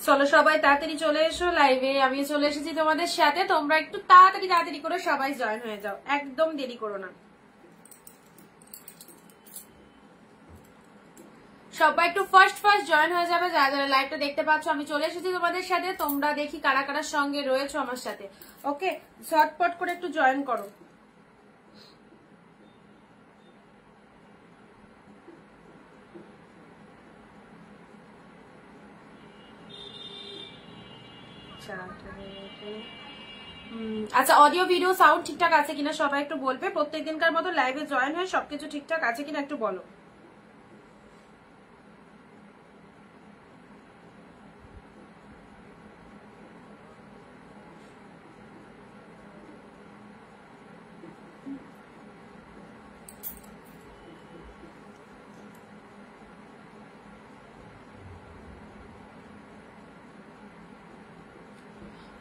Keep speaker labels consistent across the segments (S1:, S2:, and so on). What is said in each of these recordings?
S1: চলো সবাই তাড়াতাড়ি চলে এসো লাইভে, আমি চলে এসেছি তোমাদের সাথে। তোমরা একটু তাড়াতাড়ি করে সবাই জয়েন হয়ে যাও, একদম দেরি করো না। সবাই একটু ফার্স্ট জয়েন হয়ে যাবে যারা যারা লাইভটা দেখতে পাচ্ছ। আমি চলে এসেছি তোমাদের সাথে, তোমরা দেখি কারা কারার সঙ্গে রয়েছো আমার সাথে। ওকে, ঝটপট করে একটু জয়েন করো। আচ্ছা, অডিও ভিডিও সাউন্ড ঠিকঠাক আছে কিনা সবাই একটু বলবে। প্রত্যেকদিনকার মতো লাইভে জয়েন হয়ে সবকিছু ঠিকঠাক আছে কিনা একটু বলো।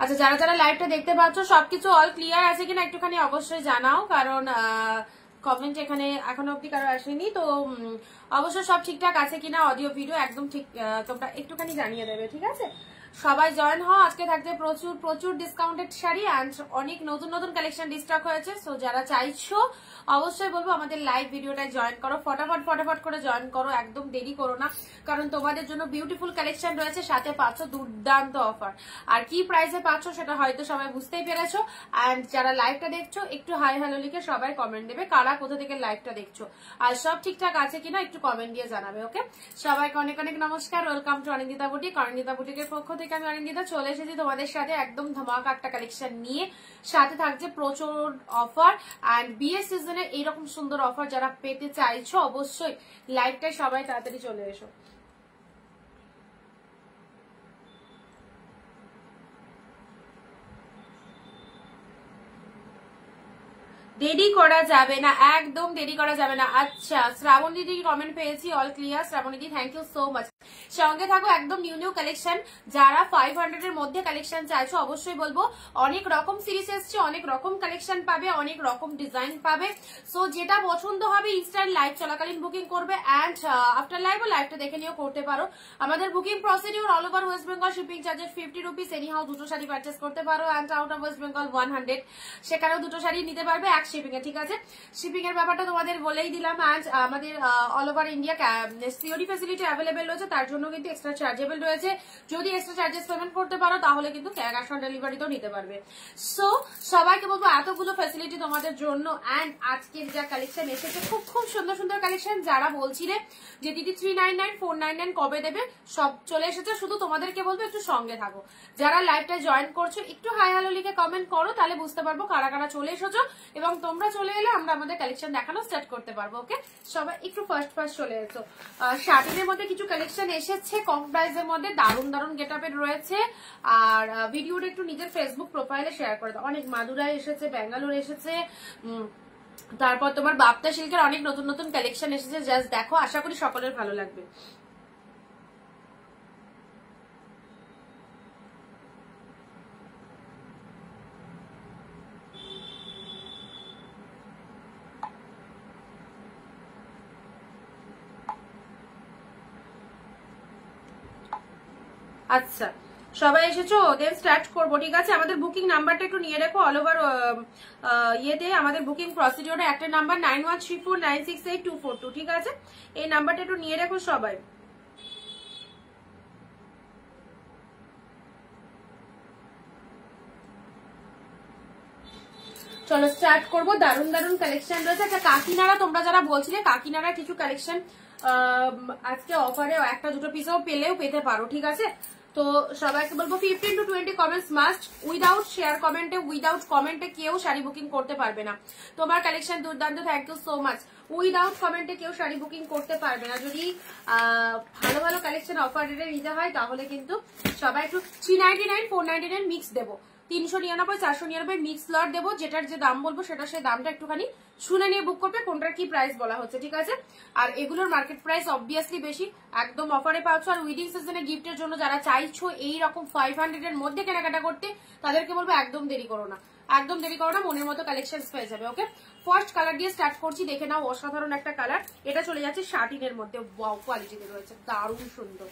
S1: আচ্ছা, যারা যারা লাইভটা দেখতে পাচ্ছ সবকিছু অল ক্লিয়ার আছে কিনা একটুখানি অবশ্যই জানাও, কারণ কমেন্ট এখানে এখনো অব্দি কারো আসেনি। তো অবশ্যই সব ঠিকঠাক আছে কিনা, অডিও ভিডিও একদম ঠিক তোমরা একটুখানি জানিয়ে দেবে, ঠিক আছে? সবাই জয়েন হও। আজকে থাকবে প্রচুর প্রচুর ডিসকাউন্টেড শাড়ি অ্যান্ড অনেক নতুন নতুন কালেকশন ডিস্টক হয়েছে। সো যারা চাইছো অবশ্যই বলবো আমাদের লাইভ ভিডিওটায় জয়েন করো, ফটাফট করে জয়েন করো, একদম দেরি করো না, কারণ তোমাদের জন্য বিউটিফুল কালেকশন রয়েছে, সাথে পাচ্ছ দুর্দান্ত অফার। আর কি প্রাইসে পাচ্ছ সেটা হয়তো সবাই বুঝতেই পেরেছো। অ্যান্ড যারা লাইভটা দেখছো একটু হাই হ্যালো লিখে সবাই কমেন্ট দেবে কারা কোথা থেকে লাইভটা দেখছো, আর সব ঠিকঠাক আছে কিনা একটু কমেন্ট দিয়ে জানাবে। ওকে, সবাইকে অনেক অনেক নমস্কার, welcome to Anindita boutique. Anindita বুটিকের পক্ষ থেকে আমি অনিন্দিতা চলে এসেছি তোমাদের সাথে একদম ধামাকা একটা কালেকশন নিয়ে। সাথে থাকছে প্রচুর অফার অ্যান্ড বিয়ের সিজনে এইরকম সুন্দর অফার যারা পেতে চাইছো অবশ্যই লাইভটায় সবাই তাড়াতাড়ি চলে এসো। দেরি করা যাবে না, একদম দেরি করা যাবে না। আচ্ছা, শ্রাবণ দিদি কমেন্ট পেয়েছি, অল ক্লিয়ার। শ্রাবণ দিদি থ্যাংক ইউ সো মাচ। সঙ্গে থাকো, একদম নিউ নিউ কালেকশন। যারা 500 এর মধ্যে কালেকশন চাইছো অবশ্যই বলবো অনেক রকম সিরিজ এসছে, অনেক রকম কালেকশন পাবে, অনেক রকম ডিজাইন পাবে। সো যেটা পছন্দ হবে ইনস্ট্যান্ট লাইভ চলাকালীন বুকিং করবে অ্যান্ড আফটার লাইভও লাইভটা দেখে নিয়েও করতে পারো। আমাদের booking procedure all over West Bengal, shipping charges 50 rupees. Any how দুটো শাড়ি পারচেস করতে পারো and out of West Bengal 100, সেখানেও দুটো শাড়ি নিতে পারবে শিপিং এ, ঠিক আছে? শিপিং এর ব্যাপারটা তোমাদের বলেই দিলাম। আজ আমাদের all over India COD facility available রয়েছে, তার জন্য কিন্তু এক্সট্রা চার্জেবল রয়েছে। যদি এক্সট্রা চার্জেস পেমেন্ট করতে পারো তাহলে কিন্তু ক্যাশ অন ডেলিভারিতেও নিতে পারবে। সো সবাইকে বলবো এতগুলো ফ্যাসিলিটি তোমাদের জন্য। অ্যান্ড আজকের যা কালেকশন এসেছে খুব খুব সুন্দর সুন্দর কালেকশন। যারা বলছিলে যে দিদি 399 499 কবে দেবে, সব চলে এসেছে। শুধু তোমাদেরকে বলবো একটু সঙ্গে থাকো। যারা লাইভটা জয়েন করছো একটু হাই হ্যালো লিখে কমেন্ট করো, তাহলে বুঝতে পারবো কারা কারা চলে এসেছো, এবং তোমরা চলে এলে আমরা আমাদের কালেকশন দেখানো স্টার্ট করতে পারবো। ওকে, সবাই একটু ফার্স্ট চলে এসো। শার্টিনের মধ্যে কিছু কালেকশন এসেছে কম প্রাইসের মধ্যে, দারুণ দারুণ গেটআপের রয়েছে। আর ভিডিওটা একটু নিজের ফেসবুক প্রোফাইলে শেয়ার করে দাও। অনেক মাদুরাই এসেছে, ব্যাঙ্গালোর এসেছে, তারপর তোমার বাপ্তা সিল্কের অনেক নতুন নতুন কালেকশন এসেছে। জাস্ট দেখো, আশা করি সকলের ভালো লাগবে। আচ্ছা, সবাই এসেছো, দেন স্টার্ট করবো, ঠিক আছে? আমাদের বুকিং নাম্বারটা একটু নিয়ে রেখো। অল ওভার ইয়েতে আমাদের বুকিং প্রসিডিওরে একটা নাম্বার 9134968242, ঠিক আছে? এই নাম্বারটা একটু নিয়ে রেখো সবাই। চলো স্টার্ট করবো। দারুন দারুন কালেকশন রয়েছে। আচ্ছা কাকিনাড়া তোমরা যারা বলছিলে, কাকিনাড়া কিছু কালেকশন আজকে অফারে একটা দুটো পিসও পেলেও পেতে পারো, ঠিক আছে? তো সবাইকে বলবো 15 to 20 comments must. Without share কমেন্টে, উইদাউট কমেন্টে কেউ শাড়ি বুকিং করতে পারবে না। তোমার কালেকশন দুর্দান্ত, thank you so much. Without কমেন্টে কেউ শাড়ি বুকিং করতে পারবে না। যদি ভালো ভালো কালেকশন অফার রেটে নিতে হয় তাহলে কিন্তু সবাই একটু 399 499 মিক্স দেবো, 399 499 মিক্স লট দেবো। যেটার যে দাম বলবো সেটা সেই দামটা একটুখানি শুনে নিয়ে বুক করবে কোনটার কি প্রাইস বলা হচ্ছে, ঠিক আছে? আর এগুলোর মার্কেট প্রাইস অবভিয়াসলি বেশি, একদম অফারে পাচ্ছ। আর উইডিং সিজনে গিফটের জন্য যারা চাইছো এইরকম 500 এর মধ্যে কেনাকাটা করতে, তাদেরকে বলবো একদম দেরি করো না, একদম দেরি করো না, মনের মতো কালেকশন পেয়ে যাবে। ওকে, ফার্স্ট কালার দিয়ে স্টার্ট করছি, দেখে নাও। অসাধারণ একটা কালার, এটা চলে যাচ্ছে শার্টিনের মধ্যে। ওয়াও কোয়ালিটিতে রয়েছে, দারুণ সুন্দর।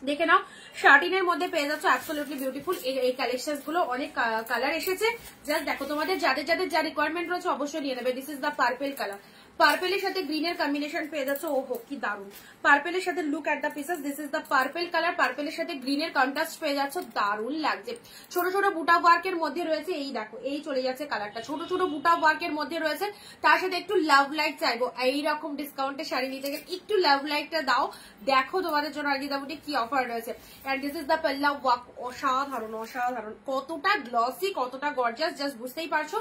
S1: দেখে নাও, শার্টিনের মধ্যে পেয়ে যাচ্ছ অ্যাবসলিউটলি বিউটিফুল এই কালেকশন গুলো। অনেক কালার এসেছে, জাস্ট দেখো তোমাদের যাদের যাদের যা রিকোয়ারমেন্ট রয়েছে অবশ্যই নিয়ে নেবে। This is the purple colour, পার্পেলের সাথে গ্রিনের কম্বিনেশন পেয়ে যাচ্ছে। ও হো কি দারুন, পার্পেলের সাথে look at the pieces. This is the purple colour, পার্পেলের সাথে গ্রিনের কন্ট্রাস্ট পেয়ে যাচ্ছে, দারুন লাগছে। ছোট ছোট বুটা ওয়ার্কের মধ্যে রয়েছে, এই দেখো এই চলে যাচ্ছে কালারটা, ছোট ছোট বুটা ওয়ার্কের মধ্যে রয়েছে। তার সাথে একটু লাভ লাইট চাইবো, এইরকম ডিসকাউন্টে শাড়ি নিতে গেলে একটু লাভ লাইটটা দাও। দেখো তোমাদের জন্য আজকে দাম কি অফার রয়েছে। And this is the pallu work, অসাধারণ অসাধারণ, কতটা গ্লসি কতটা গর্জিয়াস জাস্ট বুঝতেই পারছো।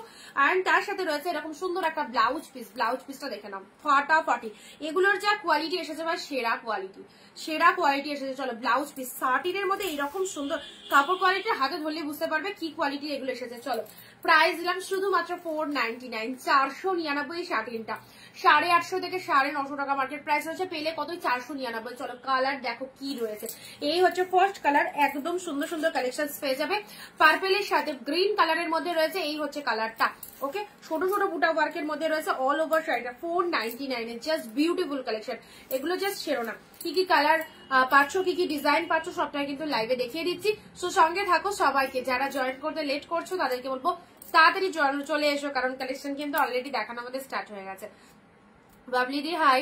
S1: এন্ড তার সাথে রয়েছে এরকম সুন্দর একটা ব্লাউজ পিস, ব্লাউজ পিসটা দেখে নাও ফাটাফাটি। এগুলোর যা কোয়ালিটি এসেছে ভাই সেরা কোয়ালিটি, সেরা কোয়ালিটি এসেছে। চলো ব্লাউজ পিস শার্টিনের মধ্যে এইরকম সুন্দর কাপড় কোয়ালিটি, হাতে ধরলে বুঝতে পারবে কি কোয়ালিটি এগুলো এসেছে। চলো প্রাইস দিলাম শুধুমাত্র 499, 499 শার্টিনটা। 850 থেকে 950 টাকা মার্কেট প্রাইস রয়েছে, পেলে কত 499। চলো কালার দেখো কি রয়েছে, এই হচ্ছে ফার্স্ট কালার, একদম সুন্দর সুন্দর কালেকশন পেয়ে যাবে। পার্পেলের সাথে গ্রিন কালারের মধ্যে রয়েছে, এই হচ্ছে কালারটা। ওকে, ছোট ছোট বুটা ওয়ার্কের মধ্যে রয়েছে অল ওভার শাড়িটা 499 এর, জাস্ট বিউটিফুল কালেকশন। এগুলো জাস্ট ছেড়ো না, কি কি কালার পাচ্ছ, কি কি ডিজাইন পাচ্ছ সবটাই কিন্তু লাইভে দেখিয়ে দিচ্ছি। সো সঙ্গে থাকো সবাইকে। যারা জয়েন করতে লেট করছো তাদেরকে বলবো তাড়াতাড়ি চলে এসো, কারণ কালেকশন কিন্তু অলরেডি দেখানো আমাদের স্টার্ট হয়ে গেছে। বাবলি দি হাই,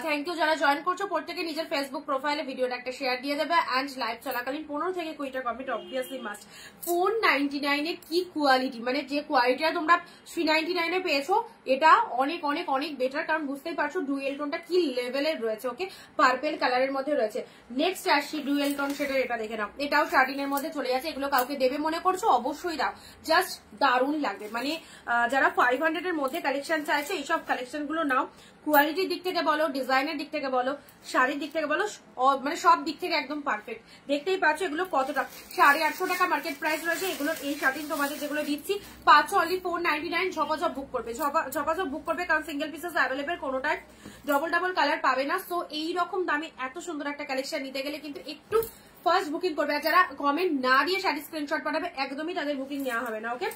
S1: থ্যাংক ইউ। যারা জয়েন করছো প্রত্যেকে নিজের ফেসবুক প্রোফাইলে ভিডিওটা একটা শেয়ার দিয়ে দেবে। অ্যান্ড লাইভ চলাকালীন 15 থেকে 20টা কমেন্ট অবভিয়াসলি মাস্ট। 499 এর কি কোয়ালিটি, মানে যে কোয়ালিটিটা তোমরা 399 এ পেয়েছো এটা অনেক অনেক অনেক বেটার, কারণ বুঝতেই পারছো ডুয়েল টোনটা কি লেভেলের রয়েছে। ওকে, পার্পেল কালারের মধ্যে রয়েছে। নেক্সট আসছি ডুয়েল টোন শেডের, এটা দেখে নাও, এটাও শার্টিনের মধ্যে চলে যাচ্ছে। এগুলো কাউকে দেবে মনে করছো অবশ্যই দাও, জাস্ট দারুণ লাগবে। মানে যারা 500 এর মধ্যে কালেকশন চাইছে এইসব কালেকশন গুলো নাও। কোয়ালিটির দিক থেকে বলো, ডিজাইনের দিক থেকে বলো, শাড়ির দিক থেকে বলো, মানে সব দিক থেকে একদম পারফেক্ট। দেখতেই পাচ্ছ এগুলো কতটা, 850 টাকা মার্কেট প্রাইস রয়েছে। এগুলো এই শাড়ি তোমাদের যেগুলো দিচ্ছি পাচ্ছ অনলি 499। ঝপাঝপ বুক করবে, ঝপাঝপ বুক করবে, কারণ সিঙ্গেল পিসেস অ্যাভেলেবেল, কোনোটাই ডবল ডাবল কালার পাবে না। সো এইরকম দামে এত সুন্দর একটা কালেকশন নিতে গেলে কিন্তু একটু ফার্স্ট বুকিং করবে। আর যারা কমেন্ট না দিয়ে শাড়ি স্ক্রিনশট পাঠাবে একদমই তাদের বুকিং নেওয়া হবে না। ওকে,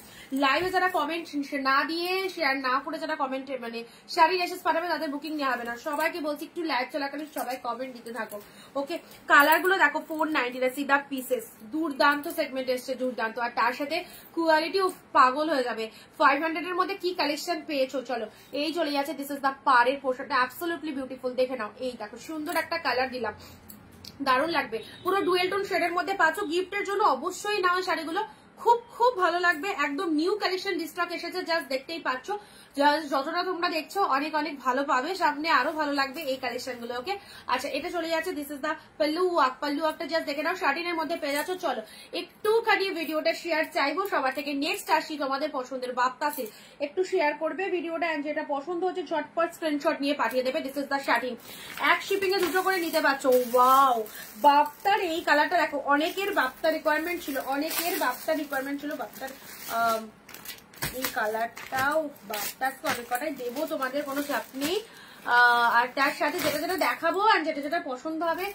S1: লাইভে যারা কমেন্ট না দিয়ে শেয়ার না করে যারা কমেন্ট মানে শাড়ি মেসেজ পাঠাবে তাদের বুকিং নেওয়া হবে না। সবাইকে বলছি একটু লাইভ চলাকালীন সবাই কমেন্ট দিতে থাকো। ওকে, কালার গুলো দেখো 490 সিদা পিসেস, দুর্দান্ত সেগমেন্ট এসছে, দুর্দান্ত। আর তার সাথে কোয়ালিটি পাগল হয়ে যাবে। 500 এর মধ্যে কি কালেকশন পেয়েছো চলো এই চলে যাচ্ছে। দিস ইজ দা পাড়ের পোশাকটা অ্যাবসলিউটলি বিউটিফুল, দেখে নাও। এই দেখো সুন্দর একটা কালার দিলাম, দারুণ লাগবে। পুরো ডুয়েল টোন শেডের মধ্যে পাচ্ছ, গিফটের জন্য অবশ্যই নাও শাড়িগুলো, খুব খুব ভালো লাগবে। একদম নিউ কালেকশন ডিস্টক এসেছে, জাস্ট দেখতেই পাচ্ছ। যতটা তোমরা দেখছো অনেক অনেক ভালো পাবে, সামনে আরো ভালো লাগবে এই কালেকশন গুলো। ওকে, আচ্ছা এটা চলে যাচ্ছে। This is the pallu work, pallu ওয়ার্কটা জাস্ট দেখে নাও, শার্টিনের মধ্যে পেয়ে যাচ্ছ। চলো একটুখানি ভিডিওটা শেয়ার চাইবো সবার থেকে। নেক্সট আসি তোমাদের পছন্দের বাপ্তা সিল্ক, একটু শেয়ার করবে ভিডিওটা, যেটা পছন্দ হচ্ছে ঝটপট স্ক্রিনশট নিয়ে পাঠিয়ে দেবে। দিস ইজ দা শার্টিন, এক শিপিং এ দুটো করে নিতে পারছো। ওয়াও, বাপ্তার এই কালারটা দেখো, অনেকের বাপ্তা রিকোয়ারমেন্ট ছিল, অনেকের বাপ্তা রিকোয়ারমেন্ট ছিল বাপ্তার এই কালারটাও। বাপ্তার অনেক কটাই দেবো, তোমাদের কোনো চাপ নেই। আর তার সাথে যেটা যেটা দেখাবো আর যেটা যেটা পছন্দ হবে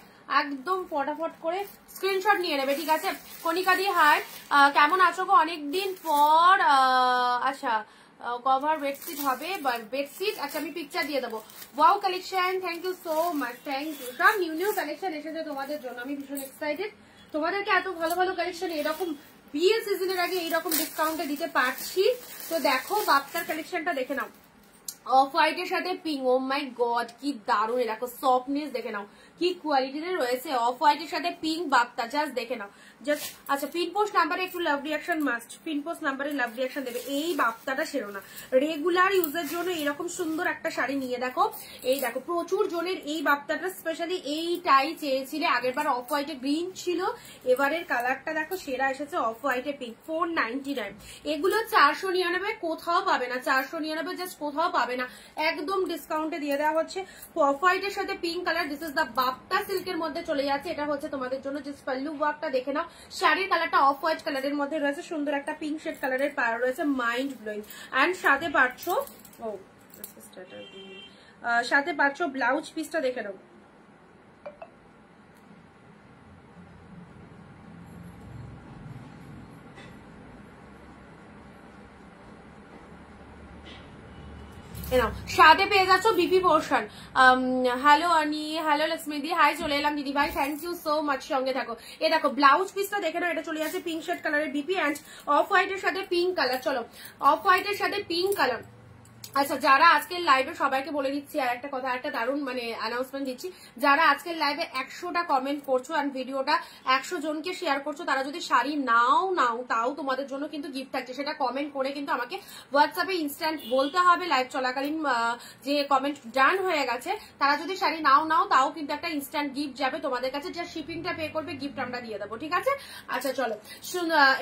S1: একদম ফটাফট করে স্ক্রিনশট নিয়ে নেবে, ঠিক আছে? কণিকা দি হাই, কেমন আছো গো অনেকদিন পর? আচ্ছা কভার বেডশিট হবে, বেডশিট, আচ্ছা আমি পিকচার দিয়ে দেবো। Wow collection, thank you so much, thank you. সব নিউ নিউ কালেকশন এসেছে তোমাদের জন্য, আমি ভীষণ এক্সাইটেড। তোমাদেরকে এত ভালো ভালো কালেকশন এরকম বিয়ে সিজনের আগে এইরকম ডিসকাউন্টে দিতে পারছি। তো দেখো বাপ্তার কালেকশনটা দেখে নাও, অফ হোয়াইটের সাথে পিঙ্ক, ও মাই গড কি দারুণ। দেখো সফটনেস দেখে নাও, কি কোয়ালিটিতে রয়েছে। অফ হোয়াইটের সাথে পিঙ্ক বাপ্তা, জাস্ট দেখে নাও জাস্ট। আচ্ছা পিন পোস্ট নাম্বারে একটু লাভ রিয়াকশন মাস্ট, পিন পোস্ট নাম্বারে লাভ রিয়াকশন দেবে। এই বাপ্তাটা সেরো না, রেগুলার ইউজের জন্য এরকম সুন্দর একটা শাড়ি নিয়ে দেখো। এই দেখো প্রচুর জনের এই বাপ্তাটা স্পেশালি এইটাই চেয়েছিলে। আগের বার অফ হোয়াইটে গ্রিন ছিল, এবারের কালারটা দেখো সেরা এসেছে অফ হোয়াইটে পিঙ্ক। 499, এগুলো 499, কোথাও পাবে না 499, জাস্ট কোথাও পাবে না, একদম ডিসকাউন্টে দিয়ে দেওয়া হচ্ছে। অফ হোয়াইটের সাথে pink colour, this is the Bapta সিল্কের মধ্যে চলে যাচ্ছে। এটা হচ্ছে তোমাদের জন্য জাস্ট পাল্লু ওয়ার্কটা দেখে নাও। শাড়ির কালারটা অফ হোয়াইট কালারের মধ্যে রয়েছে, সুন্দর একটা পিঙ্ক শেড কালারের পাড় রয়েছে, মাইন্ড ব্লোয়িং। অ্যান্ড সাথে পাচ্ছ সাথে পাচ্ছ ব্লাউজ পিসটা দেখে নাও। সাথে পেয়ে যাচ্ছ বিপি পোর্শন। হ্যালো আনি, হ্যালো লক্ষ্মীদি, হাই চলে এলাম দিদি ভাই, থ্যাংক ইউ সো মাচ, সঙ্গে থাকো। এ দেখো ব্লাউজ পিসটা দেখে নাও, এটা চলে যাচ্ছে পিঙ্ক শেড কালারের বিপি অ্যান্ড অফ হোয়াইটের সাথে পিঙ্ক কালার। চলো অফ হোয়াইটের সাথে পিঙ্ক কালার। আচ্ছা যারা আজকের লাইভে, সবাইকে বলে দিচ্ছি আর একটা কথা, একটা দারুণ মানে অ্যানাউন্সমেন্ট দিচ্ছি, যারা আজকের লাইভে 100টা কমেন্ট করছো আর ভিডিওটা 100 জনকে শেয়ার করছো, তারা যদি শাড়ি নাও তাও তোমাদের জন্য কিন্তু গিফট থাকছে। সেটা কমেন্ট করে কিন্তু আমাকে হোয়াটসঅ্যাপে ইনস্ট্যান্ট বলতে হবে। লাইভ চলাকালীন যে কমেন্ট ডান হয়ে গেছে, তারা যদি শাড়ি নাও তাও কিন্তু একটা ইনস্ট্যান্ট গিফট যাবে তোমাদের কাছে, যা শিপিংটা পে করবে গিফট আমরা দিয়ে দেবো, ঠিক আছে? আচ্ছা চলো,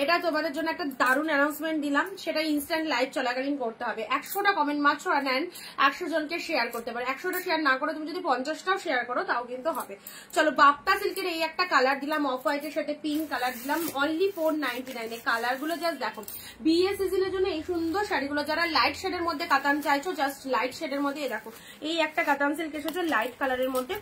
S1: এটা তোমাদের জন্য একটা দারুণ অ্যানাউন্সমেন্ট দিলাম, সেটা ইনস্ট্যান্ট লাইভ চলাকালীন করতে হবে। 100টা কমেন্ট মাত্র নেন, 100 জনকে শেয়ার করতে পারে। 100টা শেয়ার না করে তুমি যদি 50টাও শেয়ার করো তাও কিন্তু হবে। চলো বাপ্তা সিল্কের এই একটা কালার দিলাম, অফ হোয়াইটের সাথে পিঙ্ক কালার দিলাম, অনলি 499। কালার গুলো জাস্ট দেখো, বিয়ে সিজনের জন্য এই সুন্দর শাড়িগুলো। যারা লাইট শেডের মধ্যে কাতান চাইছো, জাস্ট লাইট শেডের মধ্যে দেখো এই একটা কাতান সিল্ক এসেছে লাইট কালারের মধ্যে,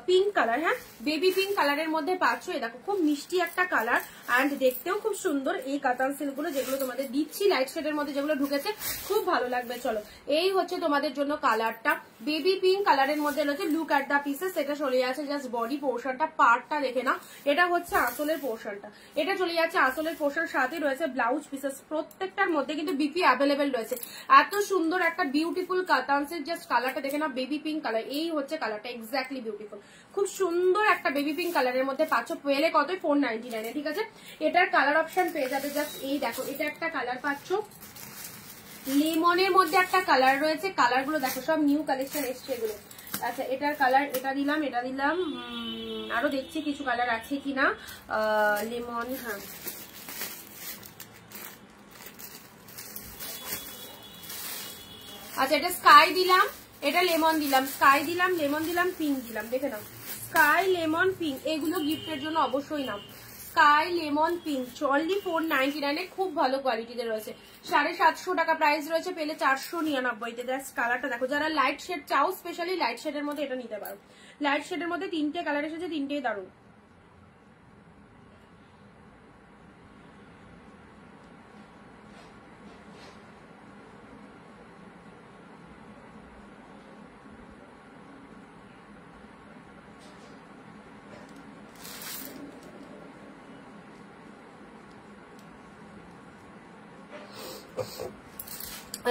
S1: পিঙ্ক কালার, হ্যাঁ বেবি পিঙ্ক কালারের মধ্যে পাচ্ছ। এই দেখো খুব মিষ্টি একটা কালার অ্যান্ড দেখতেও খুব সুন্দর। এই কাতান সিল্ক গুলো যেগুলো তোমাদের দিচ্ছি লাইট শেডের মধ্যে, যেগুলো ঢুকেছে খুব ভালো লাগবে। চলো এই হচ্ছে তোমাদের জন্য কালারটা, বেবি পিঙ্ক কালারের মধ্যে রয়েছে। লুক অ্যাট দা পিসেস, এটা চলে যাচ্ছে জাস্ট বডি পোর্শনটা, পার্টটা দেখে না। এটা হচ্ছে আসলের পোর্শনটা, এটা চলে যাচ্ছে আসলের পোর্শন, সাথে রয়েছে ব্লাউজ পিসেস। প্রত্যেকটার মধ্যে কিন্তু বিপি অ্যাভেলেবেল রয়েছে। এত সুন্দর একটা বিউটিফুল কাতানসের জাস্ট কালারটা দেখে না, বেবি পিঙ্ক কালার। এই হচ্ছে কালারটা, এক্স্যাক্টলি বিউটিফুল, খুব সুন্দর একটা বেবি পিঙ্ক কালারের মধ্যে পাচ্ছ। পেলে কত? 499, ঠিক আছে? এটার কালার অপশন পেয়ে যাবে জাস্ট এই দেখো, এটা একটা কালার পাচ্ছ, লেমনের মধ্যে একটা কালার রয়েছে। কালার গুলো দেখো সব নিউ কালেকশন এসছে এগুলো। আচ্ছা এটার কালার, এটা দিলাম আরো দেখছি কিছু কালার আছে কিনা। লেমন, হ্যাঁ আচ্ছা এটা স্কাই দিলাম, এটা লেমন দিলাম, স্কাই দিলাম, লেমন দিলাম, পিঙ্ক দিলাম, দেখে নাও স্কাই লেমন পিঙ্ক, এগুলো গিফটের জন্য অবশ্যই নাও। স্কাই লেমন পিঙ্ক অনলি 499, খুব ভালো কোয়ালিটিতে রয়েছে। 750 টাকা প্রাইস রয়েছে, পেলে 499-তে। জাস্ট কালারটা দেখো, যারা লাইট শেড চাও স্পেশালি লাইট শেডের মধ্যে এটা নিতে পারো। লাইট শেডের মধ্যে 3টে কালার এসেছে, 3টেই দারুণ।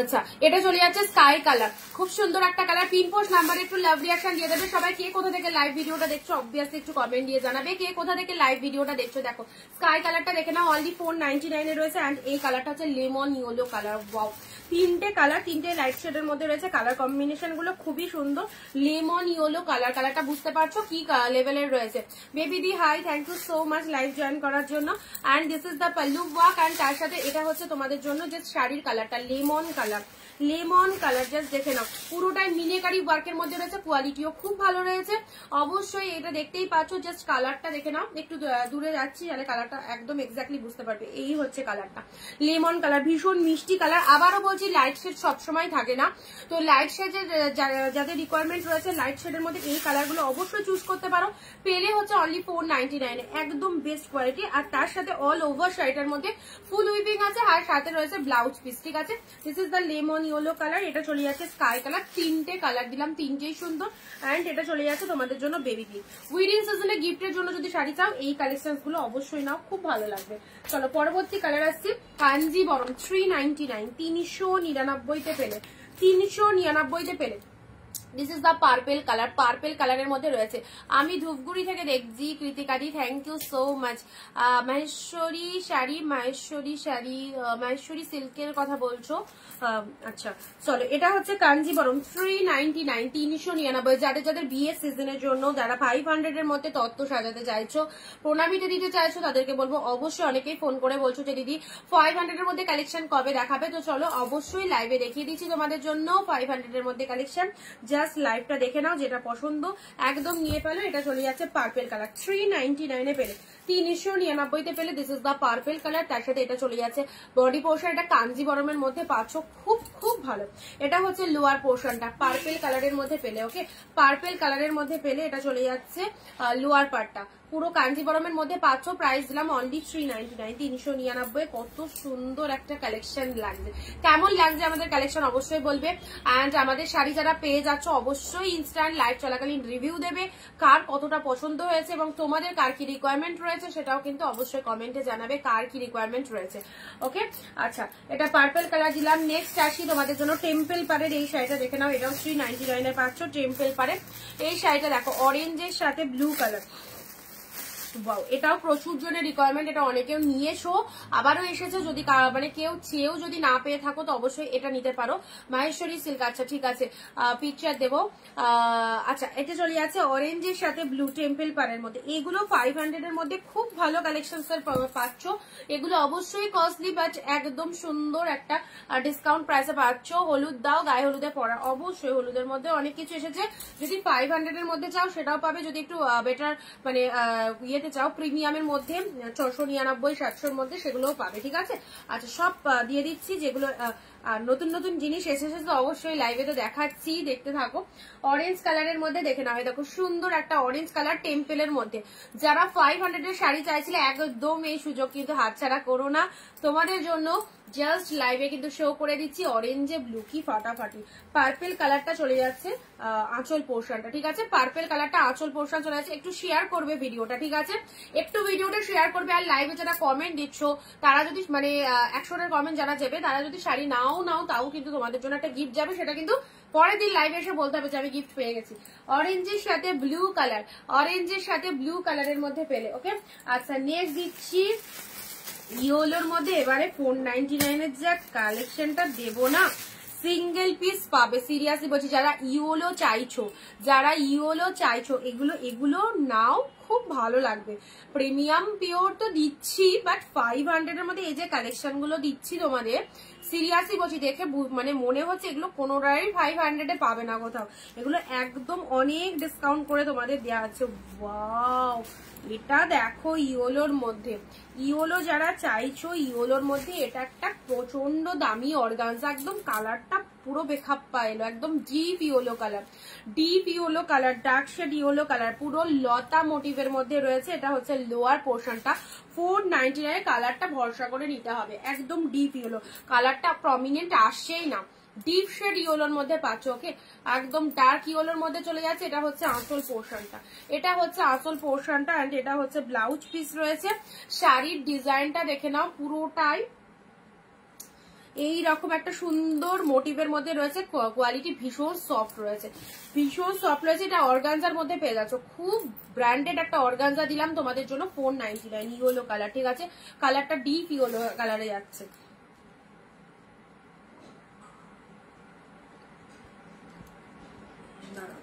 S1: আচ্ছা এটা চলে যাচ্ছে স্কাই কালার, খুব সুন্দর একটা কালার। পিন পোস্ট নাম্বারে একটু লাভ রিয়াকশন দিয়ে দেবে সবাই। কে কোথা থেকে লাইভ ভিডিওটা দেখছো অবভিয়াসলি একটু কমেন্ট দিয়ে জানাবে কে কোথা থেকে লাইভ ভিডিওটা দেখছো। দেখো স্কাই কালারটা দেখে নাও, অনলি 499 রয়েছে। অ্যান্ড এই কালারটা হচ্ছে লেমন ইয়েলো কালার। ওয়াও, 3টে কালার, 3টে লাইট শেডের মধ্যে রয়েছে। কালার কম্বিনেশন গুলো খুবই সুন্দর। লেমন ইয়েলো কালার, কালারটা বুঝতে পারছো কি লেভেলের রয়েছে। বেবি দি hi, thank you so much live join করার জন্য। And this is the pallu work. And তার সাথে এটা হচ্ছে তোমাদের জন্য যে শাড়ির কালারটা lemon colour, lemon colour just দেখে নাও, পুরোটাই মিনেকারি ওয়ার্কের মধ্যে রয়েছে। কোয়ালিটিও খুব ভালো রয়েছে। অবশ্যই এটা দেখতেই পাচ্ছ, জাস্ট কালারটা দেখে নাও। একটু দূরে যাচ্ছি, তাহলে কালারটা একদম এক্স্যাক্টলি বুঝতে পারবে। এই হচ্ছে কালারটা, লেমন কালার, ভীষণ মিষ্টি কালার। আবারও বলছি লাইট শেড সবসময় থাকে না, তো লাইট শেডের যাদের রিকোয়ারমেন্ট রয়েছে লাইট শেডের মধ্যে এই কালারগুলো অবশ্যই চুজ করতে পারো। পেলে হচ্ছে অনলি 499, একদম বেস্ট কোয়ালিটি। আর তার সাথে অল ওভার শাড়িটার মধ্যে ফুল উইপিং আছে, আর সাথে রয়েছে ব্লাউজ পিস, ঠিক আছে? This is the lemon yellow colour. এটা চলে যাচ্ছে স্কাই কালার, 3টে কালার দিলাম, 3টেই সুন্দর। অ্যান্ড এটা চলে যাচ্ছে তোমাদের জন্য বেবি পিঙ্ক। উইডিং সিজনে গিফটের জন্য যদি শাড়ি চাও এই কালেকশন গুলো অবশ্যই নাও, খুব ভালো লাগবে। চলো পরবর্তী কালার আসছি কাঞ্জিবরম, 399, 399-তে পেলে, 399-তে পেলে। This is the purple colour, purple কালারের মধ্যে রয়েছে। আমি ধূপগুড়ি থেকে দেখছি কৃতিকাদি, thank you so much. Maheshwari sari, Maheshwari sari, Maheshwari সিল্কের কথা বলছো। আচ্ছা চলো, এটা হচ্ছে কাঞ্জিবরম 399, 399। যাদের যাদের বিয়ের সিজনের জন্য, যারা 500 এর মধ্যে তত্ত্ব সাজাতে চাইছো, প্রণামীতে দিতে চাইছো, তাদেরকে বলবো অবশ্যই, অনেকেই ফোন করে বলছো যে দিদি 500 এর মধ্যে কালেকশন কবে দেখাবে, তো চলো অবশ্যই লাইভে দেখিয়ে দিচ্ছি তোমাদের জন্য 500 এর মধ্যে কালেকশন। জাস্ট লাইভটা দেখে নাও, যেটা পছন্দ একদম নিয়ে পেলো। এটা চলে যাচ্ছে পার্পেল কালার, 399 এ পেলে, 399 তে পেলে। This is the purple colour. তার সাথে এটা চলে যাচ্ছে বডি পোর্শন, এটা কাঞ্জিবরমের মধ্যে পাচ্ছ, খুব খুব ভালো। এটা হচ্ছে লোয়ার পোর্শনটা পার্পেল কালারের মধ্যে পেলে, ওকে, পার্পেল কালারের মধ্যে পেলে। এটা চলে যাচ্ছে লোয়ার পার্টটা, পুরো কাঞ্জিবরমের মধ্যে পাচ্ছ। প্রাইস দিলাম অনলি 399, 399। কত সুন্দর একটা কালেকশন লাগছে, কেমন লাগছে আমাদের কালেকশন অবশ্যই বলবে। অ্যান্ড আমাদের শাড়ি যারা পেয়ে যাচ্ছ, অবশ্যই ইনস্ট্যান্ট লাইভ চলাকালীন রিভিউ দেবে, কার কতটা পছন্দ হয়েছে এবং তোমাদের কার কি রিকোয়ারমেন্ট রয়েছে সেটাও কিন্তু অবশ্যই কমেন্টে জানাবে, কার কি রিকোয়ারমেন্ট রয়েছে। ওকে, আচ্ছা, এটা পার্পল কালার দিলাম। নেক্সট আসি তোমাদের জন্য টেম্পল পাড়ের এই শাড়িটা দেখে নাও, এটাও 399 এ পাচ্ছ। টেম্পল পাড়ে এই শাড়িটা দেখো, অরেঞ্জের সাথে ব্লু কালার। এটাও প্রচুর জনের রিকোয়ারমেন্ট, এটা অনেকেও নিয়েছো, আবারও এসেছে। যদি মানে কেউ চেয়েও যদি না পেয়ে থাকো তো অবশ্যই এটা নিতে পারো। মাহেশ্বরী সিল্ক, আচ্ছা ঠিক আছে, পিকচার দেবো। আচ্ছা, এটা চলে যাচ্ছে অরেঞ্জের সাথে ব্লু, টেম্পল পাড়ের মধ্যে। এগুলো 500 এর মধ্যে খুব ভালো কালেকশন পাচ্ছ। এগুলো অবশ্যই কস্টলি, বাট একদম সুন্দর একটা ডিসকাউন্ট প্রাইসে পাচ্ছ। হলুদ দাও, গায়ে হলুদে পরা, অবশ্যই হলুদের মধ্যে অনেক কিছু এসেছে। যদি 500 এর মধ্যে চাও সেটাও পাবে, যদি একটু বেটার মানে চাও প্রিমিয়ামের মধ্যে 699, 700 মধ্যে, সেগুলোও পাবে, ঠিক আছে। আচ্ছা, সব দিয়ে দিচ্ছি, যেগুলো নতুন নতুন জিনিস এসেছে তো অবশ্যই লাইভে তো দেখাচ্ছি, দেখতে থাকো। অরেঞ্জ কালারের মধ্যে দেখে নাও, দেখো সুন্দর একটা অরেঞ্জ কালার টেম্পেলের মধ্যে। যারা 500 এর শাড়ি চাইছিলে, একদম এই সুযোগ কিন্তু হাতছাড়া করো না, তোমাদের জন্য জাস্ট লাইভে কিন্তু শো করে দিচ্ছি। অরেঞ্জে ব্লু, কি ফাটাফাটি। পার্পেল কালারটা চলে যাচ্ছে আঁচল পোর্শনটা, ঠিক আছে, পার্পেল কালারটা আঁচল পোর্শন চলে যাচ্ছে। একটু শেয়ার করবে ভিডিওটা, ঠিক আছে, একটু ভিডিওটা শেয়ার করবে। আর লাইভে যারা কমেন্ট দিচ্ছ, তারা যদি মানে 100 কমেন্ট যারা যাবে, তারা যদি শাড়ি নাও তাও কিন্তু তোমাদের জন্য একটা গিফট যাবে। সেটা কিন্তু পরের দিন লাইভে এসে বলতে হবে যে আমি গিফট পেয়ে গেছি। অরেঞ্জের সাথে ব্লু কালার, অরেঞ্জের সাথে ব্লু কালারের মধ্যে পেলে, ওকে। আচ্ছা, নেক্সট দিচ্ছি ইয়োলোর মধ্যে। এবারে 499 এর যা কালেকশনটা দেবো না, সিঙ্গেল পিস পাবে, সিরিয়াসলি বলছি। যারা ইয়োলো চাইছো, যারা ইয়োলো চাইছো, এগুলো নাও, খুব ভালো লাগবে। প্রিমিয়াম পিওর তো দিচ্ছি, বাট 500 এর মধ্যে এই যে কালেকশন গুলো দিচ্ছি তোমাদের, সিরিয়াসলি বলছি, দেখে মানে মনে হচ্ছে এগুলো কোনোটাই 500 এ পাবে না কোথাও। এগুলো একদম অনেক ডিসকাউন্ট করে তোমাদের দেওয়া আছে। ওয়াও, এটা দেখো ইয়োলোর মধ্যে, ইয়োলো যারা চাইছো, ইয়োলোর মধ্যে এটা একটা প্রচন্ড দামি অর্গানজা, একদম কালারটা পুরো বেখাপ্পা এলো, একদম deep yellow colour, deep yellow colour, dark shade yellow colour, পুরো লতা মোটিভের মধ্যে রয়েছে। এটা হচ্ছে লোয়ার পোর্শনটা, 499 কালারটা ভরসা করে নিতে হবে, একদম ডিপ ইয়োলো কালারটা, প্রমিনেন্ট আসছেই না, ডিপ শেড ইয়োলোর মধ্যে পাচ্ছ, ওকে, একদম ডার্ক ইয়োলোর মধ্যে চলে যাচ্ছে। এটা হচ্ছে আঁচল পোর্শনটা, এটা হচ্ছে আঁচল পোর্শনটা, এন্ড এটা হচ্ছে ব্লাউজ পিস রয়েছে। শাড়ির ডিজাইনটা দেখে নাও, পুরোটাই এইরকম একটা সুন্দর মোটিভের মধ্যে রয়েছে, কোয়ালিটি ভীষণ সফট রয়েছে, ভীষণ সফট রয়েছে। এটা অর্গানজার মধ্যে পেয়ে যাচ্ছ, খুব ব্র্যান্ডেড একটা অর্গানজা দিলাম তোমাদের জন্য 499, ইয়োলো কালার, ঠিক আছে, কালারটা ডিপ ইয়োলো কালারে যাচ্ছে।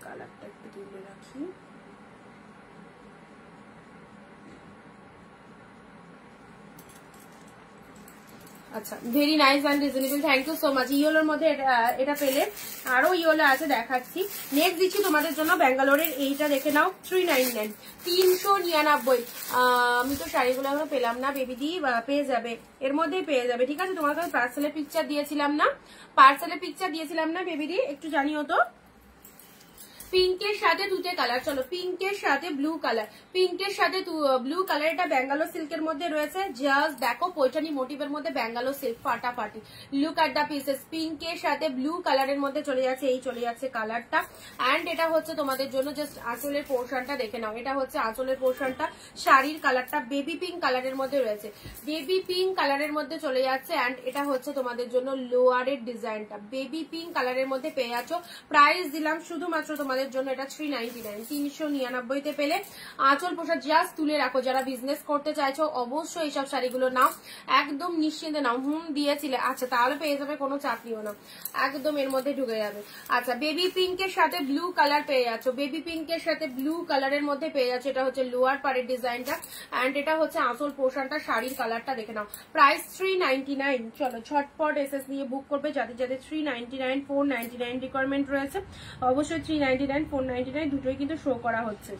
S1: কালারটা একটু তুলে রাখি। আচ্ছা, very nice and reasonable, thank you so much. ইয়োলোর মধ্যে এটা পেলে, আরো ইয়োলো আছে দেখাচ্ছি। নেক্সট দিচ্ছি তোমাদের জন্য ব্যাঙ্গালোরের এইটা, দেখে নাও, 399, 399। আমি তো শাড়িগুলো এখনো পেলাম না, বেবিদি পেয়ে যাবে, এর মধ্যেই পেয়ে যাবে, ঠিক আছে। তোমার কাছে পার্সেলের পিকচার দিয়েছিলাম না, পার্সেলের পিকচার দিয়েছিলাম না বেবিদি, একটু জানিও তো। পিঙ্কের সাথে তুতে কালার, চলো পিঙ্কের সাথে ব্লু কালার, পিঙ্কের সাথে ব্লু কালার, এটা ব্যাঙ্গালোর সিল্কের মধ্যে রয়েছে। জাস্ট দেখো পৈঠানি মোটিভের মধ্যে ব্যাঙ্গালোর সিল্ক, ফাটাফাটি। লুক এট দা পিসেস, পিঙ্কের সাথে ব্লু কালারের মধ্যে চলে যাচ্ছে, এই চলে যাচ্ছে কালারটা। অ্যান্ড এটা হচ্ছে তোমাদের জন্য জাস্ট আঁচলের পোর্শনটা দেখে নাও, এটা হচ্ছে আঁচলের পোর্শনটা। শাড়ির কালারটা বেবি পিঙ্ক কালারের মধ্যে রয়েছে, বেবি পিঙ্ক কালারের মধ্যে চলে যাচ্ছে। অ্যান্ড এটা হচ্ছে তোমাদের জন্য লোয়ারের ডিজাইনটা, বেবি পিঙ্ক কালারের মধ্যে পেয়ে যাচ্ছ। প্রাইস দিলাম শুধুমাত্র তোমাদের জন্য এটা 399, 399 পেলে। আঁচল পোশাক জাস্ট তুলে রাখো, যারা বিজনেস করতে চাইছো অবশ্যই এইসব শাড়িগুলো নাও, একদম নিশ্চিন্তে নাও। দিয়েছিলে, আচ্ছা তাহলে পেয়ে যাবে, কোনো চাপ নিও না, একদম এর মধ্যে ঢুকে যাবে। আচ্ছা বেবি পিঙ্কের সাথে ব্লু কালার পেয়ে যাচ্ছ, বেবি পিঙ্কের সাথে ব্লু কালারের মধ্যে পেয়ে যাচ্ছ। এটা হচ্ছে লোয়ার পাড়ের ডিজাইনটা, অ্যান্ড এটা হচ্ছে আঁচল পোর্শনটা। শাড়ির কালারটা দেখে নাও। প্রাইস 399। চলো ঝটপট এসএস নিয়ে বুক করবে যাদের যাদের 399, 499 রিকোয়ারমেন্ট রয়েছে। অবশ্যই 399, 499 দুটোই কিন্তু শো করা হচ্ছে।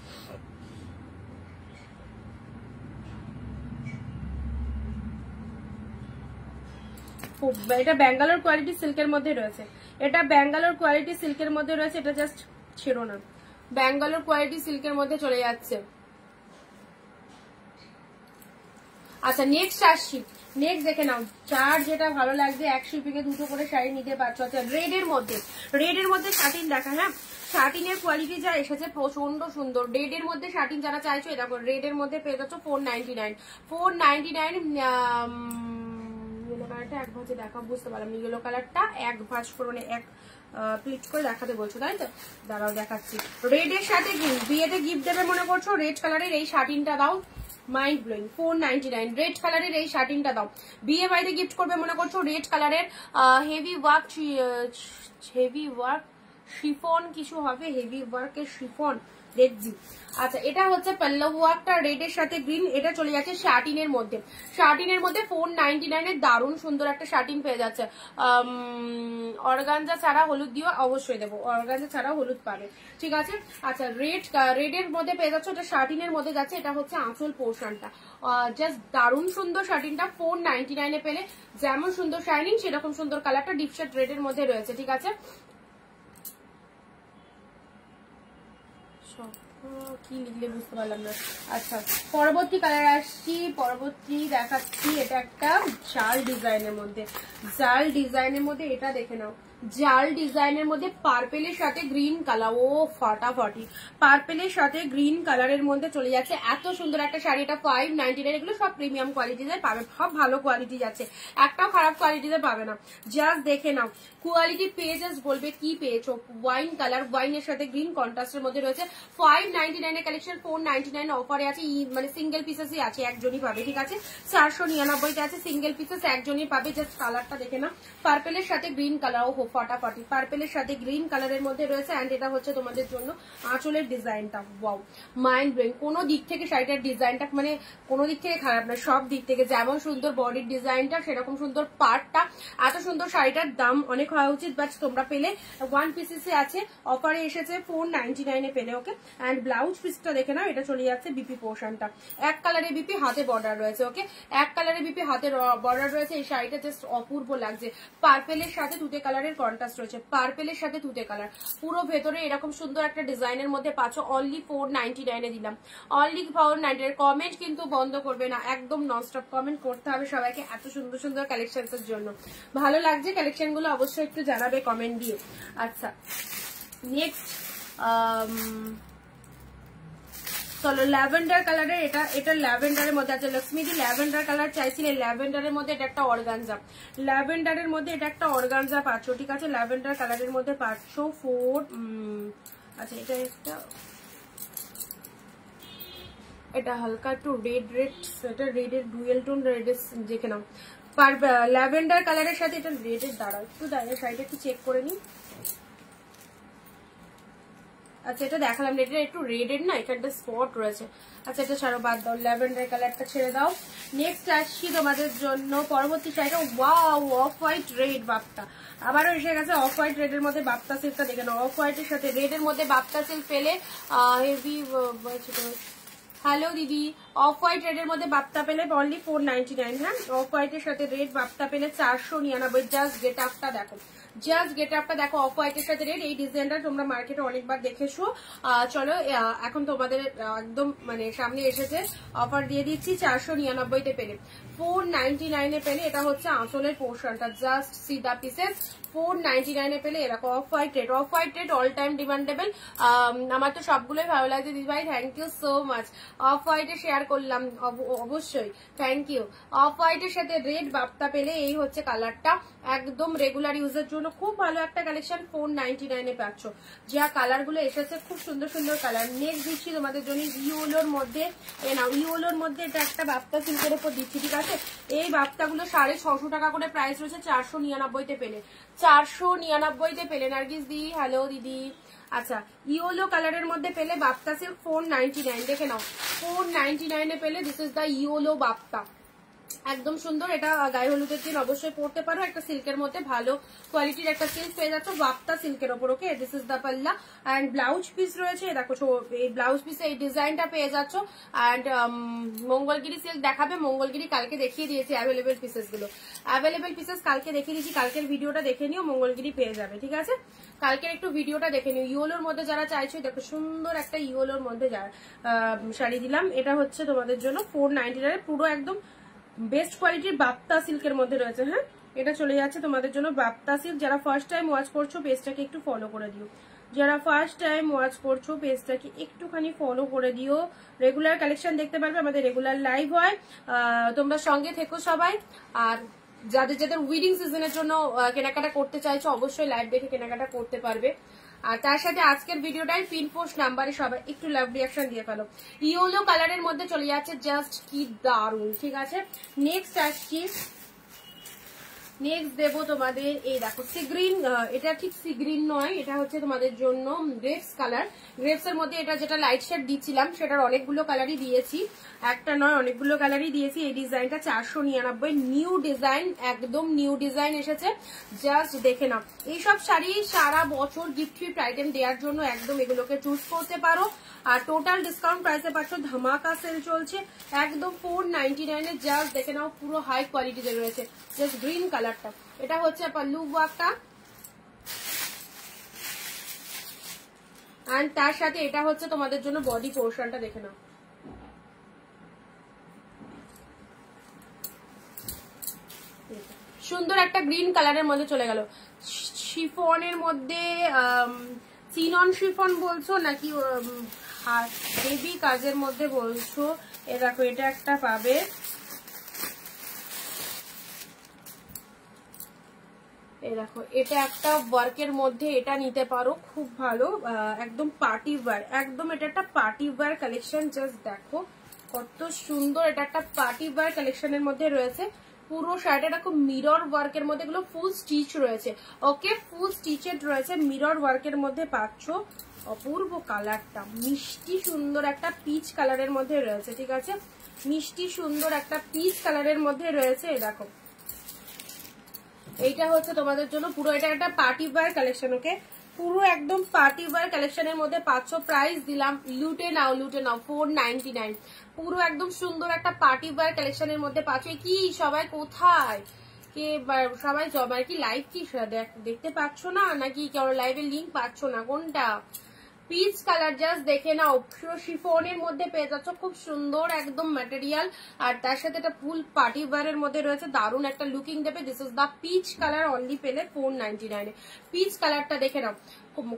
S1: এটা ব্যাঙ্গালোর কোয়ালিটি সিল্কের মধ্যে রয়েছে, এটা ব্যাঙ্গালোর কোয়ালিটি সিল্কের মধ্যে রয়েছে। এটা জাস্ট ছেড়ো না, ব্যাঙ্গালোর কোয়ালিটি সিল্কের মধ্যে চলে যাচ্ছে। আচ্ছা নেক্সট আসছি, নেক্সট দেখে নাও, যার যেটা ভালো লাগবে 1 শিপিংয়ে দুটো করে শাড়ি নিতে পারছো। আচ্ছা রেডের মধ্যে, রেডের মধ্যে শাটিন দেখা, হ্যাঁ শাটিনের কোয়ালিটি যা এসেছে প্রচন্ড সুন্দর। রেডের মধ্যে শাটিন যারা চাইছো, এটা রেডের মধ্যে পেয়ে যাচ্ছ 499, 499। ইয়েলো কালারটা এক ভাঁজে দেখা, বুঝতে পারলাম ইয়েলো কালারটা এক ভাঁজ করে এক প্লিট করে দেখাতে বলছো তাই তো, দাঁড়াও দেখাচ্ছি। রেডের সাথে বিয়েতে গিফট দেবে মনে করছো, রেড কালারের এই শাটিনটা দাও, মাইন্ড ব্লোয়িং, 499। রেড কালারের এই শার্টিনটা দাও, বিয়ে বাড়িতে গিফট করবে মনে করছো। রেড কালারের heavy work, heavy work chiffon কিছু হবে, হেভি ওয়ার্কের শিফন দেখছি। আচ্ছা এটা হচ্ছে পল্লব ওয়ার্কটা রেডের সাথে গ্রিন, এটা চলে যাচ্ছে শার্টিনের মধ্যে। শার্টিনের মধ্যে 499 এর দারুণ সুন্দর একটা শার্টিন পেয়ে যাচ্ছে। অর্গানজা ছাড়া হলুদ দিও, অবশ্যই দেবো, অর্গানজা ছাড়া হলুদ পাবে, ঠিক আছে। আচ্ছা রেডের মধ্যে পেয়ে যাচ্ছে, এটা শার্টিনের মধ্যে যাচ্ছে। এটা হচ্ছে আঁচল পোর্শনটা, জাস্ট দারুণ সুন্দর শার্টিনটা 499 এ পেলে। যেমন সুন্দর শাইনিং সেরকম সুন্দর কালারটা ডিপ শেড রেডের মধ্যে রয়েছে, ঠিক আছে। কি লিখলে বুঝতে পারলাম না। আচ্ছা পরবর্তী কালার আসছি, পরবর্তী দেখাচ্ছি। এটা একটা জাল ডিজাইনের মধ্যে, জাল ডিজাইনের মধ্যে এটা দেখে নাও, জাল ডিজাইনের মধ্যে পার্পেলের সাথে গ্রিন কালার, ও ফাটাফাটি, পার্পেলের সাথে গ্রিন কালারের মধ্যে চলে যাচ্ছে। এত সুন্দর একটা শাড়ি, এটা 599। এগুলো সব প্রিমিয়াম কোয়ালিটিতে পাবে, সব ভালো কোয়ালিটি যাচ্ছে, একটাও খারাপ কোয়ালিটিতে পাবে না। জাস্ট দেখে নাও কোয়ালিটি পেয়ে জাস্ট বলবে কি পেয়েছো। ওয়াইন কালার, ওয়াইনের সাথে গ্রিন কন্ট্রাস্টের মধ্যে রয়েছে। 599 এর কালেকশন, 499 অফারে আছে, মানে সিঙ্গেল পিসেসই আছে, একজনই পাবে, ঠিক আছে। 499 আছে সিঙ্গেল পিসেস, একজনই পাবে। জাস্ট কালারটা দেখে না, পার্পেলের সাথে গ্রিন কালার, ও ফাটাফাটি, পার্পেলের সাথে গ্রিন কালারের মধ্যে রয়েছে। এন্ড এটা হচ্ছে তোমাদের জন্য আঁচলের ডিজাইনটা, ওয়াও মাইন্ড ব্লোয়িং। কোনো দিক থেকে শাড়িটার ডিজাইনটা মানে কোনো দিক থেকে খারাপ না, সব দিক থেকে যেমন সুন্দর বডির ডিজাইনটা সেরকম সুন্দর পার্টটা। এত সুন্দর শাড়িটার দাম অনেক হওয়া উচিত, বাট তোমরা পেলে 1 পিসেসে আছে, অফারে এসেছে 499 এ পেলে, ওকে। এন্ড ব্লাউজ পিসটা দেখে নাও, এটা চলে যাচ্ছে বিপি পোর্শনটা, এক কালারের বিপি, হাতে বর্ডার রয়েছে, ওকে, এক কালারের বিপি, হাতে বর্ডার রয়েছে। এই শাড়িটা জাস্ট অপূর্ব লাগছে, পার্পেলের সাথে তুতে কালারের কন্ট্রাস্ট রয়েছে, পার্পেলের সাথে তুতে কালার, পুরো ভেতরে এরকম সুন্দর একটা ডিজাইনের মধ্যে পাচ্ছ। অনলি 499 এ দিলাম, অনলি 499। কমেন্ট কিন্তু বন্ধ করবে না, একদম ননস্টপ কমেন্ট করতে হবে সবাইকে, এত সুন্দর সুন্দর কালেকশনস এর জন্য। ভালো লাগছে কালেকশন গুলো অবশ্যই একটু জানাবে কমেন্ট দিয়ে। আচ্ছা নেক্সট চলো ল্যাভেন্ডার কালারের, এটা ল্যাভেন্ডারের মধ্যে আছে। লক্ষ্মীদি ল্যাভেন্ডার কালার চাইছিলে, ল্যাভেন্ডারের মধ্যে এটা একটা অর্গানজা, ল্যাভেন্ডারের মধ্যে এটা একটা অর্গানজা পাচ্ছ, ঠিক আছে। ল্যাভেন্ডার কালারের মধ্যে পাচ্ছ 4। আচ্ছা এটা একটা, এটা হালকা একটু রেড রেড, এটা রেডের ডুয়েল টোন রেডের দেখে নাও। ল্যাভেন্ডার কালারের সাথে এটা রেডের, দাঁড়াও একটু দাঁড়িয়ে শাড়িটা একটু চেক করে নিই। আচ্ছা এটা দেখালাম, এটা একটু রেডের না, এখানটা স্পট রয়েছে। আচ্ছা এটা ছাড়ো, বাদ দাও, ল্যাভেন্ডার কালারটা ছেড়ে দাও। নেক্সট আসছি তোমাদের জন্য পরবর্তী শাড়িটা, wow of white red Bapta, আবারও এসে গেছে অফ হোয়াইট রেডের মধ্যে বাপ্তা সিল্কটা দেখে নাও। অফ হোয়াইটের সাথে রেডের মধ্যে বাপ্তা সিল্ক পেলে হেভি। হ্যালো দিদি, অফ হোয়াইট রেড এর মধ্যে বাপ্তা পেলে অনলি 499। হ্যাঁ, অফ হোয়াইট এর সাথে রেড বাপ্তা পেলে 499। জাস্ট গেট আপটা দেখো, জাস্ট গেট আপটা দেখো, অফ হোয়াইট এর সাথে রেড। এই ডিজাইনটা তোমরা মার্কেটে অনেকবার দেখেছো। চলো এখন তোমাদের একদম মানে সামনে এসেছে, অফার দিয়ে দিচ্ছি 499 পেলে, 499 এ পেলে। এটা হচ্ছে আঁচলের পোর্শনটা, জাস্ট সি দা পিসেস। 499 এ পেলে এরকম off white red. Off white red all time demandable. আমার তো সবগুলোই ভালো লাগছে দিদি ভাই, thank you so much. Off হোয়াইটে শেয়ার করলাম অবশ্যই, থ্যাংক ইউ। অফ হোয়াইটের সাথে রেড বাপ্তা পেলে এই হচ্ছে কালারটা, একদম রেগুলার ইউজের জন্য খুব ভালো একটা কালেকশন। 499 এ পাচ্ছ। যা কালার গুলো এসেছে খুব সুন্দর সুন্দর কালার। নেক্সট দিচ্ছি তোমাদের জন্য ইয়োলোর মধ্যে, ইয়োলোর মধ্যে এটা একটা বাপ্তা সিল্কের উপর দিচ্ছি, ঠিক আছে। এই বাপ্তাগুলো 650 টাকা করে প্রাইস রয়েছে, 499 তে পেলে, 499 তে পেলে। নার্গিস দি হ্যালো দিদি। আচ্ছা, ইয়োলো কালারের মধ্যে পেলে বাপ্তা সিল্ক 499, দেখে নাও 499 এ পেলে। This is the yellow Bapta, একদম সুন্দর। এটা গায়ে হলুদের দিন অবশ্যই পড়তে পারো। একটা সিল্কের মধ্যে ভালো কোয়ালিটির একটা সিল্ক পেয়ে যাচ্ছ বাপ্তা সিল্কের ওপর। ওকে, দিস ইজ দা পাল্লা অ্যান্ড ব্লাউজ পিস রয়েছে, দেখো এই ব্লাউজ পিসে এই ডিজাইনটা পেয়ে যাচ্ছ। অ্যান্ড মঙ্গলগিরি সিল্ক দেখাবে, মঙ্গলগিরি কালকে দেখিয়ে দিয়েছি অ্যাভেলেবেল পিসেস গুলো, অ্যাভেলেবেল পিসেস কালকে দেখিয়ে দিয়েছি। কালকের ভিডিওটা দেখে নিও, মঙ্গলগিরি পেয়ে যাবে, ঠিক আছে। কালকের একটু ভিডিওটা দেখে নিও। ইয়োলোর মধ্যে যারা চাইছো, দেখো সুন্দর একটা ইয়োলোর মধ্যে শাড়ি দিলাম। এটা হচ্ছে তোমাদের জন্য 499, পুরো একদম বেস্ট কোয়ালিটির বাপ্তা সিল্কের মধ্যে রয়েছে। হ্যাঁ, এটা চলে যাচ্ছে তোমাদের জন্য বাপ্তা সিল্ক। যারা ফার্স্ট টাইম ওয়াচ করছো পেজটাকে একটু ফলো করে দিও, যারা ফার্স্ট টাইম ওয়াচ করছো পেজটাকে একটুখানি ফলো করে দিও। রেগুলার কালেকশন দেখতে পারবে, আমাদের রেগুলার লাইভ হয়, তোমরা সঙ্গে থেকো সবাই। আর যাদের যাদের উইডিং সিজনের জন্য কেনাকাটা করতে চাইছো অবশ্যই লাইভ দেখে কেনাকাটা করতে পারবে। আর তার সাথে আজকের ভিডিওটাই পিন পোস্ট নাম্বারে সবাই একটু লাভ রিয়াকশন দিয়ে ফেলো। ইয়েলো কালারের মধ্যে চলে যাচ্ছে, জাস্ট কি দারুন, ঠিক আছে। নেক্সট আসছি, নেক্সট দেবো তোমাদের এই দেখো সি গ্রিন। এটা ঠিক সি গ্রিন নয়, এটা হচ্ছে তোমাদের জন্য গ্রেপস কালার। গ্রেপস এর মধ্যে এটা যেটা লাইট শেড দিচ্ছিলাম সেটার অনেকগুলো কালারই দিয়েছি, একটা নয় অনেকগুলো কালারই দিয়েছি। এই ডিজাইনটা 499, নিউ ডিজাইন, একদম নিউ ডিজাইন এসেছে, জাস্ট দেখে নাও। এইসব শাড়ি সারা বছর গিফট ফিফট আইটেম দেওয়ার জন্য একদম এগুলোকে চুজ করতে পারো। আর টোটাল ডিসকাউন্ট প্রাইসে পাচ্ছ, ধামাকা সেল চলছে একদম 499 এ। জাস্ট দেখে নাও, পুরো হাই কোয়ালিটিতে রয়েছে, জাস্ট গ্রিন কালারটা। এটা হচ্ছে পাল্লু ওয়ার্কটা, আর তার সাথে এটা হচ্ছে তোমাদের জন্য বডি পোর্শনটা, দেখে নাও। সুন্দর একটা গ্রিন কালারের মধ্যে চলে গেল। শিফনের মধ্যে চিনন শিফন বলছো নাকি হেভি কাজের মধ্যে বলছো? এ দেখো এটা একটা পাবে, এই দেখো এটা একটা ওয়ার্কের মধ্যে, এটা নিতে পারো, খুব ভালো, একদম পার্টি ওয়্যার, একদম এটা একটা পার্টি ওয়্যার কালেকশন। জাস্ট দেখো কত সুন্দর, এটা একটা পার্টি ওয়্যার কালেকশনের মধ্যে রয়েছে। পুরো শার্ট এটা খুব মিরর ওয়ার্কের মধ্যে, এগুলো ফুল স্টিচ রয়েছে, ওকে ফুল স্টিচেড রয়েছে, মিরর ওয়ার্কের মধ্যে পাচ্ছ। অপূর্ব কালারটা, মিষ্টি সুন্দর একটা পিচ কালারের মধ্যে রয়েছে, ঠিক আছে, মিষ্টি সুন্দর একটা পিচ কালারের মধ্যে রয়েছে। এই দেখো এইটা হচ্ছে তোমাদের জন্য পুরো, এটা একটা পার্টি ওয়্যার কালেকশন, ওকে পুরো একদম পার্টি ওয়্যার কালেকশনের মধ্যে পাচ্ছ। প্রাইস দিলাম, লুটে নাও লুটে নাও, 499, পুরো একদম সুন্দর একটা পার্টি ওয়্যার কালেকশনের মধ্যে পাচ্ছ। কি সবাই কোথায়, কে সবাই জমায় কি লাইভ কি দেখতে পাচ্ছ না, নাকি কেউ লাইভের লিঙ্ক পাচ্ছ না, কোনটা? পিচ কালার, জাস্ট দেখে নাও, পুরো শিফনের মধ্যে পেয়ে যাচ্ছ, খুব সুন্দর একদম ম্যাটেরিয়াল। আর তার সাথে এটা ফুল পার্টি ওয়্যারের মধ্যে রয়েছে, দারুন একটা লুকিং দেবে। This is the peach colour, only পেলে 499। পিচ কালারটা দেখে নাও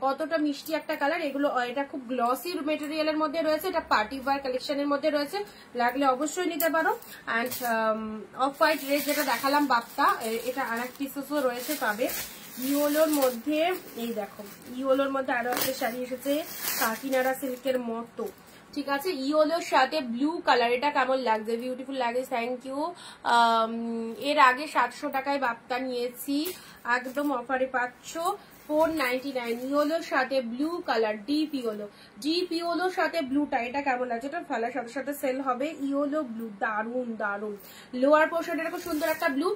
S1: কতটা মিষ্টি একটা কালার। এগুলো এটা খুব গ্লসি মেটেরিয়ালের মধ্যে রয়েছে, এটা পার্টি ওয়্যার কালেকশনের মধ্যে রয়েছে, লাগলে অবশ্যই নিতে পারো। অ্যান্ড অফ হোয়াইট রেড যেটা দেখালাম বাপ্তা, এটা আর এক পিসেসও রয়েছে পাবে। ইয়োলোর মধ্যে এই দেখো, ইয়োলোর মধ্যে আরো একটা শাড়ি এসেছে কাকিনাড়া সিল্কের মতো, ঠিক আছে, ইয়োলোর সাথে ব্লু কালার। এটা কেমন লাগছে? বিউটিফুল লাগে, থ্যাংক ইউ। এর আগে 700 টাকায় বাপ্তা নিয়েছি, একদম অফারে পাচ্ছ 499 ইয়েলোর সাথে ব্লু কালার, ডিপ ইয়েলোর সাথে ব্লুটা, এটা কেমন লাগছে? এটা ফেলার সাথে সাথে সেল হবে। ইয়েলো ব্লু, দারুন দারুন। লোয়ার পোর্শন এটা খুব সুন্দর একটা ব্লু।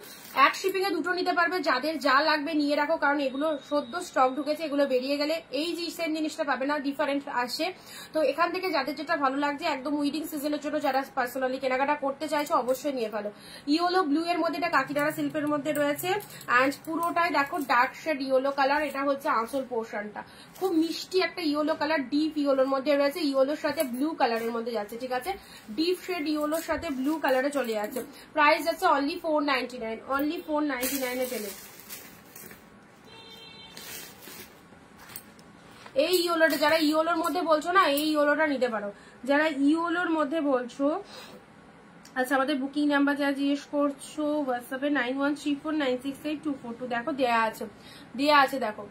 S1: এক শিপিং এ দুটো নিতে পারবে, যাদের যা লাগবে নিয়ে রাখো, কারণ এগুলো সদ্য স্টক ঢুকেছে, এগুলো বেরিয়ে গেলে এই সেম জিনিসটা পাবে না, ডিফারেন্ট আসে। তো এখান থেকে যাদের যেটা ভালো লাগছে, একদম উইডিং সিজনের জন্য যারা পার্সোনালি কেনাকাটা করতে চাইছো অবশ্যই নিয়ে ফেলো। ইয়েলো ব্লু এর মধ্যে এটা কাকিনাড়া সিল্কের মধ্যে রয়েছে, অ্যান্ড পুরোটাই দেখো ডার্ক শেড ইয়েলো কালার। এটা হচ্ছে আঁচল পোর্শনটা, খুব মিষ্টি একটা ইয়েলো কালার, ডিপ ইয়েলোর মধ্যে রয়েছে, ইয়েলোর সাথে ব্লু কালারের মধ্যে যাচ্ছে, ঠিক আছে? ডিপ শেড ইয়েলোর সাথে ব্লু কালারে চলে যাচ্ছে। প্রাইস যাচ্ছে অনলি 499, অনলি 499 এ পেলে। এই ইয়েলোটা, যারা ইয়েলোর মধ্যে বলছো না, এই ইয়েলোটা নিতে পারো, যারা ইয়েলোর মধ্যে বলছো। আচ্ছা, আমাদের বুকিং নাম্বার যারা জিজ্ঞেস করছো হোয়াটসঅ্যাপে 9134968242, দেখো দেয়া আছে দেখো।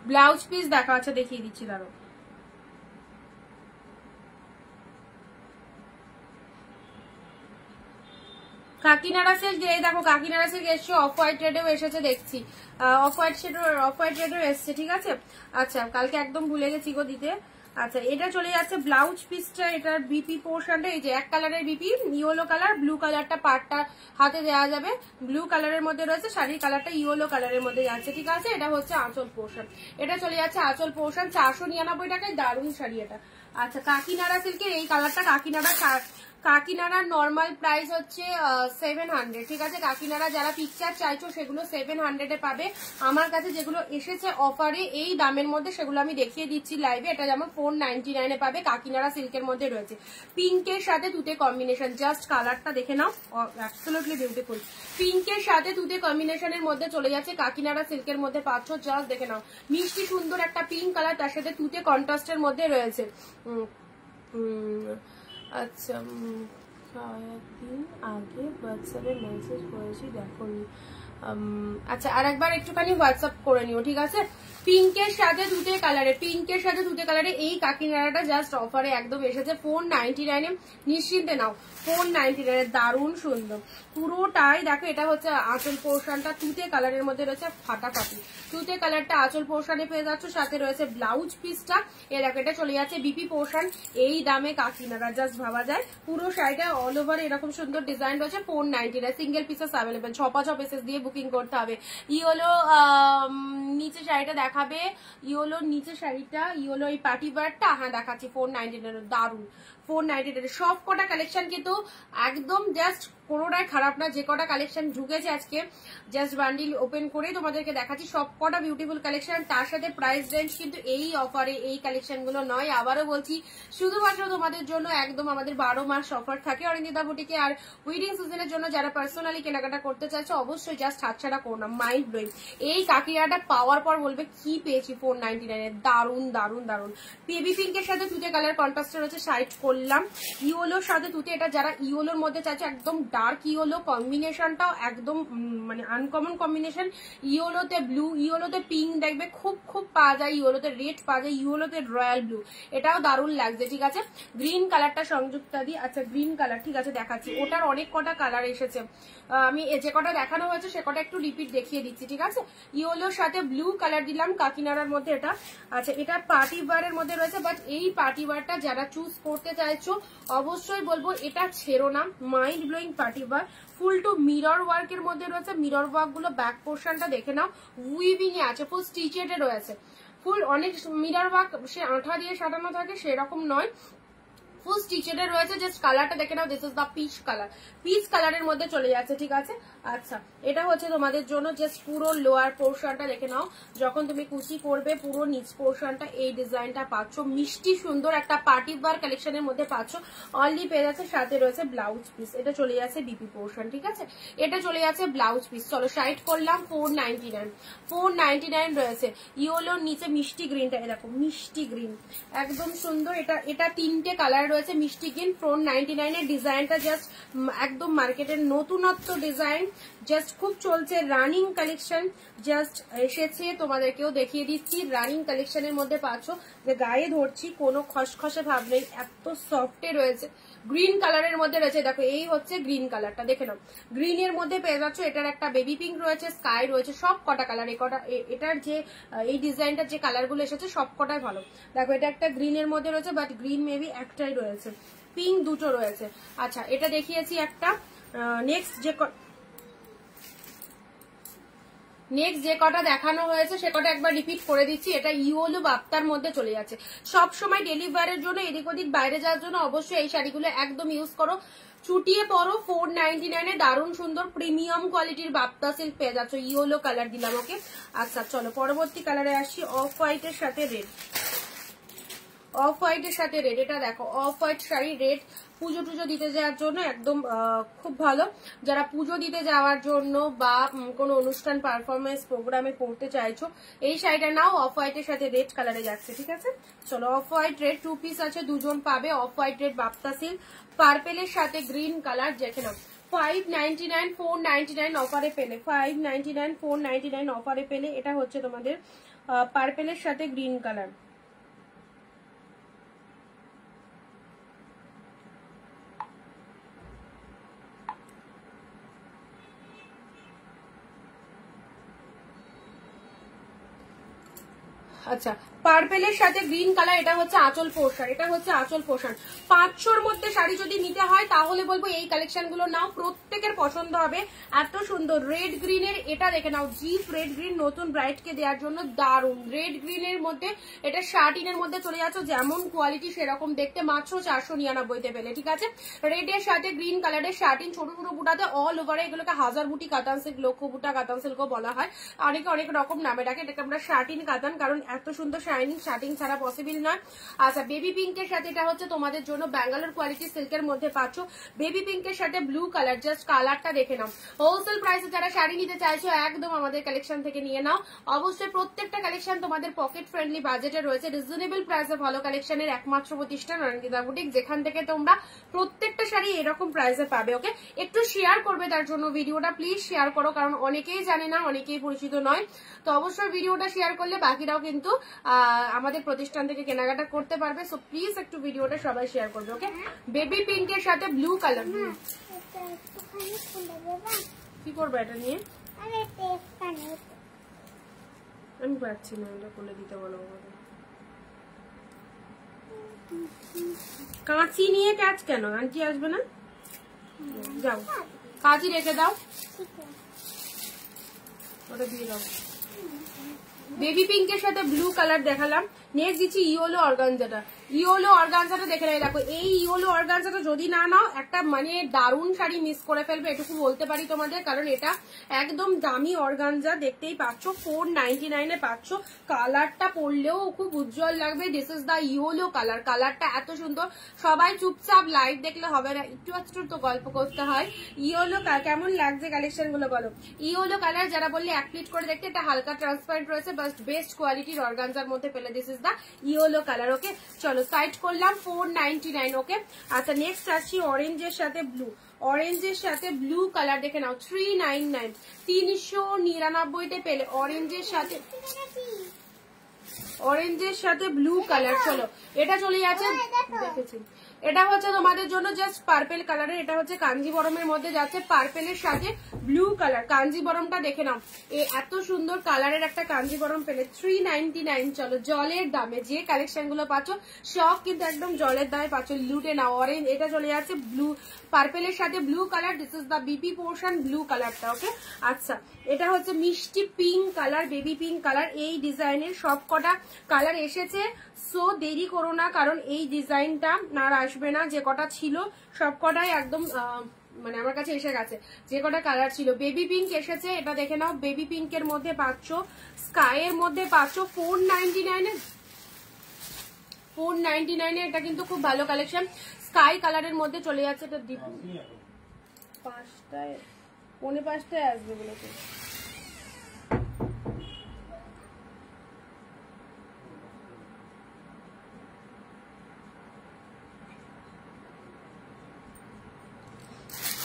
S1: ব্লাউজ পিস দেখা আছে, দেখিয়ে দিচ্ছি দাঁড়ো। কাকিনাড়া সিল্ক, এই দেখো কাকিনাড়া সিল্ক এসছে, অফ হোয়াইট রেডেও এসেছে দেখছি, অফ হোয়াইট রেডেও এসছে, ঠিক আছে? আচ্ছা, কালকে একদম ভুলে গেছি গো দিতে। আচ্ছা, এটা চলে যাচ্ছে ব্লাউজ পিসটা, এটার বিপি পোর্শনটা এই যে এক কালারের বিপি, ইয়েলো কালার, ব্লু কালারটা পার্টটা হাতে দেওয়া যাবে, ব্লু কালারের মধ্যে রয়েছে, শাড়ির কালারটা ইয়েলো কালারের মধ্যে যাচ্ছে, ঠিক আছে? এটা হচ্ছে আঁচল পোর্শন, এটা চলে যাচ্ছে আঁচল পোর্শন, 499 টাকায় দারুণ শাড়ি এটা। আচ্ছা, কাকিনাড়া সিল্কের এই কালারটা, কাকিনাড়ার নর্মাল প্রাইস হচ্ছে 700, ঠিক আছে? কাকিনাড়া যারা পিকচার চাইছো সেগুলো 700 এ পাবে। আমার কাছে যেগুলো এসেছে অফারে এই দামের মধ্যে সেগুলো আমি দেখিয়ে দিচ্ছি লাইভে। এটা যেমন 499 এ পাবে, কাকিনাড়া সিল্কের মধ্যে রয়েছে, পিঙ্কের সাথে তুতে কম্বিনেশন, জাস্ট কালারটা দেখে নাও, অ্যাবসলিউটলি বিউটিফুল। পিঙ্কের সাথে তুতে কম্বিনেশনের মধ্যে চলে যাচ্ছে, কাকিনাড়া সিল্কের মধ্যে পাচ্ছ, জাস্ট দেখে নাও, মিষ্টি সুন্দর একটা পিঙ্ক কালার, তার সাথে তুতে কন্ট্রাস্টের মধ্যে রয়েছে। আচ্ছা, কয়েকদিন আগে হোয়াটসঅ্যাপে মেসেজ করেছি, দেখো। আচ্ছা, আর একবার একটুখানি হোয়াটসঅ্যাপ করে নিও, ঠিক আছে? পিঙ্কের সাথে দুটো কালারে এই কাকিনাড়াটা জাস্ট অফারে একদম এসেছে 499 এ, নিশ্চিন্তে নাও, 499 দারুণ সুন্দর পুরোটাই। দেখো, এটা হচ্ছে আঁচল পোর্শনটা, তুতে কালারের মধ্যে রয়েছে, ফাটাফাটি তুতে কালারটা আঁচল পোর্শনে পেয়ে যাচ্ছ, সাথে রয়েছে ব্লাউজ পিসটা। দেখো, এটা চলে যাচ্ছে বিপি পোর্শন, এই দামে কাকিনাড়া জাস্ট ভাবা যায়। পুরো শাড়িটা অল ওভার এরকম সুন্দর ডিজাইন রয়েছে, 499, সিঙ্গেল পিসেস অ্যাভেলেবেল, 6 পিসেস দিয়ে বুকিং করতে হবে। ইয়েলো নিচে শাড়িটা দেখাবে, ইয়েলোর নিচে শাড়িটা, ইয়েলো এই পার্টি ওয়্যারটা, হ্যাঁ দেখাচ্ছি, 499, দারুন 499। সব কটা কালেকশন কিন্তু একদম জাস্ট কোনোটাই খারাপ না, যে কটা কালেকশন ঢুকেছে আজকে জাস্ট বান্ডিল ওপেন করে তোমাদেরকে দেখাচ্ছি, সব কটা বিউটিফুল কালেকশন। তার সাথে প্রাইস রেঞ্জ কিন্তু এই অফারে এই কালেকশন গুলো নয়, আবারও বলছি, শুধুমাত্র তোমাদের জন্য একদম আমাদের 12 মাস অফার থাকে অরিন্দিতা বুটিকে। আর উইডিং সিজনের জন্য যারা পার্সোনালি কেনাকাটা করতে চাইছো অবশ্যই জাস্ট হাতছাড়া করো না, মাইন্ড ব্লোয়িং। এই কাকিনাটা পাওয়ার পর বলবে কি পেয়েছি 499 দারুন দারুন দারুন। বেবি পিঙ্কের সাথে তুতে কালার কন্ট্রাস্টের হচ্ছে সাইড করলাম, ইয়েলোর সাথে তুতে, এটা যারা ইয়েলোর মধ্যে চাইছে একদম ডার্ক ইয়েলো, কম্বিনেশনটাও একদম মানে আনকমন কম্বিনেশন, ইয়েলোতে ব্লু, ইয়েলোতে পিঙ্ক দেখবে খুব খুব পাওয়া যায়, ইয়েলোতে রেড পাওয়া যায়, ইয়েলোতে রয়্যাল ব্লু, এটাও দারুণ লাগছে, ঠিক আছে? গ্রিন কালারটা সংযুক্ত দিই। আচ্ছা, গ্রিন কালার, ঠিক আছে দেখাচ্ছি, ওটার অনেক কটা কালার এসেছে, আমি যে কটা দেখানো হয়েছে সে কটা একটু রিপিট দেখিয়ে দিচ্ছি, ঠিক আছে? ইয়েলোর সাথে ব্লু কালার দিলাম কাকিনাড়ার মধ্যে এটা। আচ্ছা, এটা পার্টি ওয়্যারের মধ্যে রয়েছে, বাট এই পার্টি ওয়্যারটা যারা চুজ করতে চাইছো অবশ্যই বলবো এটা ছেড়ো না, মাইন্ড ব্লোয়িং পার্টি ওয়্যার। ফুল টু মিরর ওয়ার্ক এর মধ্যে রয়েছে, মিরর ওয়ার্ক গুলো ব্যাক পোর্শনটা দেখে নাও, উইভিং এ আছে, ফুল স্টিচেড রয়েছে, ফুল অনেক মিরর ওয়ার্ক সে আঠা দিয়ে সাজানো থাকে সেরকম নয়, ফুল স্টিচেড রয়েছে, জাস্ট কালারটা দেখে নাও, this is the peach colour, peach কালারের মধ্যে চলে যাচ্ছে, ঠিক আছে? আচ্ছা, এটা হচ্ছে তোমাদের জন্য জাস্ট পুরো লোয়ার পোর্শনটা দেখে নাও, যখন তুমি কুচি করবে পুরো নিচ পোর্শনটা এই ডিজাইনটা পাচ্ছ, মিষ্টি সুন্দর একটা পার্টি ওয়্যার কালেকশনের মধ্যে পাচ্ছ, অনলি পেয়ে যাচ্ছে, সাথে রয়েছে ব্লাউজ পিস, এটা চলে যাচ্ছে বিপি পোর্শন, ঠিক আছে? এটা চলে যাচ্ছে ব্লাউজ পিস। চলো সাইড করলাম, 499 রয়েছে। ইয়েলোর নিচে মিষ্টি গ্রিনটা দেখো, মিষ্টি গ্রিন একদম সুন্দর, এটা তিনটে কালার রয়েছে, রয়েছে মিষ্টি গ্রিন 499 এর। ডিজাইনটা জাস্ট একদম মার্কেটের নতুনত্ব ডিজাইন, জাস্ট খুব চলছে, রানিং কালেকশন জাস্ট এসেছে, তোমাদেরকেও দেখিয়ে দিচ্ছি। রানিং কালেকশনের মধ্যে পাচ্ছ, যে গায়ে ধরছি কোনো খসখসে ভাব নেই, এত সফটে রয়েছে। গ্রিন কালারের মধ্যে রয়েছে, দেখো এই হচ্ছে গ্রিন কালারটা, দেখে নাও। গ্রিনের মধ্যে পেয়ে যাচ্ছ, এটার একটা বেবি পিঙ্ক রয়েছে, স্কাই রয়েছে, সব কটা কালার। এটার যে এই ডিজাইনটার যে কালারগুলো এসেছে সব কটাই ভালো। দেখো এটা একটা গ্রিনের মধ্যে রয়েছে, বাট গ্রিন মেবি একটাই রয়েছে, পিঙ্ক দুটো রয়েছে। আচ্ছা এটা দেখিয়েছি একটা। নেক্সট যে কটা দেখানো হয়েছে সে কটা একবার রিপিট করে দিচ্ছি। এটা ইয়োলো বাপ্তার মধ্যে চলে যাচ্ছে। সব সময় ডেলিভারির জন্য, এদিক ওদিক বাইরে যাওয়ার জন্য অবশ্যই এই শাড়িগুলো একদম ইউজ করো। চুটিয়ে পরো, 499 এ দারুণ সুন্দর প্রিমিয়াম কোয়ালিটির বাপ্তা সিল্ক পেয়ে যাচ্ছ। ইয়োলো কালার দিলাম, ওকে। আচ্ছা চলো পরবর্তী কালারে আসি। অফ হোয়াইটের সাথে রেড, অফ হোয়াইটের সাথে রেড। এটা দেখো অফ হোয়াইট শাড়ি, রেড, পুজো টুজো দিতে যাওয়ার জন্য একদম খুব ভালো। যারা পুজো দিতে যাওয়ার জন্য বা কোনো অনুষ্ঠান পারফরমেন্স প্রোগ্রামে পড়তে চাইছো, এই শাড়িটা নাও। অফ হোয়াইটের সাথে রেড কালারে যাচ্ছে, ঠিক আছে। চলো অফ হোয়াইট রেড 2 পিস আছে, দুজন পাবে। Of white red Bapta silk, পার্পেলের সাথে গ্রিন কালার, দেখে নাও। 599 499 অফারে পেলে, 599 499 অফারে পেলে। এটা হচ্ছে তোমাদের পার্পেলের সাথে গ্রিন কালার। আচ্ছা পার্পেলের সাথে গ্রিন কালার, এটা হচ্ছে আঁচল পোর্শন, এটা হচ্ছে আঁচল পোর্শন। 500-র মধ্যে শাড়ি যদি নিতে হয় তাহলে বলবো এই কালেকশন গুলো নাও, প্রত্যেকের পছন্দ হবে। এত সুন্দর রেড গ্রিনের, এটা দেখে নাও, জিপ রেড গ্রিন, নতুন ব্রাইট কে দেওয়ার জন্য দারুন। রেড গ্রিনের মধ্যে এটা শার্টিনের মধ্যে চলে যাচ্ছে, যেমন কোয়ালিটি সেরকম দেখতে, মাত্র 499-তে পেলে, ঠিক আছে। রেডের সাথে গ্রিন কালারের শার্টিন, ছোট ছোট বুটাতে অল ওভারে, এগুলোকে হাজার বুটি কাতান সিল্ক, লক্ষ বুটা কাতান সিল্কও বলা হয়, অনেকে অনেক রকম নামে ডাকে। এটাকে আমরা শার্টিন কাতান, কারণ এত সুন্দর শাইনিং শার্টিং ছাড়া পসিবল নয়। আচ্ছা বেবি পিঙ্কের সাথে এটা হচ্ছে তোমাদের জন্য ব্যাঙ্গালোর কোয়ালিটি সিল্কের মধ্যে পাচ্ছ। বেবি পিঙ্কের সাথে ব্লু কালার, জাস্ট কালারটা দেখে নাও। হোলসেল প্রাইসে যারা শাড়ি নিতে চাইছো একদম আমাদের কালেকশন থেকে নিয়ে নাও। অবশ্যই প্রত্যেকটা কালেকশন তোমাদের পকেট ফ্রেন্ডলি বাজেটে রয়েছে, রিজনেবল প্রাইসে ভালো কালেকশনের একমাত্র প্রতিষ্ঠান অনিন্দিতা বুটিক, যেখান থেকে তোমরা প্রত্যেকটা শাড়ি এরকম প্রাইসে পাবে, ওকে। একটু শেয়ার করবে তার জন্য ভিডিওটা, প্লিজ শেয়ার করো, কারণ অনেকেই জানে না, অনেকেই পরিচিত নয়। তো অবশ্যই ভিডিওটা শেয়ার করলে বাকিরাও কিন্তু আমাদের প্রতিষ্ঠান থেকে কেনাকাটা করতে পারবে। সো প্লিজ একটু ভিডিওটা সবাই শেয়ার করবে, ওকে। বেবি পিঙ্কের সাথে ব্লু কালার, কি করবে এটা নিয়ে? আমি পারছি না, এটা খুলে দিতে বলো আমাকে। কাঁচি নিয়ে কাজ কেন? আন্টি আসবে না? যাও কাঁচি রেখে দাও, ওটা দিয়ে দাও। বেবি পিঙ্কের সাথে ব্লু কালার দেখালাম। নেক্সট দিচ্ছি ইয়োলো অর্গানজাটা। ইয়োলো অর্গানজাটা দেখে নেই, দেখো এই ইয়োলো অর্গানজাটা যদি না নাও একটা মানে দারুণ শাড়ি মিস করে ফেলবে, এটুকু বলতে পারি তোমাদের, কারণ এটা একদম দামি অর্গানজা, দেখতেই পাচ্ছ 499-এ পাচ্ছ। কালারটা পরলেও খুব উজ্জ্বল লাগবে। This is the yellow colour, কালারটা এত সুন্দর। সবাই চুপচাপ লাইভ দেখলে হবে না, একটু একটু তো গল্প করতে হয়। ইয়োলো কেমন লাগছে কালেকশন গুলো বলো। ইয়োলো কালার যারা বললে এক প্লিট করে দেখতে, এটা হালকা ট্রান্সপারেন্ট রয়েছে, বাট বেস্ট কোয়ালিটির অর্গানজার মধ্যে পেলে। This is the yellow colour, okay. চলো সাইড করলাম 499, ওকে। আচ্ছা নেক্সট আসছি অরেঞ্জের সাথে ব্লু। অরেঞ্জের সাথে ব্লু কালার দেখে নাও, 399, 399-তে পেলে। অরেঞ্জের সাথে ব্লু কালার। চলো এটা চলে যাচ্ছে, দেখেছি এটা হচ্ছে তোমাদের জন্য জাস্ট পার্পেল কালারের, এটা হচ্ছে কাঞ্জিবরমের মধ্যে যাচ্ছে, পার্পেলের সাথে ব্লু কালার। কাঞ্জিবরমটা দেখে নাও, এত সুন্দর কালারের একটা কাঞ্জিবরম পেলে 399। চলো জলের দামে যে কালেকশন গুলো পাচ্ছ সব কিন্তু একদম জলের দামে পাচ্ছ, লুটে নাও। অরেঞ্জ এটা চলে যাচ্ছে ব্লু, পার্পেলের সাথে blue colour. This is the BP portion, blue কালারটা, ওকে। আচ্ছা এটা হচ্ছে মিষ্টি pink colour, baby pink colour. এই ডিজাইনের সব কটা কালার এসেছে, সো দেরি করো না, কারণ এই ডিজাইনটা আর আসবে না। যে কটা ছিল সব কটাই একদম মানে আমার কাছে এসে গেছে, যে কটা কালার ছিল। বেবি পিঙ্ক এসেছে, এটা দেখে নাও। বেবি পিঙ্কের মধ্যে পাচ্ছ, স্কাইয়ের মধ্যে পাচ্ছ 499-এ। 499-এ এটা কিন্তু খুব ভালো কালেকশন। স্কাই কালারের মধ্যে চলে যাচ্ছে, এটা 5টায় 5:45 আসবে বলেছে।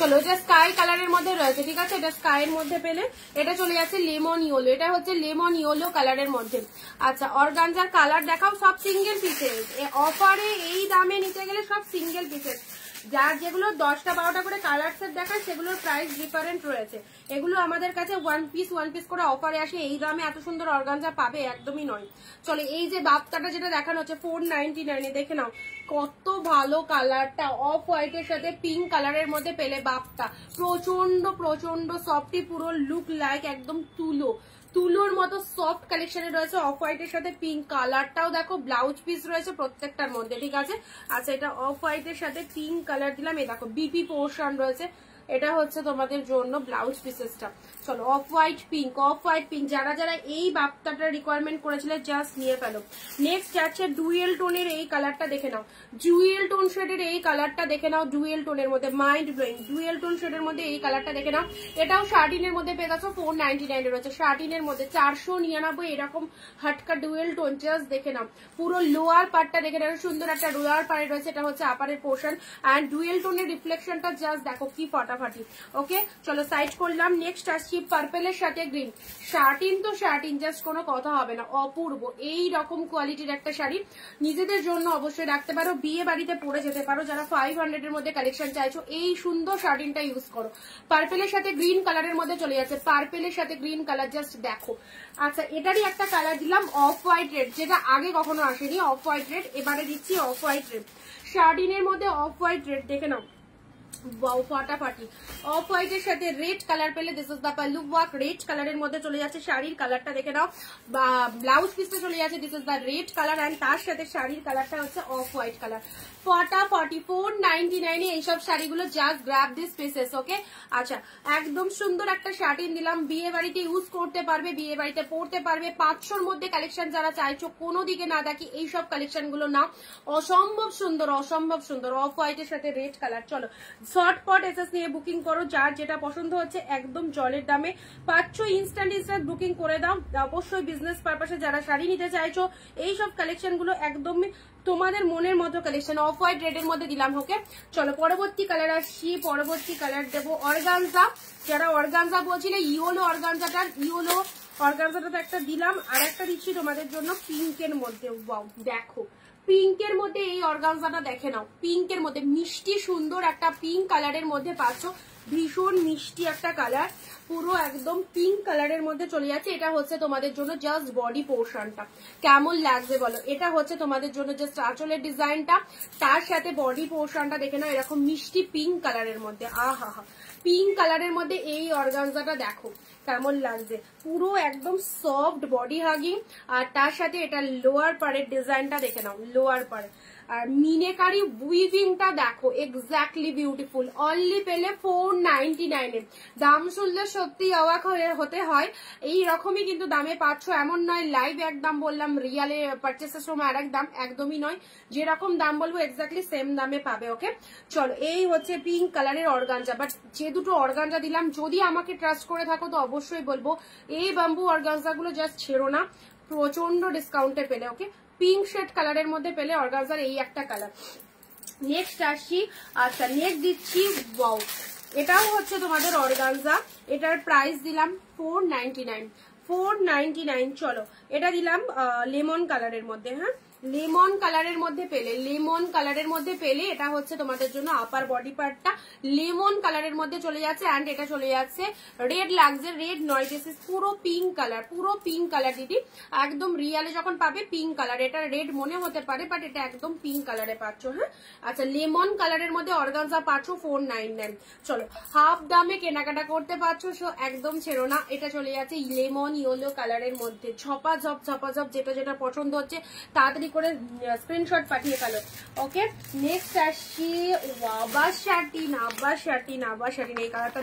S1: চলো এটা স্কাই কালারের মধ্যে রয়েছে, ঠিক আছে, এটা স্কাইয়ের মধ্যে পেলে। এটা চলে যাচ্ছে লেমন ইয়েলো, এটা হচ্ছে লেমন ইয়েলো কালারের মধ্যে। আচ্ছা অর্গানজার কালার দেখাও, সব সিঙ্গেল পিসেস, অফারে এই দামে নিতে গেলে সব সিঙ্গেল পিসেস। যার যেগুলো 10টা 12টা করে কালার সেট দেখায় সেগুলোর প্রাইস ডিফারেন্ট রয়েছে। এগুলো আমাদের কাছে ওয়ান পিস করে অফারে আসে, এই দামে এত সুন্দর অর্গানজা পাবে একদমই নয়। চলো এই যে বাপ্তাটা যেটা দেখানো হচ্ছে 499 দেখে নাও কত ভালো কালারটা, অফ হোয়াইটের সাথে পিঙ্ক কালারের মধ্যে পেলে বাপ্তা, প্রচন্ড প্রচন্ড সফটি, পুরো লুক লাইক একদম তুলোর মতো সফট কালেকশনে রয়েছে। অফ হোয়াইটের সাথে পিঙ্ক কালারটাও দেখো, ব্লাউজ পিস রয়েছে প্রত্যেকটার মধ্যে, ঠিক আছে। আচ্ছা এটা অফ হোয়াইটের সাথে পিঙ্ক কালার দিলাম, এই দেখো বিপি পোর্শন রয়েছে, এটা হচ্ছে তোমাদের জন্য ব্লাউজ পিসেসটা। চলো অফ হোয়াইট পিঙ্ক যারা যারা এই বাপ্তাটা রিকোয়ারমেন্ট করেছিলে জাস্ট নিয়ে ফেলো। নেক্সট যাচ্ছে ডুয়েল টোনের এই কালারটা দেখে নাও, ডুয়েল টোন শেডের এই কালারটা দেখে নাও, ডুয়েল টোনের মধ্যে মাইন্ড ব্লোয়িং, ডুয়েল টোন শেডের মধ্যে এই কালারটা দেখে নাও। এটাও শার্টিনের মধ্যে পেয়ে গেছো 499 রয়েছে, শার্টিনের মধ্যে 499 এরকম হাটকা ডুয়েল টোন, জাস্ট দেখে নাও। পুরো লোয়ার পার্টটা দেখে নাও, সুন্দর একটা লোয়ার পার্ট রয়েছে, এটা হচ্ছে আপারের পোর্শন, অ্যান্ড ডুয়েল টোনের রিফ্লেকশনটা জাস্ট দেখো কি ফাটাফাটি। ওকে চলো সাইড করলাম। নেক্সট আসছি পার্পেলের সাথে গ্রিন, শার্টিন তো শার্টিন, জাস্ট কোনো কথা হবে না, অপূর্ব এই রকম কোয়ালিটির একটা শাড়ি নিজেদের জন্য অবশ্যই রাখতে পারো, বিয়ে বাড়িতে পরে যেতে পারো। যারা 500 এর মধ্যে কালেকশন চাইছো এই সুন্দর শার্টিনটা ইউজ করো। পার্পেলের সাথে গ্রিন কালারের মধ্যে চলে যাচ্ছে, পার্পেলের সাথে গ্রিন কালার জাস্ট দেখো। আচ্ছা এটারই একটা কালার দিলাম অফ হোয়াইট রেড, যেটা আগে কখনো আসেনি, অফ হোয়াইট রেড, এবারে দিচ্ছি অফ হোয়াইট রেড। শার্টিনের মধ্যে অফ হোয়াইট রেড দেখে নাও, ফাটাফাটি। অফ হোয়াইটের সাথে রেড কালার পেলে this is the pallu work, red কালারের মধ্যে চলে যাচ্ছে, শাড়ির কালারটা দেখে নাও, ব্লাউজ পিসে চলে যাচ্ছে this is the red colour, and তার সাথে শাড়ির কালারটা হচ্ছে অফ হোয়াইট কালার। ফাটাফাটি 499 এইসব শাড়িগুলো, জাস্ট গ্র্যাব দিস পিসেস। ওকে আচ্ছা একদম সুন্দর একটা শার্টিন দিলাম, বিয়ে বাড়িতে ইউজ করতে পারবে, বিয়ে বাড়িতে পড়তে পারবে। 500-র মধ্যে কালেকশন যারা চাইছো কোনো দিকে না দেখি এইসব কালেকশন গুলো নাও, অসম্ভব সুন্দর অসম্ভব সুন্দর। অফ হোয়াইটের সাথে রেড কালার, চলো শর্টপট এসএস নিয়ে বুকিং করো, যার যেটা পছন্দ হচ্ছে একদম জলের দামে পাচ্ছ, ইনস্ট্যান্ট বুকিং করে দাও। অবশ্যই বিজনেস পারপাসে যারা শাড়ি নিতে চাইছো এইসব কালেকশন গুলো একদমই তোমাদের মনের মতো কালেকশন। অফ হোয়াইট রেডের মধ্যে দিলাম। ওকে চলো পরবর্তী কালার আসছি, পরবর্তী কালার দেবো অর্গানজা। যারা অর্গানজা বলছিলে ইয়েলো অর্গানজাটা তো একটা দিলাম, আর একটা দিচ্ছি তোমাদের জন্য পিঙ্কের মধ্যে। ওয়াও দেখো পিঙ্কের মধ্যে এই অর্গানজাটা দেখে নাও, পিঙ্কের মধ্যে মিষ্টি সুন্দর একটা পিঙ্ক কালারের মধ্যে পাচ্ছ, ভীষণ মিষ্টি একটা কালার, পুরো একদম পিঙ্ক কালারের মধ্যে চলে যাচ্ছে। এটা হচ্ছে তোমাদের জন্য জাস্ট বডি পোর্শনটা, কেমন লাগছে বলো, এটা হচ্ছে তোমাদের জন্য জাস্ট আঁচলের ডিজাইনটা, তার সাথে বডি পোর্শনটা দেখে নাও এরকম মিষ্টি পিঙ্ক কালারের মধ্যে। আহা হা, পিঙ্ক কালারের মধ্যে এই অর্গানজাটা দেখো কেমন লাগছে, পুরো একদম সফট বডি হাগিং, আর তার সাথে এটা লোয়ার পাড়ের ডিজাইনটা দেখে নাও, লোয়ার পাড়ে আর মিনেকারি উইভিংটা দেখো এক্স্যাক্টলি বিউটিফুল। অনলি পেলে 499 এর, দাম শুনলে সত্যি অবাক হতে হয়, এই রকমই কিন্তু দামে পাচ্ছ, এমন নয় লাইভ এক দাম বললাম রিয়ালে পারচেসের সময় আর এক দাম, একদমই নয়, যেরকম দাম বলবো এক্স্যাক্টলি সেম দামে পাবে। ওকে চলো এই হচ্ছে পিঙ্ক কালারের অর্গানজা, বাট যে দুটো অর্গানজা দিলাম যদি আমাকে ট্রাস্ট করে থাকো তো অবশ্যই বলবো এই বাম্বু অর্গানজা গুলো জাস্ট ছেড়ো না, প্রচন্ড ডিসকাউন্টে পেলে। ওকে পিঙ্ক শেড কালারের মধ্যে পেলে অর্গানজার এই একটা কালার। নেক্সট আসছি, আচ্ছা নেক্সট দিচ্ছি ওয়াও, এটাও হচ্ছে তোমাদের অর্গানজা, এটার প্রাইস দিলাম 499। চলো এটা দিলাম লেমন কালারের মধ্যে, হ্যাঁ লেমন কালারের মধ্যে পেলে, লেমন কালারের মধ্যে পেলে এটা হচ্ছে তোমাদের জন্য আপার বডি পার্টটা লেমন কালারের মধ্যে চলে যাচ্ছে, অ্যান্ড এটা চলে যাচ্ছে রেড লাগছে, রেড নয় দিস ইজ পুরো পিঙ্ক কালার, পুরো পিঙ্ক কালার দিদি, একদম রিয়ালে যখন পাবে পিঙ্ক কালার, এটা রেড মনে হতে পারে বাট এটা একদম পিঙ্ক কালারে পাচ্ছ। হ্যাঁ আচ্ছা লেমন কালারের মধ্যে অর্গানজা পাচ্ছ 499। চলো হাফ দামে কেনাকাটা করতে পারছো, সো একদম ছেড়ো না, এটা চলে যাচ্ছে লেমন ইয়েলো কালারের মধ্যে, ঝপাঝপ যেটা যেটা পছন্দ হচ্ছে তাড়াতাড়ি করে স্ক্রিনশট পাঠিয়ে ফেলো। ওকে নেক্সট আসছি আবার শার্টিন, এই কালারটা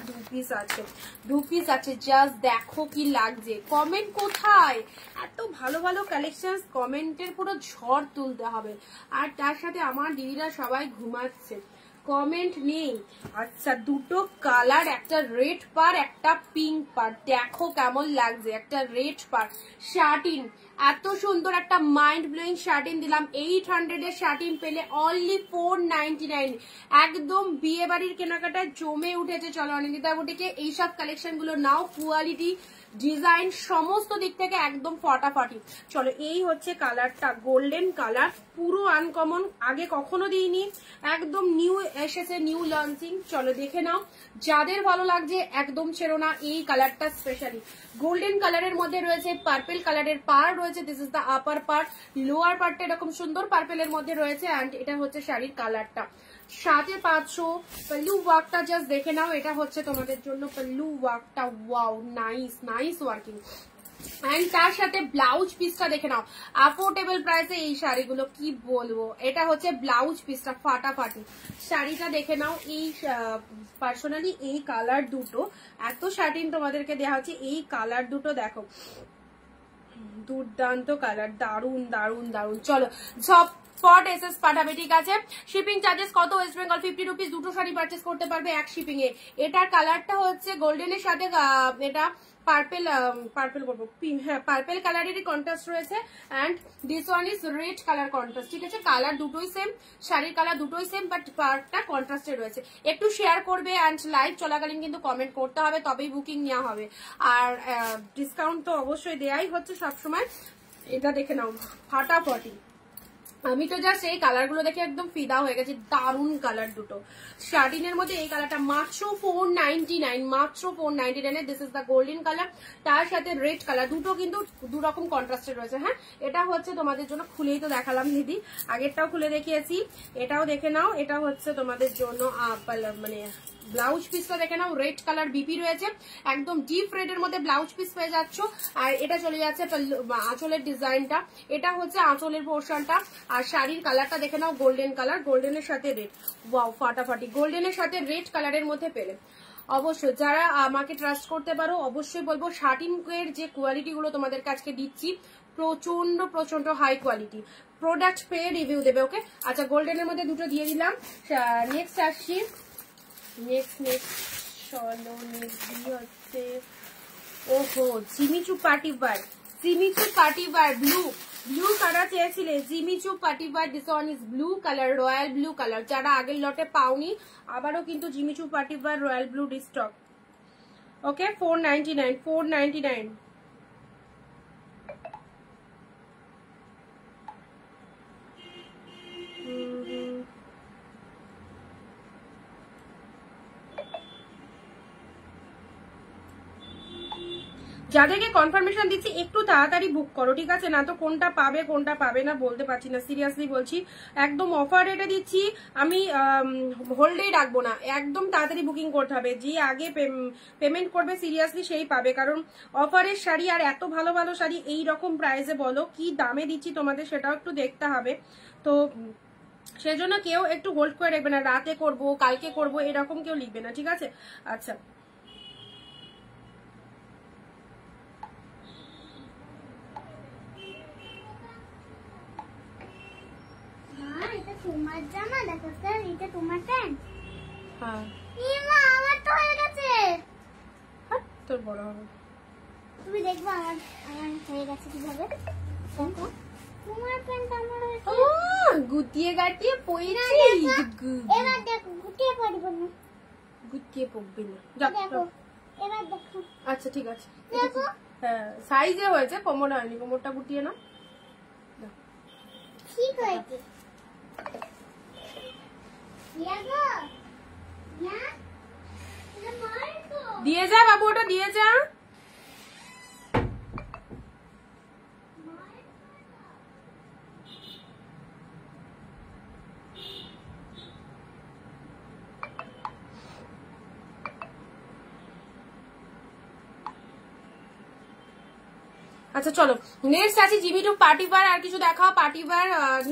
S1: দু পিস আছে, জাস্ট দেখো কি লাগছে, কমেন্ট কোথায়, এত ভালো ভালো কালেকশন, কমেন্টের পুরো ঝড় তুলতে হবে, আর তার সাথে আমার দিদিরা সবাই ঘুমাচ্ছে, কমেন্ট নেই। আচ্ছা দুটো কালার, একটা রেড পার একটা পিঙ্ক পার, দেখো কেমন লাগছে, একটা রেড পার শার্টিন এত সুন্দর একটা মাইন্ড ব্লোয়িং শার্টিন দিলাম 800 এর শার্টিন পেলে অনলি 499। একদম বিয়ে বাড়ির কেনাকাটায় জমে উঠেছে। চলো অনিন্দিতা বুটিকে এইসব কালেকশন গুলো নাও, কোয়ালিটি ডিজাইন সমস্ত দিক থেকে একদম ফটাফটি। চলো এই হচ্ছে কালারটা, গোল্ডেন কালার, পুরো আনকমন, আগে কখনো দিইনি, একদম নিউ এসেছে, নিউ লঞ্চিং। চলো দেখে নাও, যাদের ভালো লাগছে একদম ছেড়ো না এই কালারটা। স্পেশালি গোল্ডেন কালারের মধ্যে রয়েছে পার্পেল কালারের পার রয়েছে, this is the upper part, lower পার্টটা এরকম সুন্দর পার্পেলের মধ্যে রয়েছে, অ্যান্ড এটা হচ্ছে শাড়ির কালারটা। 550 পল্লু ওয়ার্কটা জাস্ট দেখে নাও, এটা হচ্ছে তোমাদের জন্য পল্লু ওয়ার্কটা। Wow, nice nice working. And তার সাথে ব্লাউজ পিসটা দেখে নাও, অ্যাফোর্ডেবল প্রাইসে এই শাড়িগুলো কি বলবো। এটা হচ্ছে ব্লাউজ পিসটা ফাটাফাটি। শাড়িটা দেখে নাও, এই পার্সোনালি এই কালার দুটো, এত শার্টিন তোমাদেরকে দেওয়া হচ্ছে, এই কালার দুটো দেখো, দুর্দান্ত কালার, দারুন দারুন দারুন। চলো ঝটপট এসএস পাঠাবে, ঠিক আছে। শিপিং চার্জেস কত? ওয়েস্ট বেঙ্গল 50 রুপিস, দুটো শাড়ি পারচেস করতে পারবে এক শিপিং এ। এটার কালারটা হচ্ছে গোল্ডেনের সাথে এটা পার্পেল, পার্পেল বলবো, হ্যাঁ পার্পেল কালারেরই কন্ট্রাস্ট রয়েছে, and this one is red colour contrast, ঠিক আছে। কালার দুটোই সেম, শাড়ির কালার দুটোই সেম, বাট পার্টটা কন্ট্রাস্টে রয়েছে। একটু শেয়ার করবে, অ্যান্ড লাইভ চলাকালীন কিন্তু কমেন্ট করতে হবে, তবেই বুকিং নেওয়া হবে। আর ডিসকাউন্ট তো অবশ্যই দেয়াই হচ্ছে সবসময়। এটা দেখে নাও ফাটাফাটি। আমি তো জাস্ট এই কালারগুলো দেখে একদম ফিদা হয়ে গেছি, দারুন কালার দুটো। শার্টিনের মধ্যে এই কালারটা মাত্র 499, মাত্র 499। This is the golden colour, তার সাথে রেড কালার, দুটো কিন্তু দু রকম কন্ট্রাস্টে রয়েছে। হ্যাঁ, এটা হচ্ছে তোমাদের জন্য, খুলেই তো দেখালাম দিদি, আগেরটাও খুলে দেখিয়েছি, এটাও দেখে নাও। এটা হচ্ছে তোমাদের জন্য মানে ব্লাউজ পিসটা দেখে নাও, রেড কালার বিপি রয়েছে, একদম ডিপ রেড এর মধ্যে ব্লাউজ পিস পেয়ে যাচ্ছ। আর এটা চলে যাচ্ছে আঁচলের ডিজাইনটা, এটা হচ্ছে আঁচলের পোর্শনটা। আর শাড়ির কালারটা দেখে নাও, গোল্ডেন কালার, গোল্ডেনের সাথে রেড, ওয়াও ফাটাফাটি। গোল্ডেনের সাথে রেড কালারের মধ্যে পেলে অবশ্যই যারা আমাকে ট্রাস্ট করতে পারো, অবশ্যই বলবো শার্টিন এর যে কোয়ালিটি গুলো তোমাদের কাছে দিচ্ছি প্রচন্ড প্রচন্ড হাই কোয়ালিটি। প্রোডাক্ট পেয়ে রিভিউ দেবে, ওকে। আচ্ছা, গোল্ডেনের মধ্যে দুটো দিয়ে দিলাম। নেক্সট আসছি, নেক্সট চলো নেক্সট হচ্ছে, ওহো জিমিচু পার্টি বার, জিমিচু পার্টি বার ব্লু কালার চেয়েছিলে, Jimmy Choo party bar, this one is blue colour, royal blue colour. যারা আগের লটে পাওনি, আবারও কিন্তু জিমিচু পার্টি বার রয়্যাল ব্লু ডিস্টক, ওকে। 499, 499। যাদেরকে কনফার্মেশন দিচ্ছি একটু তাড়াতাড়ি বুক করো, ঠিক আছে, না তো কোনটা পাবে কোনটা পাবে না বলতে পারছি না, সিরিয়াসলি বলছি। একদম অফার রেটে দিচ্ছি, আমি হোল্ডেই রাখবো না, একদম তাড়াতাড়ি বুকিং করতে হবে। যে আগে পেমেন্ট করবে সিরিয়াসলি সেই পাবে, কারণ অফারের শাড়ি আর এত ভালো ভালো শাড়ি এই রকম প্রাইসে, বলো কি দামে দিচ্ছি তোমাদের সেটাও একটু দেখতে হবে। তো সেজন্য কেউ একটু হোল্ড করে রাখবে না, রাতে করব কালকে করব এরকম কেউ লিখবে না, ঠিক আছে। আচ্ছা,
S2: তোমার জামা দেখো, এটা তোমার প্যান্ট।
S1: হ্যাঁ,
S2: ইমা আমার তো হয়ে গেছে।
S1: তোর বড় হবে,
S2: তুমি দেখবে আমার হয়ে গেছে কিভাবে। দেখো তোমার প্যান্ট আমার হয়েছে।
S1: ও গুটিয়ে গাটিয়ে পইছি,
S2: এবার দেখো গুটিয়ে পড়ব না,
S1: গুটিয়ে পড়বে না,
S2: দেখো এবার দেখো।
S1: আচ্ছা ঠিক আছে,
S2: দেখো
S1: হ্যাঁ সাইজে হয়েছে, কোমর হয়নি, কোমরটা গুটিয়ে না,
S2: ঠিক হয়েছে।
S1: দিয়ে যা বাবু, ওটা দিয়ে যা। আচ্ছা চলো নেক্সট আছে জিমিচু পার্টি বার। আর কিছু দেখাও, পার্টি বার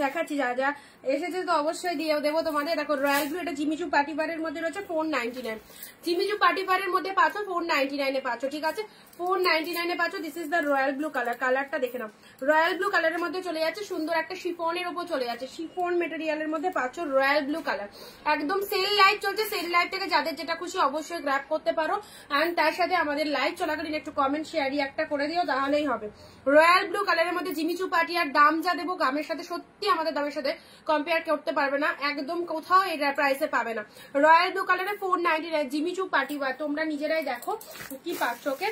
S1: দেখাচ্ছি, যা যা এসেছে তো অবশ্যই দিয়ে দেবো তোমাদের। দেখো রয়্যাল ব্লু, এটা জিমিচু পার্টি বারের মধ্যে রয়েছে 499, জিমিচু পার্টি বারের মধ্যে পাচ্ছ 499 পাচ্ছ, ঠিক আছে, 499 পাচ্ছ। This is the royal blue colour, কালারটা দেখে নাও, রয়্যাল ব্লু কালারের মধ্যে চলে যাচ্ছে, সুন্দর একটা শিফনের উপর চলে যাচ্ছে, শিফন মেটেরিয়ালের মধ্যে পাচ্ছ রয়্যাল ব্লু কালার। একদম সেল লাইভ চলছে, সেল লাইভ থেকে যাদের যেটা খুশি অবশ্যই গ্র্যাব করতে পারো। অ্যান্ড তার সাথে আমাদের লাইভ চলাকালীন একটু কমেন্ট শেয়ারই একটা করে দিও, তাহলেই হবে। রয়্যাল ব্লু কালারের মধ্যে জিমিচু পাটি, আর দাম যা দেবো দামের সাথে সত্যি আমাদের দামের সাথে কম্পেয়ার করতে পারবে না, একদম কোথাও এই প্রাইসে পাবে না। রয়্যাল ব্লু কালারে 499 জিমিচু পাটি, তোমরা নিজেরাই দেখো কি পাচ্ছ। ওকে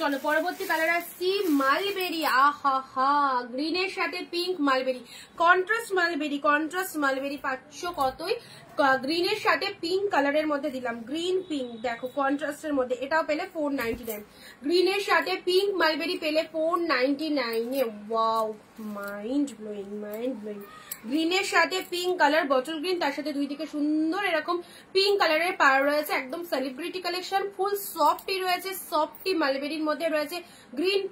S1: চলো পরবর্তী কালার আসছি মালবেরি। আহা হা, গ্রিনের সাথে পিঙ্ক মালবেরি, কন্ট্রাস্ট মালবেরি পাচ্ছ কতই, গ্রিনের সাথে পিঙ্ক কালারের মধ্যে দিলাম, গ্রিন পিঙ্ক দেখো কন্ট্রাস্টের মধ্যে, এটাও পেলে 499। গ্রিনের সাথে পিঙ্ক মালবেরি পেলে 499 এ। Wow, mind blowing. গ্রিনের সাথে পিঙ্ক কালার, বটল গ্রিন, তার সাথে দুই দিকে সুন্দর এরকম পিঙ্ক কালারের পার রয়েছে, একদম সেলিব্রিটি কালেকশন, ফুল সফটি রয়েছে, সফটি মালবেরির মধ্যে রয়েছে গ্রিন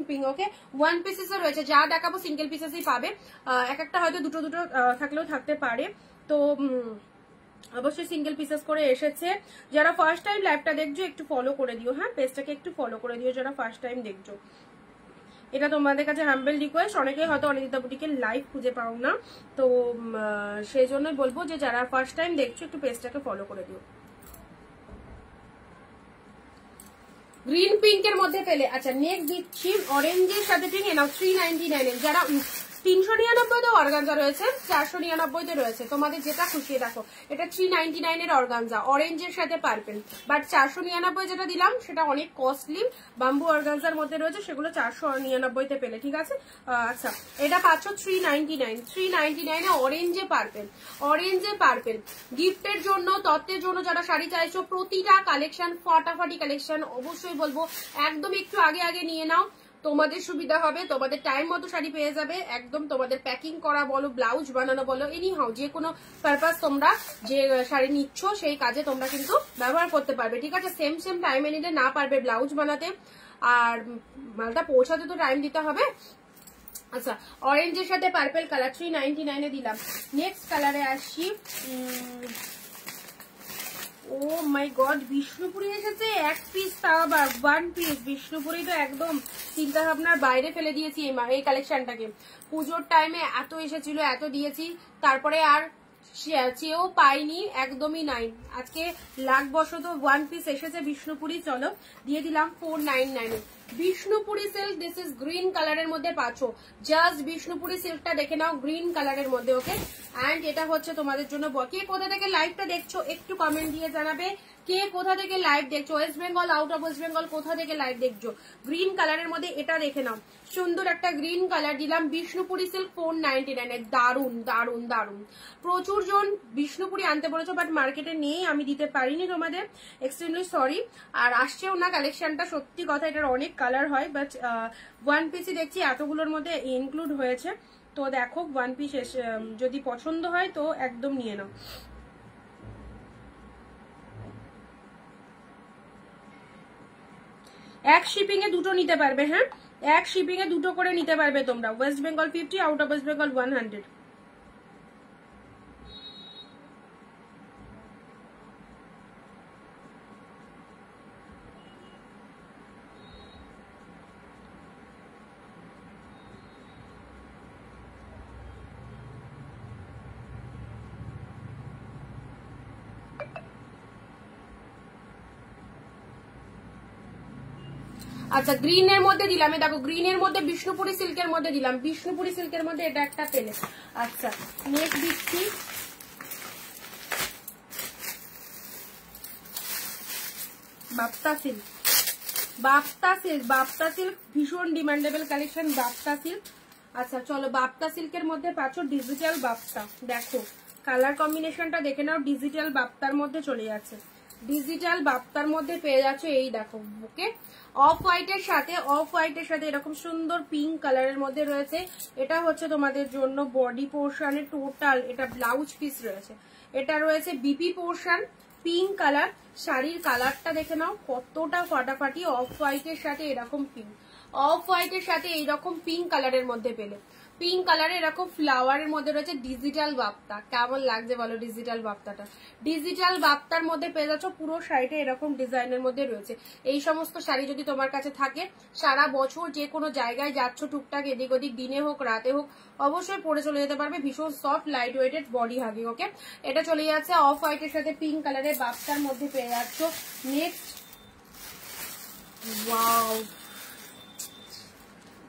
S1: পিঙ্ক। ওকে, ওয়ান পিসেস রয়েছে, যা দেখাবো সিঙ্গেল পিসেসই পাবে, এক একটা হয়তো দুটো থাকলেও থাকতে পারে, তো অবশ্যই সিঙ্গেল পিসেস করে এসেছে। যারা ফার্স্ট টাইম লাইভটা দেখছো একটু ফলো করে দিও, হ্যাঁ পেজটাকে একটু ফলো করে দিও যারা ফার্স্ট টাইম দেখছো, এটা তোমাদের কাছে হাম্বেল রিকোয়েস্ট। অনেকেই হয়তো অনিন্দিতা বুটিকের লাইভ খুঁজে পাও না, তো সেই জন্যই বলবো যে যারা ফার্স্ট টাইম দেখছো একটু পেজটাকে ফলো করে দিও। গ্রিন পিঙ্কের মধ্যে পেলে, আচ্ছা নেক্সট দিচ্ছি অরেঞ্জের সাথে পিঙ্ক, নাও 399 এর, যারা 399 অর্গানজা রয়েছে, 499 রয়েছে, তোমাদের যেটা খুশি দেখো, এটা 399 এর অর্গানজা, অরেঞ্জের সাথে পারপেল, বাট 499 যেটা দিলাম সেটা অনেক কস্টলি, বাম্বু অর্গানজার মধ্যে রয়েছে, সেগুলো 499 তে পেলে, ঠিক আছে। আচ্ছা এটা পাচ্ছ 399 এ অরেঞ্জে পার্পেল। গিফটের জন্য, তত্ত্বের জন্য যারা শাড়ি চাইছো, প্রতিটা কালেকশন ফাটাফাটি কালেকশন, অবশ্যই বলবো একদম একটু আগে নিয়ে নাও, তোমাদের সুবিধা হবে, তোমাদের টাইম মতো শাড়ি পেয়ে যাবে, একদম তোমাদের প্যাকিং করা বলো, ব্লাউজ বানানো বলো, এনিহাউ যে কোনো পারপাস তোমরা যে শাড়ি নিচ্ছ সেই কাজে তোমরা কিন্তু ব্যবহার করতে পারবে, ঠিক আছে। সেম টাইমে নিলে না পারবে ব্লাউজ বানাতে, আর মালটা পৌঁছাতে তো টাইম দিতে হবে। আচ্ছা অরেঞ্জের সাথে পার্পেল কালার 399 এ দিলাম। নেক্সট কালারে আসি, ও মাই গড, বিষ্ণুপুরি এসেছে, এক পিস, তাও আবার 1 পিস। বিষ্ণুপুরি তো একদম চিন্তা ভাবনার বাইরে ফেলে দিয়েছি এই কালেকশনটাকে, পুজোর টাইমে এত এসেছিল, এত দিয়েছি, তারপরে আর চেয়েও পাইনি, একদমই নাই। আজকে লাখ বশত 1 পিস এসেছে বিষ্ণুপুরি, চলো দিয়ে দিলাম 499 এ। Bishnupuri silk, this is green কালারের মধ্যে পাচ্ছ, জাস্ট বিষ্ণুপুরি সিল্কটা দেখে নাও, গ্রিন কালারের মধ্যে। ওকে, অ্যান্ড এটা হচ্ছে তোমাদের জন্য, কে কোথা থেকে লাইভটা দেখছো একটু কমেন্ট দিয়ে জানাবে, কে কোথা থেকে লাইভ দেখছো, West Bengal, out of West Bengal, কোথা থেকে লাইভ দেখছো। গ্রিন কালারের মধ্যে এটা দেখে নাও, সুন্দর একটা গ্রিন কালার দিলাম, বিষ্ণুপুরি সিল্ক 499 এ, দারুন। প্রচুর জন বিষ্ণুপুরি আনতে বলেছো, বাট মার্কেটে নেই, আমি দিতে পারিনি তোমাদের, এক্সট্রিমলি সরি, আর আসছেও না কালেকশনটা, সত্যি কথা, এটার অনেক কালার হয়, বাট 1 পিসই দেখছি এতগুলোর মধ্যে ইনক্লুড হয়েছে, তো দেখো 1 পিস যদি পছন্দ হয় তো একদম নিয়ে নাও। এক শিপিং এ দুটো নিতে পারবে, হ্যাঁ এক শিপিং এ দুটো করে নিতে পারবে তোমরা, West Bengal 50, out of West Bengal 100। আচ্ছা গ্রিনের মধ্যে দিলাম, দেখো গ্রিনের মধ্যে বিষ্ণুপুরি সিল্কের মধ্যে দিলাম, বিষ্ণুপুরি সিল্কের মধ্যে এটা একটা পেলে। আচ্ছা নেক্সট দিচ্ছি বাপ্তা সিল্ক, ভীষণ ডিমান্ডেবল কালেকশন বাপ্তা সিল্ক। আচ্ছা চলো বাপ্তা সিল্কের মধ্যে পাচ্ছ ডিজিটাল বাপ্তা, দেখো কালার কম্বিনেশনটা দেখে নাও, ডিজিটাল বাপ্তার মধ্যে চলে যাচ্ছে, ডিজিটাল বাপ্তার মধ্যে পেয়ে যাচ্ছে, এই দেখো ওকে, অফ হোয়াইটের সাথে এরকম সুন্দর পিঙ্ক কালারের মধ্যে রয়েছে, এটা হচ্ছে তোমাদের জন্য বডি পোর্শনের টোটাল, এটা ব্লাউজ পিস রয়েছে, এটা রয়েছে বিপি পোর্শন, পিঙ্ক কালার, শাড়ির কালারটা দেখে নাও কতটা ফাটাফাটি, অফ হোয়াইটের সাথে এরকম পিঙ্ক, অফ হোয়াইটের সাথে এইরকম পিঙ্ক কালারের মধ্যে পেলে, পিঙ্ক কালারে এরকম ফ্লাওয়ারের মধ্যে রয়েছে ডিজিটাল বাপ্তা, কেমন লাগছে বলো ডিজিটাল বাপ্তাটা, ডিজিটাল বাপ্তার মধ্যে পেয়ে যাচ্ছ, পুরো শাড়িটা এরকম ডিজাইনের মধ্যে রয়েছে। এই সমস্ত শাড়ি যদি তোমার কাছে থাকে, সারা বছর যে কোনো জায়গায় যাচ্ছ টুকটাক এদিক ওদিক, দিনে হোক রাতে হোক, অবশ্যই পরে চলে যেতে পারবে, ভীষণ soft light weighted body hugging. Okay, এটা চলে যাচ্ছে অফ হোয়াইটের সাথে পিঙ্ক কালারের বাপ্তার মধ্যে পেয়ে যাচ্ছ। নেক্সট ওয়াও,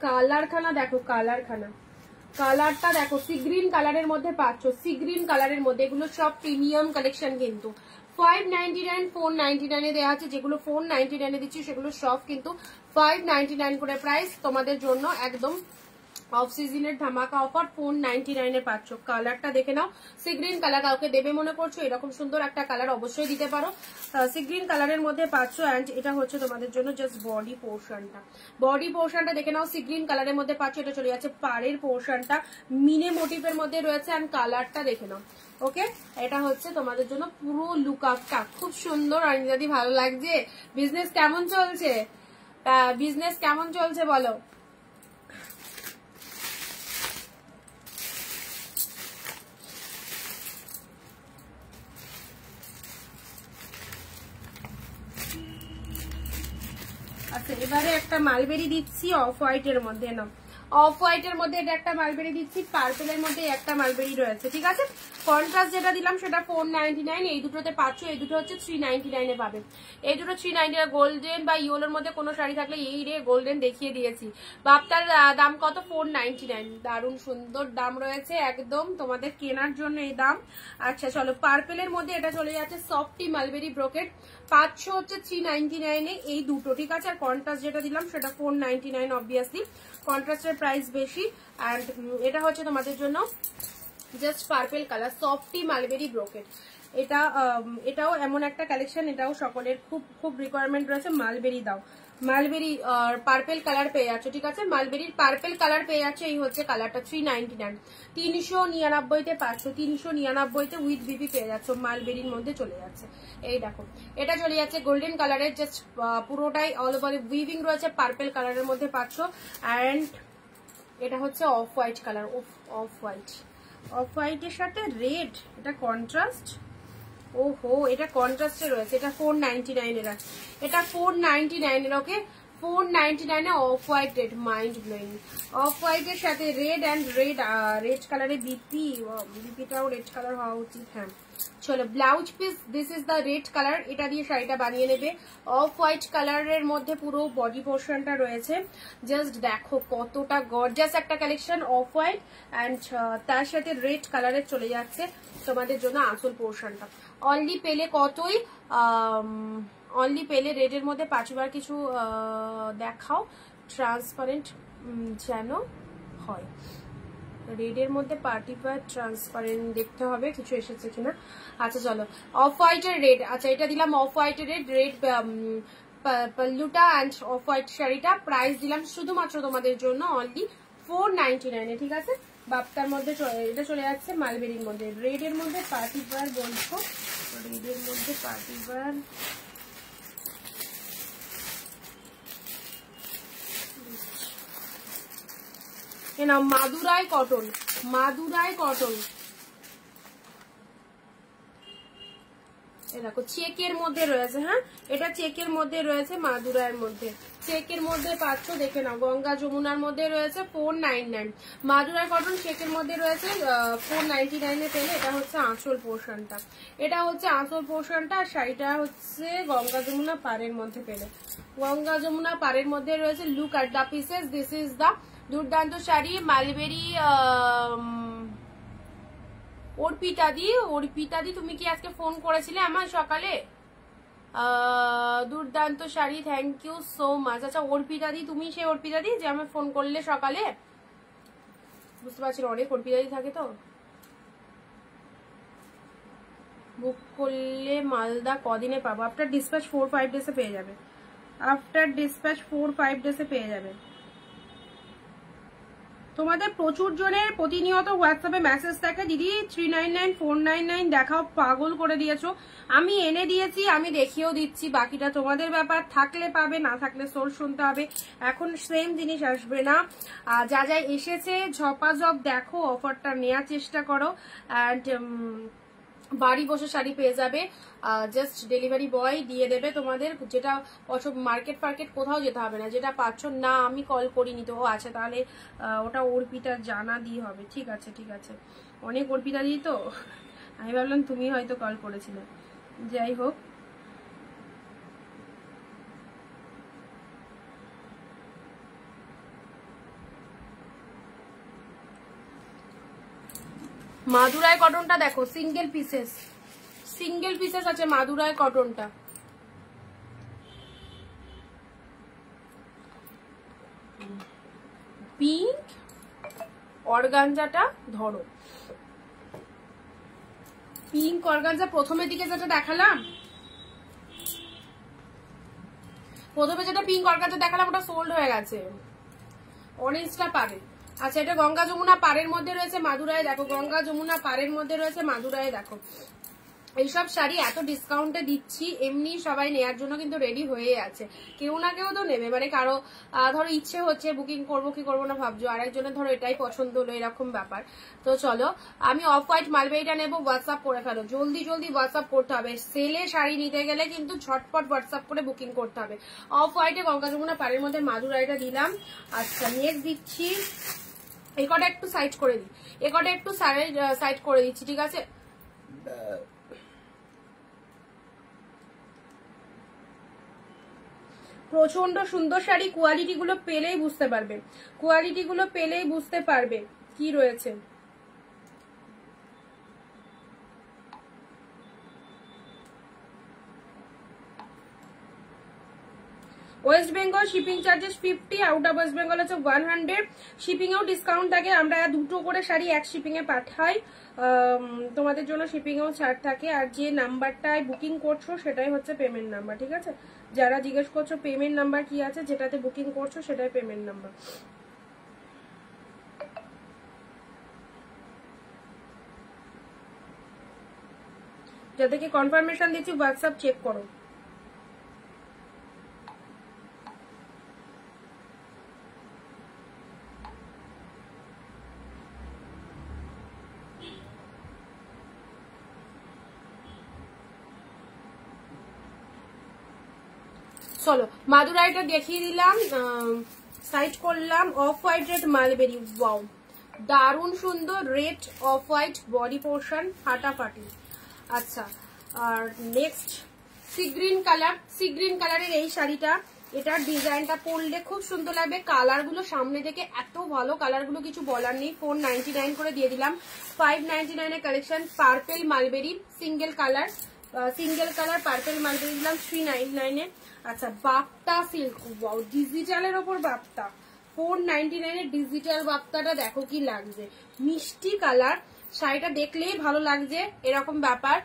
S1: কালারখানা দেখো, কালারটা দেখো, সি গ্রিন কালারের মধ্যে পাচ্ছ, সি গ্রিন কালারের মধ্যে। এগুলো সব প্রিমিয়াম কালেকশন কিন্তু 599 499 এ দেওয়া আছে। যেগুলো 499 এ দিচ্ছি সেগুলো সব কিন্তু 599 করে প্রাইস তোমাদের জন্য। একদম অফ সিজনের ধামাকা অফার 499 এ পাচ্ছ। কালারটা দেখে নাও, সি গ্রিন কালার কাউকে দেবে মনে করছো, এরকম সুন্দর একটা কালার অবশ্যই দিতে পারো। সি গ্রিন কালারের মধ্যে পাচ্ছ। অ্যান্ড এটা হচ্ছে তোমাদের জন্য জাস্ট বডি পোর্শনটা দেখে নাও, সি গ্রিন কালারের মধ্যে পাচ্ছ। এটা চলে যাচ্ছে পাড়ের পোর্শনটা, মিনে মোটিভের মধ্যে রয়েছে। অ্যান্ড কালারটা দেখে নাও। ওকে, এটা হচ্ছে তোমাদের জন্য পুরো লুক আপটা খুব সুন্দর। আর যদি ভালো লাগছে, বিজনেস কেমন চলছে বলো। আচ্ছা, এবারে একটা মালবেরি দিচ্ছি অফ হোয়াইটের মধ্যে। না, অফ হোয়াইটের মধ্যে এটা একটা মালবেরি দিচ্ছি, পার্পেলের মধ্যে একটা মালবেরি রয়েছে, ঠিক আছে। কন্ট্রাস্ট যেটা দিলাম সেটা 499, এই দুটোতে পাচ্ছ। এই দুটো হচ্ছে 399 এ পাবে। এই দুটো 399। গোল্ডেন বা ইয়েলোর মধ্যে কোনো শাড়ি থাকলে, এই রে গোল্ডেন দেখিয়ে দিয়েছি, বাপটার দাম কত, 499। দারুণ সুন্দর দাম রয়েছে, একদম তোমাদের কেনার জন্য এই দাম। আচ্ছা চলো, পার্পেলের মধ্যে এটা চলে যাচ্ছে সফটি মালবেরি ব্রোকেট, পাচ্ছ হচ্ছে 399 এ এই দুটো, ঠিক আছে। আর কন্ট্রাস্ট যেটা দিলাম সেটা 499, অবভিয়াসলি কন্ট্রাস্টের প্রাইস বেশি। অ্যান্ড এটা হচ্ছে তোমাদের জন্য just purple colour, softy mulberry brocade. এটাও এমন একটা কালেকশন, এটাও সকলের খুব খুব রিকোয়ারমেন্ট রয়েছে। মালবেরি দাও, মালবেরি পার্পেল কালার পেয়ে যাচ্ছে, ঠিক আছে। মালবেরির পার্পেল কালার পেয়ে যাচ্ছে, এই হচ্ছে কালারটা 399, 399 পাচ্ছ। 399 উইথ বিপি পেয়ে যাচ্ছ, মালবেরির মধ্যে চলে যাচ্ছে। এই দেখো, এটা চলে যাচ্ছে গোল্ডেন কালারের, জাস্ট পুরোটাই অল ওভার উইভিং রয়েছে, পার্পেল কালারের মধ্যে পাচ্ছ। অ্যান্ড এটা হচ্ছে অফ হোয়াইট কালার, অফ হোয়াইটের সাথে রেড, এটা কন্ট্রাস্ট। ওহো, এটা কন্ট্রাস্টে রয়েছে, এটা 499 এর আছে, এটা 499 এর। ওকে, 499 এ off white red, mind blowing. Off হোয়াইটের সাথে রেড অ্যান্ড রেড কালারের বিপিটাও রেড কালার হওয়া উচিত। হ্যাঁ চলো, blouse piece, this is the red colour, এটা দিয়ে শাড়িটা বানিয়ে নেবে। অফ হোয়াইট কালারের মধ্যে পুরো বডি পোর্শনটা রয়েছে। জাস্ট দেখো কতটা গর্জাস একটা কালেকশন, অফ হোয়াইট অ্যান্ড তার সাথে রেড কালারের চলে যাচ্ছে তোমাদের জন্য আঁচল পোর্শনটা। অনলি পেলে কতই, অনলি পেলে রেডের মধ্যে 5বার কিছু দেখাও, ট্রান্সপারেন্ট যেন হয়। রেডের মধ্যে পার্টিবার ট্রান্সপারেন্ট দেখতে হবে কিছু এসেছে কিনা। আচ্ছা চলো, অফ হোয়াইটের রেড, আচ্ছা এটা দিলাম অফ হোয়াইটের রেড পাল্লুটা অ্যান্ড অফ হোয়াইট শাড়িটা প্রাইস দিলাম শুধুমাত্র তোমাদের জন্য অনলি 499 এ, ঠিক আছে। বাপ্তার মধ্যে এটা চলে যাচ্ছে মালবেরির মধ্যে, রেডের মধ্যে পার্টিবার বলছো, রেডের মধ্যে পার্টিবার। না, মাদুরাই কটন, দেখো চেকের মধ্যে রয়েছে। হ্যাঁ, এটা চেকের মধ্যে রয়েছে, মাদুরাইয়ের মধ্যে, চেকের মধ্যে পাচ্ছ, দেখে নাও। গঙ্গা যমুনার মধ্যে রয়েছে 499, মাদুরাই কটন চেকের মধ্যে রয়েছে 499 এ পেলে। এটা হচ্ছে আঁচল পোর্শনটা, আর শাড়িটা হচ্ছে গঙ্গা যমুনা পাড়ের মধ্যে পেলে। গঙ্গা যমুনা পাড়ের মধ্যে রয়েছে। Look at the pieces, this is the দুর্দান্ত শাড়ি, মালবেরি। অর্পিতাদি তুমি কি আজকে ফোন করেছিলে আমার সকালে? দুর্দান্ত sari, thank you so much. আচ্ছা অর্পিতাদি, তুমি সেই অর্পিতাদি যে আমার ফোন করলে সকালে? বুঝতে পারছি, অনেক অর্পিতাদি থাকে তো। বুক করলে মালদা কদিনে পাবো? আফটার ডিসপ্যাচ 4-5 ডেজে পেয়ে যাবে, আফটার ডিসপ্যাচ 4-5 ডেজে পেয়ে যাবে। তোমাদের প্রচুর জনের প্রতিনিয়ত হোয়াটসঅ্যাপে মেসেজ থাকে, দিদি 399 499 দেখাও, পাগল করে দিয়েছো। আমি এনে দিয়েছি, আমি দেখিয়েও দিচ্ছি, বাকিটা তোমাদের ব্যাপার, থাকলে পাবে, না থাকলে সোর শুনতে হবে। এখন সেম জিনিস আসবে না, যা যা এসেছে ঝপাঝপ দেখো, অফারটা নেওয়ার চেষ্টা করো। অ্যান্ড বাড়ি বসে শাড়ি পেয়ে যাবে, জাস্ট ডেলিভারি বয় দিয়ে দেবে তোমাদের। যেটা মার্কেট কোথাও যেতে হবে না, যেটা পাচ্ছ না আমি কল করিনি তো। আচ্ছা তাহলে ওটা অর্পিতা জানা দিয়ে হবে, ঠিক আছে ঠিক আছে। অনেক অর্পিতা দিই তো, আমি ভাবলাম তুমি হয়তো কল করেছিলে। যাই হোক, মাদুরাই কটনটা দেখো, সিঙ্গেল পিসেস আছে মাদুরাই কটনটা। পিঙ্ক অর্গানজাটা ধরো, পিঙ্ক অর্গানজা প্রথমের দিকে যেটা দেখালাম, প্রথমে যেটা পিঙ্ক অর্গানজা দেখালাম ওটা সোল্ড হয়ে গেছে, অরেঞ্জটা পাবে। আচ্ছা, এটা গঙ্গা যমুনা পাড়ের মধ্যে রয়েছে মাদুরাই, দেখো গঙ্গা যমুনা পাড়ের মধ্যে রয়েছে মাদুরাই। দেখো এইসব শাড়ি এত ডিসকাউন্টে দিচ্ছি, এমনি সবাই নেয়ার জন্য কিন্তু রেডি হয়ে আছে, কেউ না কেউ তো নেবে, মানে কারো ধরো ইচ্ছে হচ্ছে বুকিং করবো কি করবো না ভাবছো, আরেকজনের ধরো এটাই পছন্দ হলো, এরকম ব্যাপার। তো চলো, আমি অফ হোয়াইট মালবেরিটা নেবো, হোয়াটসঅ্যাপ করে ফেলো, জলদি জলদি হোয়াটসঅ্যাপ করতে হবে। সেলে শাড়ি নিতে গেলে কিন্তু ঝটপট হোয়াটসঅ্যাপ করে বুকিং করতে হবে। অফ হোয়াইটে গঙ্গা যমুনা পাড়ের মধ্যে মাদুরাইটা দিলাম। আচ্ছা, নেক্সট দিচ্ছি, এ কটা একটু সাইড করে দিই, এ কটা একটু সাইড করে দিচ্ছি, ঠিক আছে। প্রচন্ড সুন্দর শাড়ি, কোয়ালিটি গুলো পেলেই বুঝতে পারবে, কোয়ালিটি গুলো পেলেই বুঝতে পারবে কি রয়েছে। West Bengal shipping charges 50, out of West Bengal হচ্ছে 100। শিপিং এও ডিসকাউন্ট থাকে, আমরা দুটো করে শাড়ি এক শিপিং এ পাঠাই, তোমাদের জন্য শিপিং এও ছাড় থাকে। আর যে নাম্বারটায় বুকিং করছো সেটাই হচ্ছে পেমেন্ট নাম্বার, ঠিক আছে। যারা জিজ্ঞেস করছো পেমেন্ট নাম্বার কি আছে, যেটাতে বুকিং করছো সেটাই পেমেন্ট নাম্বার। যাদেরকে কনফার্মেশন দিচ্ছি হোয়াটসঅ্যাপ চেক করো। চলো, মাদুরাইটা দেখিয়ে দিলাম, সাইড করলাম। Off white red mulberry, wow দারুণ সুন্দর, red off white body portion ফাটাফাটি। আচ্ছা, আর next sea green colour, sea green কালারের এই শাড়িটা, এটার ডিজাইনটা পরলে খুব সুন্দর লাগবে। কালার গুলো সামনে থেকে এত ভালো, কালার গুলো কিছু বলার নেই। 499 করে দিয়ে দিলাম, 599 এর collection. Purple mulberry single colour, purple mulberry দিলাম 399 এ। আচ্ছা, বাপ্তা সিল্ক, ওয়াও ডিজিটালের ওপর বাপ্তা, 499 এর ডিজিটাল বাপ্তাটা দেখো কি লাগছে, মিষ্টি কালার, শাড়িটা দেখলেই ভালো লাগছে, এরকম ব্যাপার।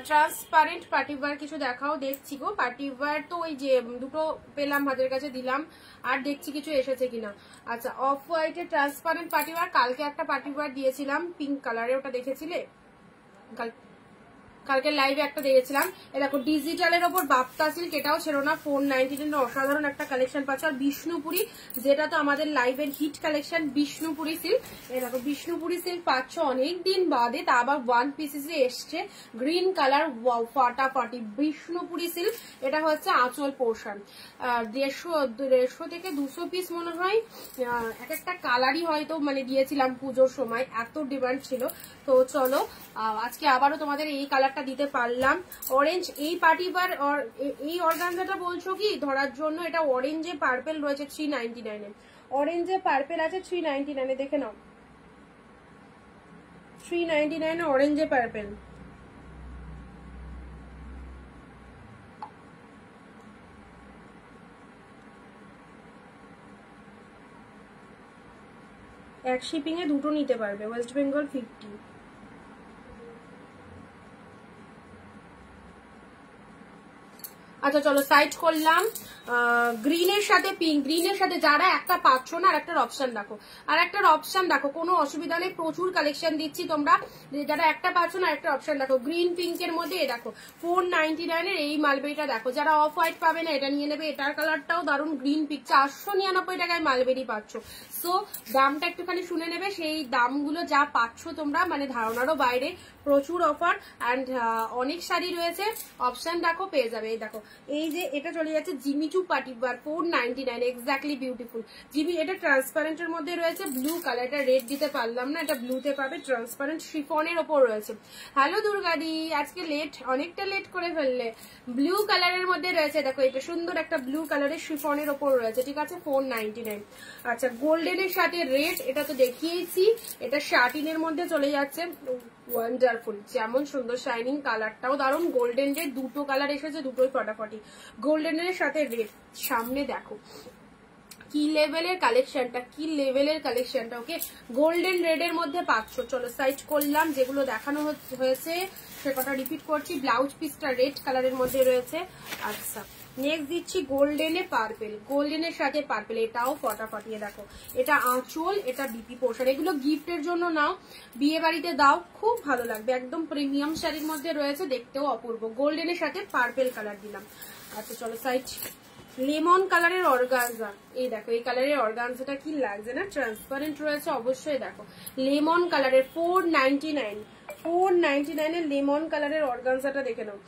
S1: ট্রান্সপারেন্ট পার্টিওয়ার কিছু দেখাও, দেখছি গো পার্টিওয়ার, তো ওই যে দুটো পেলাম হাতের কাছে দিলাম, আর দেখছি কিছু এসেছে কিনা। আচ্ছা, অফ হোয়াইটে ট্রান্সপারেন্ট পার্টিওয়ার, কালকে একটা পার্টিওয়ার দিয়েছিলাম পিঙ্ক কালারে, ওটা দেখেছিলে কালকে লাইভে একটা দিয়েছিলাম। এ দেখো ডিজিটালের ওপর বাপ্তা সিল্ক, এটাও ছিল না, 499 অসাধারণ একটা কালেকশন পাচ্ছ। আর বিষ্ণুপুরি, যেটা তো আমাদের লাইভের হিট কালেকশন, বিষ্ণুপুরি সিল্ক, এ দেখো বিষ্ণুপুরি সিল্ক পাচ্ছ অনেকদিন বাদে, তা আবার ওয়ান পিসেসে এসছে, গ্রিন কালার, ফাটাফাটি বিষ্ণুপুরি সিল্ক। এটা হচ্ছে আঁচল পোর্শন, 150 থেকে 200 পিস মনে হয়, এক একটা কালারই হয়তো মানে দিয়েছিলাম পুজোর সময়, এত ডিমান্ড ছিল। তো চলো, আজকে আবারও তোমাদের এই কালারটা দিতে পারলাম। অরেঞ্জ, এই পার্টিবার এই অর্গানজাটা বলছো কি ধরার জন্য, এটা অরেঞ্জে পার্পেল রয়েছে 399 এ, অরেঞ্জে পার্পেল আছে 399 এ, দেখে নাও 399 এ অরেঞ্জে পার্পেল। এক শিপিং এ দুটো নিতে পারবে, ওয়েস্ট বেঙ্গল 50। আচ্ছা চলো, সাইড করলাম। গ্রিনের সাথে পিঙ্ক, গ্রিনের সাথে যারা একটা পাচ্ছ না, আর একটার অপশন দেখো, আর একটার অপশন দেখো, কোনো অসুবিধা নেই, প্রচুর কালেকশন দিচ্ছি, তোমরা যারা একটা পাচ্ছ না একটা অপশন দেখো। গ্রিন পিঙ্কের মধ্যে দেখো 499 এর এই মালবেরিটা দেখো, যারা অফ হোয়াইট পাবে না এটা নিয়ে নেবে, এটার কালারটাও দারুণ, গ্রিন পিঙ্ক, 499 টাকায় মালবেরি পাচ্ছ। সো দামটা একটুখানি শুনে নেবে, সেই দামগুলো যা পাচ্ছ তোমরা মানে ধারণারও বাইরে, প্রচুর অফার অ্যান্ড অনেক শাড়ি রয়েছে, অপশন দেখো পেয়ে যাবে। এই দেখো এই যে এটা চলে যাচ্ছে জিমিচু পার্টিবার 499, এক্স্যাক্টলি বিউটিফুল জিমি। এটা ট্রান্সপারেন্টের মধ্যে রয়েছে, ব্লু কালার, এটা রেড দিতে পারলাম না, এটা ব্লুতে পাবে, ট্রান্সপারেন্ট শিফনের ওপর রয়েছে। হ্যালো দুর্গাদি, আজকে লেট, অনেকটা লেট করে ফেললে। ব্লু কালারের মধ্যে রয়েছে, দেখো এটা সুন্দর একটা ব্লু কালারের শিফনের ওপর রয়েছে, ঠিক আছে 499। আচ্ছা গোল্ডেনের সাথে রেড, এটা তো দেখিয়েছি, এটা শাটিনের মধ্যে চলে যাচ্ছে, ওয়ান্ডারফুল, যেমন সুন্দর শাইনিং, কালারটাও দারুন। গোল্ডেন রেড দুটো কালার এসেছে, দুটোই ফটাফটি। গোল্ডেনের সাথে রেড, সামনে দেখো কি লেভেলের কালেকশনটা, কি লেভেলের কালেকশনটা। ওকে গোল্ডেন রেড এর মধ্যে পাচ্ছ। চলো সাইড করলাম, যেগুলো দেখানো হয়েছে সে কথা রিপিট করছি। ব্লাউজ পিসটা রেড কালারের মধ্যে রয়েছে। আচ্ছা নেক্সট দিচ্ছি গোল্ডেনে পার্পেল, গোল্ডেনের সাথে পার্পেল, এটাও ফটাফটিয়ে দেখো, এটা আঁচল, এটা বিপি পোর্শন। এগুলো গিফটের জন্য নাও, বিয়ে বাড়িতে দাও, খুব ভালো লাগবে, একদম প্রিমিয়াম শাড়ির মধ্যে রয়েছে, দেখতেও অপূর্ব। গোল্ডেনের সাথে পার্পেল কালার দিলাম। আচ্ছা চলো সাইড, লেমন কালারের অর্গানজা, এই দেখো এই কালারের অর্গানজাটা কি লাগছে না, ট্রান্সপারেন্ট রয়েছে অবশ্যই। দেখো লেমন কালারের 499, 499 এর লেমন কালারের অর্গানজাটা দেখে নাও।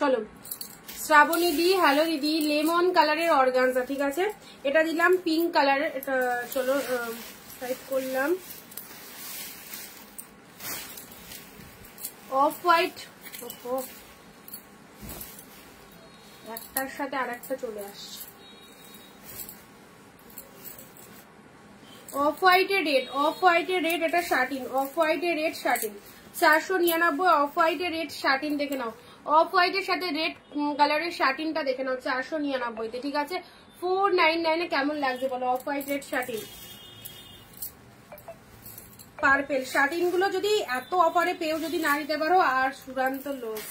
S1: চলো শ্রাবণী দি, হ্যালো দিদি, লেমন কালারের অর্গানজা, ঠিক আছে এটা দিলাম। পিঙ্ক কালারের, এটা চলো সাইড করলাম। অফ হোয়াইট, একটার সাথে আরেকটা চলে আসছে। অফ হোয়াইটের রেড, অফ হোয়াইটের রেড, এটা শার্টিন, অফ হোয়াইটের রেড শার্টিন 499, অফ হোয়াইটের রেড শার্টিন দেখে নাও। অফ হোয়াইটের সাথে রেড কালারের শার্টিনটা দেখে নাও 499-তে, ঠিক আছে 499-এ। কেমন লাগছে বলো of white red satin? Purple satin গুলো যদি এত অফারে পেও, যদি না নিতে পারো আর চূড়ান্ত লোক।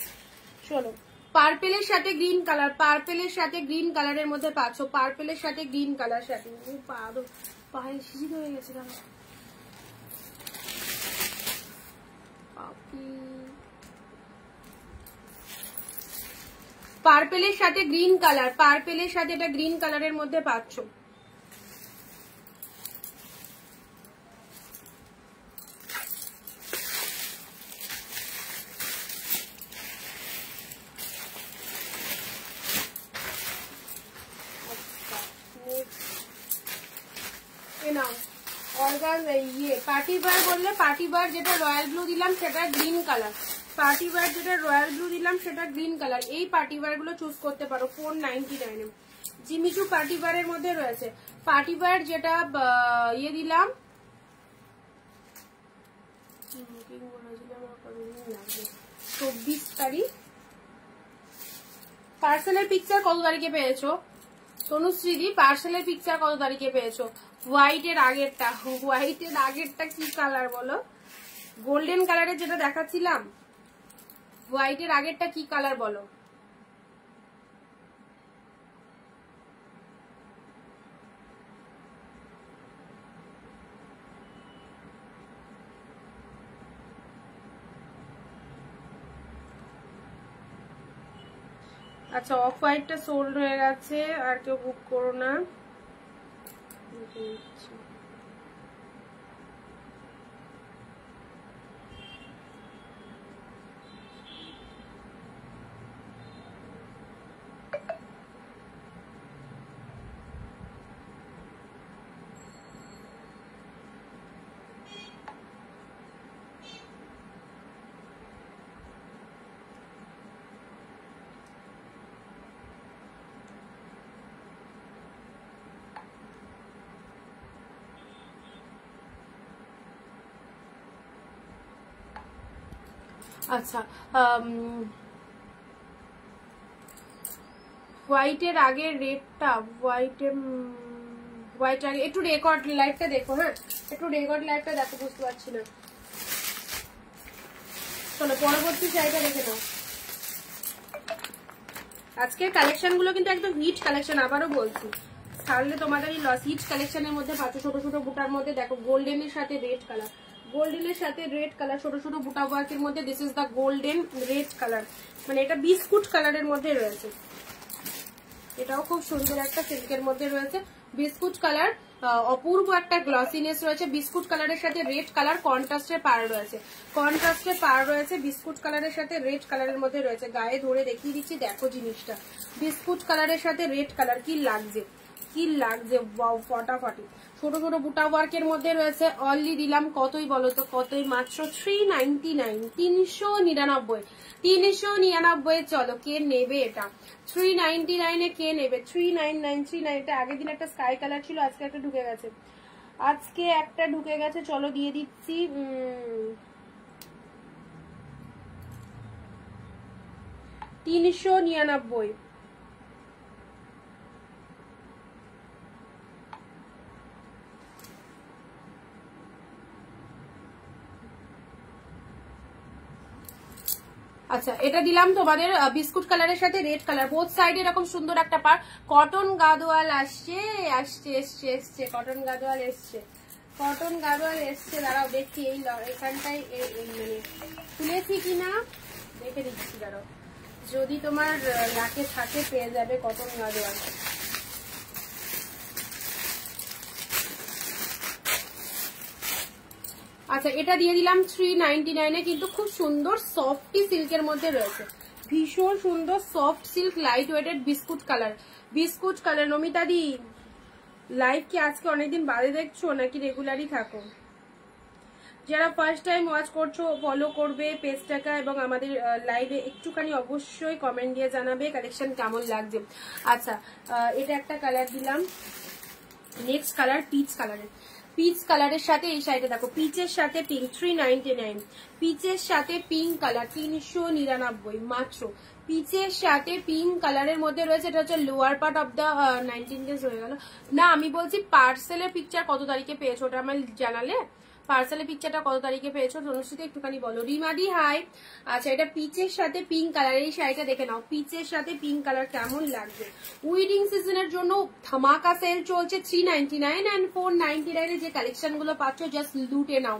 S1: চলো পার্পেলের সাথে গ্রিন কালার, পার্পেলের সাথে গ্রিন কালারের মধ্যে পাচ্ছ, পার্পেলের সাথে গ্রিন কালার শার্টিন। পায়ে শিশির হয়ে গেছে কেন? পার্পেলের সাথে গ্রিন কালার, পার্পেলের সাথে এটা গ্রিন কালারের মধ্যে পাচ্ছ। পার্টি বার বললে, পার্টি বার যেটা রয়্যাল ব্লু দিলাম সেটা গ্রিন কালার, পার্টি বার যেটা রয়্যাল ব্লু দিলাম সেটা গ্রিন কালার। এই পার্টি বার গুলো চুজ করতে পারো 499-এ। জিমিচু পার্টি বারের মধ্যে রয়েছে। পার্টি বার যেটা ইয়ে দিলাম, 24 তারিখ। পার্সেলের পিকচার কত তারিখে পেয়েছো তনুশ্রীদি? পার্সেলের পিকচার কত তারিখে পেয়েছো? হোয়াইটের আগেরটা, হোয়াইটের আগেরটা কি কালার বলো? গোল্ডেন কালারের যেটা দেখাচ্ছিলাম, হোয়াইটের আগেরটা কি কালার বলো? আচ্ছা অফ হোয়াইটটা সোল্ড হয়ে গেছে, আর কেউ বুক করো না। আচ্ছা হোয়াইটের আগের রেডটা, হোয়াইটের হোয়াইট আগে একটু রেকর্ড লাইভটা দেখো, হ্যাঁ একটু রেকর্ড লাইভটা দেখো, বুঝতে পারছি না। চলো পরবর্তী শাড়িটা দেখে নাও। আজকের কালেকশন গুলো কিন্তু একদম হিট কালেকশন, আবারও বলছি, ছাড়লে তোমাদের এই লস। হিট কালেকশনের মধ্যে পাচ্ছ ছোট ছোট বুটার মধ্যে, দেখো গোল্ডেনের সাথে রেড কালার, গোল্ডেনের সাথে রেড কালার, ছোট ছোট বুটা ওয়ার্কের মধ্যে। This is the golden red colour, মানে এটা বিস্কুট কালারের মধ্যে রয়েছে। এটাও খুব সুন্দর একটা সিল্কের মধ্যে রয়েছে, বিস্কুট কালার, অপূর্ব একটা গ্লসিনেস রয়েছে। বিস্কুট কালারের সাথে রেড কালার কন্ট্রাস্টের পার রয়েছে, কন্ট্রাস্টের পার রয়েছে, বিস্কুট কালারের সাথে রেড কালারের মধ্যে রয়েছে। গায়ে ধরে দেখিয়ে দিচ্ছি, দেখো জিনিসটা, বিস্কুট কালারের সাথে রেড কালার, কি লাগছে, কি লাগছে, ফটাফটি। ছোট ছোট বুটা ওয়ার্কের মধ্যে রয়েছে। অনলি দিলাম কতই বলো তো, কতই, মাত্র 399, 399, 399। চলো কে নেবে এটা, 399 এ কে নেবে, 39939। এটা আগের দিন একটা স্কাই কালার ছিল, আজকে একটা ঢুকে গেছে, আজকে একটা ঢুকে গেছে। চলো দিয়ে দিচ্ছি 399। আচ্ছা এটা দিলাম তোমাদের বিস্কুট কালারের সাথে রেড কালার, বোথ সাইডে এরকম সুন্দর একটা পার। কটন গাদোয়াল আসছে, আসছে এসছে এসছে, কটন গাদোয়াল এসছে, কটন গাদোয়াল এসছে। দাঁড়াও দেখি এই এখানটায় মানে খুলেছি কিনা দেখে দিচ্ছি, দাঁড়াও, যদি তোমার লাকে থাকে পেয়ে যাবে কটন গাদোয়াল। আচ্ছা এটা দিয়ে দিলাম 399 এ, কিন্তু খুব সুন্দর সফটি সিল্কের মধ্যে রয়েছে, ভীষণ সুন্দর soft silk, light weighted, biscuit colour, biscuit colour. Namita di live কি আজকে অনেকদিন বাদে দেখছো নাকি রেগুলারই থাকো? যারা ফার্স্ট টাইম ওয়াচ করছো ফলো করবে পেজটাকে, এবং আমাদের লাইভে একটুখানি অবশ্যই কমেন্ট দিয়ে জানাবে কালেকশন কেমন লাগছে। আচ্ছা এটা একটা কালার দিলাম, নেক্সট কালার পিচ কালারের, পিচ কালারের সাথে এই শাড়িটা দেখো, পিচের সাথে পিঙ্ক, 399, পিচের সাথে পিঙ্ক কালার 399 মাত্র, পিচের সাথে পিঙ্ক কালারের মধ্যে রয়েছে। এটা হচ্ছে lower part of the 19 days হয়ে গেল না, আমি বলছি পার্সেলের পিকচার কত তারিখে পেয়েছো ওটা আমার জানালে, পার্সেলের পিকচারটা কত তারিখে পেয়েছো তনুশ্রীতে একটুখানি বলো। রিমাদি হাই। আচ্ছা এটা পিচের সাথে পিঙ্ক কালার, এই শাড়িটা দেখে নাও, পিচের সাথে পিঙ্ক কালার কেমন লাগবে। উইডিং সিজনের জন্য ধামাকা সেল চলছে, 399 and 499 যে কালেকশন গুলো পাচ্ছ জাস্ট লুটে নাও,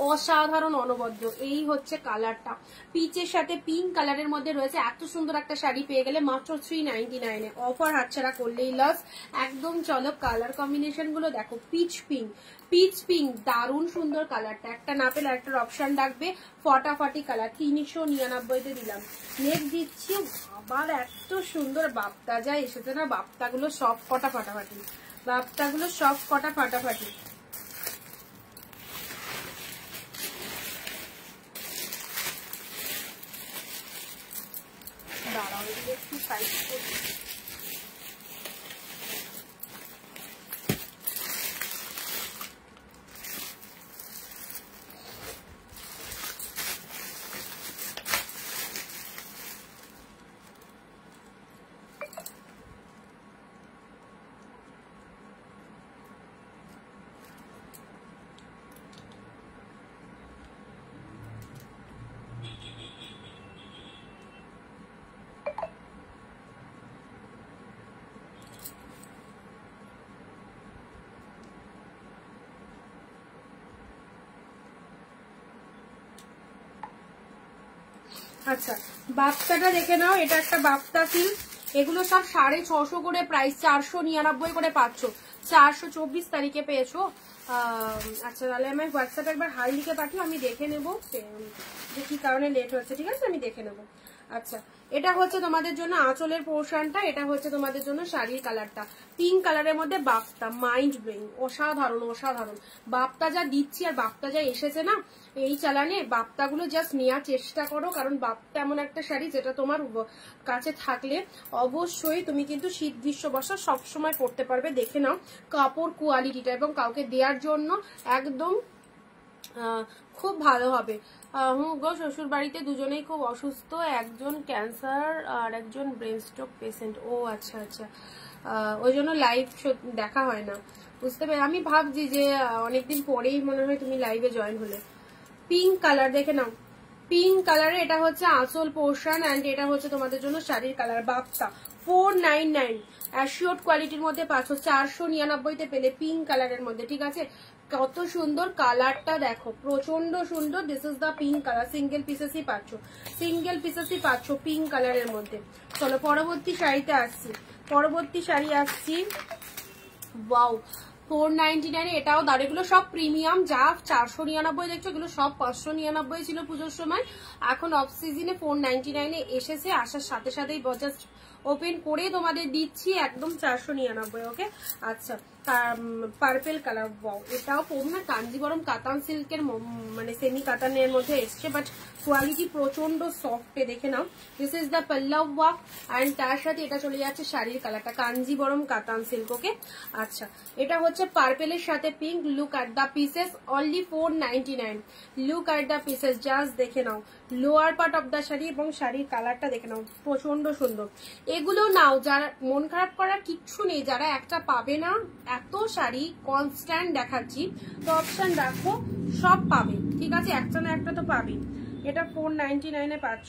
S1: অসাধারণ অনবদ্য। এই হচ্ছে কালারটা, পিচের সাথে পিঙ্ক কালারের মধ্যে রয়েছে। এত সুন্দর একটা শাড়ি পেয়ে গেলে মাত্র 399 এ, অফার হাতছাড়া করলেই লস একদম। চলো কালার কম্বিনেশন গুলো দেখো, পিচ পিঙ্ক, পিচ পিঙ্ক, দারুণ সুন্দর কালারটা, একটা না পেলে একটা অপশন রাখবে, ফটাফটি কালার, 399 দিলাম। নেক্সট দিচ্ছি আবার এত সুন্দর বাপ্তা যা এসেছে না, বাপ্তাগুলো সব কটা ফাটাফাটি, বাপ্তাগুলো সব কটা ফাটাফাটি। দাঁড়াও একটু সাইজ করছি। আচ্ছা বাপ্তাটা দেখে নাও, এটা একটা বাপ্তা সিল্ক, এগুলো সব 650 করে প্রাইস, 499 করে পাচ্ছ, 424 তারিখে পেয়েছো। আচ্ছা তাহলে আমি হোয়াটসঅ্যাপে একবার হাই লিখে পাঠিয়ে আমি দেখে নেবো যে কি কারণে লেট হচ্ছে, ঠিক আছে আমি দেখে নেবো। আচ্ছা এটা হচ্ছে তোমাদের জন্য আঁচলের পোর্শনটা, এটা হচ্ছে তোমাদের জন্য শাড়ির কালারটা, পিঙ্ক কালারের মধ্যে বাপ্তা, মাইন্ড ব্লোয়িং, অসাধারণ অসাধারণ। বাপ্তা যা দিচ্ছি আর বাপ্তা যা এসেছে না এই চালানে, বাপ্তাগুলো জাস্ট নেওয়ার চেষ্টা করো, কারণ বাপ্তা এমন একটা শাড়ি যেটা তোমার কাছে থাকলে অবশ্যই তুমি কিন্তু শীত গ্রীষ্ম বর্ষা সবসময় পরতে পারবে। দেখে নাও কাপড় কোয়ালিটিটা, এবং কাউকে দেওয়ার জন্য একদম খুব ভালো হবে। গো শ্বশুর বাড়িতে দুজনেই খুব অসুস্থ, একজন ক্যান্সার আর একজন ব্রেন স্ট্রোক পেশেন্ট। ও আচ্ছা আচ্ছা, ওই জন্য লাইভ দেখা হয় না। বুঝতে পেরে আমি ভাবছি যে অনেকদিন পরেই মনে হয় তুমি লাইভে জয়েন হলে। পিঙ্ক কালার দেখে নাও, পিঙ্ক কালারে এটা হচ্ছে আঁচল পোর্শন এন্ড এটা হচ্ছে তোমাদের জন্য শাড়ির কালার। বাপ্তা 499 অ্যাশিওর্ড কোয়ালিটির মধ্যে পাচ্ছ 499-তে পেলে পিঙ্ক কালারের মধ্যে। ঠিক আছে, কত সুন্দর কালারটা দেখো, প্রচন্ড সুন্দর। This is the pink colour, single পিসেসই পাচ্ছ, সিঙ্গেল পিসেসই পাচ্ছ পিঙ্ক কালারের মধ্যে। চলো পরবর্তী শাড়িতে আসছি, পরবর্তী শাড়ি আসছি। ওয়াও 499 এটাও দাঁড়িয়ে, এগুলো সব প্রিমিয়াম। যা 499 দেখছো এগুলো সব 599 ছিল পুজোর সময়, এখন অফ সিজনে 499 এসেছে। আসার সাথে সাথেই জাস্ট ওপেন করে তোমাদের দিচ্ছি একদম 499। ওকে আচ্ছা, পার্পেল কালার। ওয়াও এটাও না কাঞ্জিবরম কাতান সিল্কের মানে সেমি কাতানের মধ্যে এসছে, বাট কোয়ালিটি প্রচন্ড সফটে, দেখে নাও। This is the pallu work and তার সাথে এটা চলে যাচ্ছে শাড়ির কালারটা কাঞ্জিবরম কাতান সিল্ক। ওকে আচ্ছা, এটা হচ্ছে পার্পেলের সাথে pink. Look at the pieces, only 499। Look at the pieces, just দেখে নাও lower part of the sari এবং শাড়ির কালারটা দেখে নাও, প্রচন্ড সুন্দর। এগুলো নাও, যারা মন খারাপ করার কিচ্ছু নেই, যারা একটা পাবে না, এত শাড়ি কনস্ট্যান্ট দেখাচ্ছি, তো অপশন রাখো, সব পাবে। ঠিক আছে, একটা না একটা তো পাবে। এটা 499 পাচ্ছ।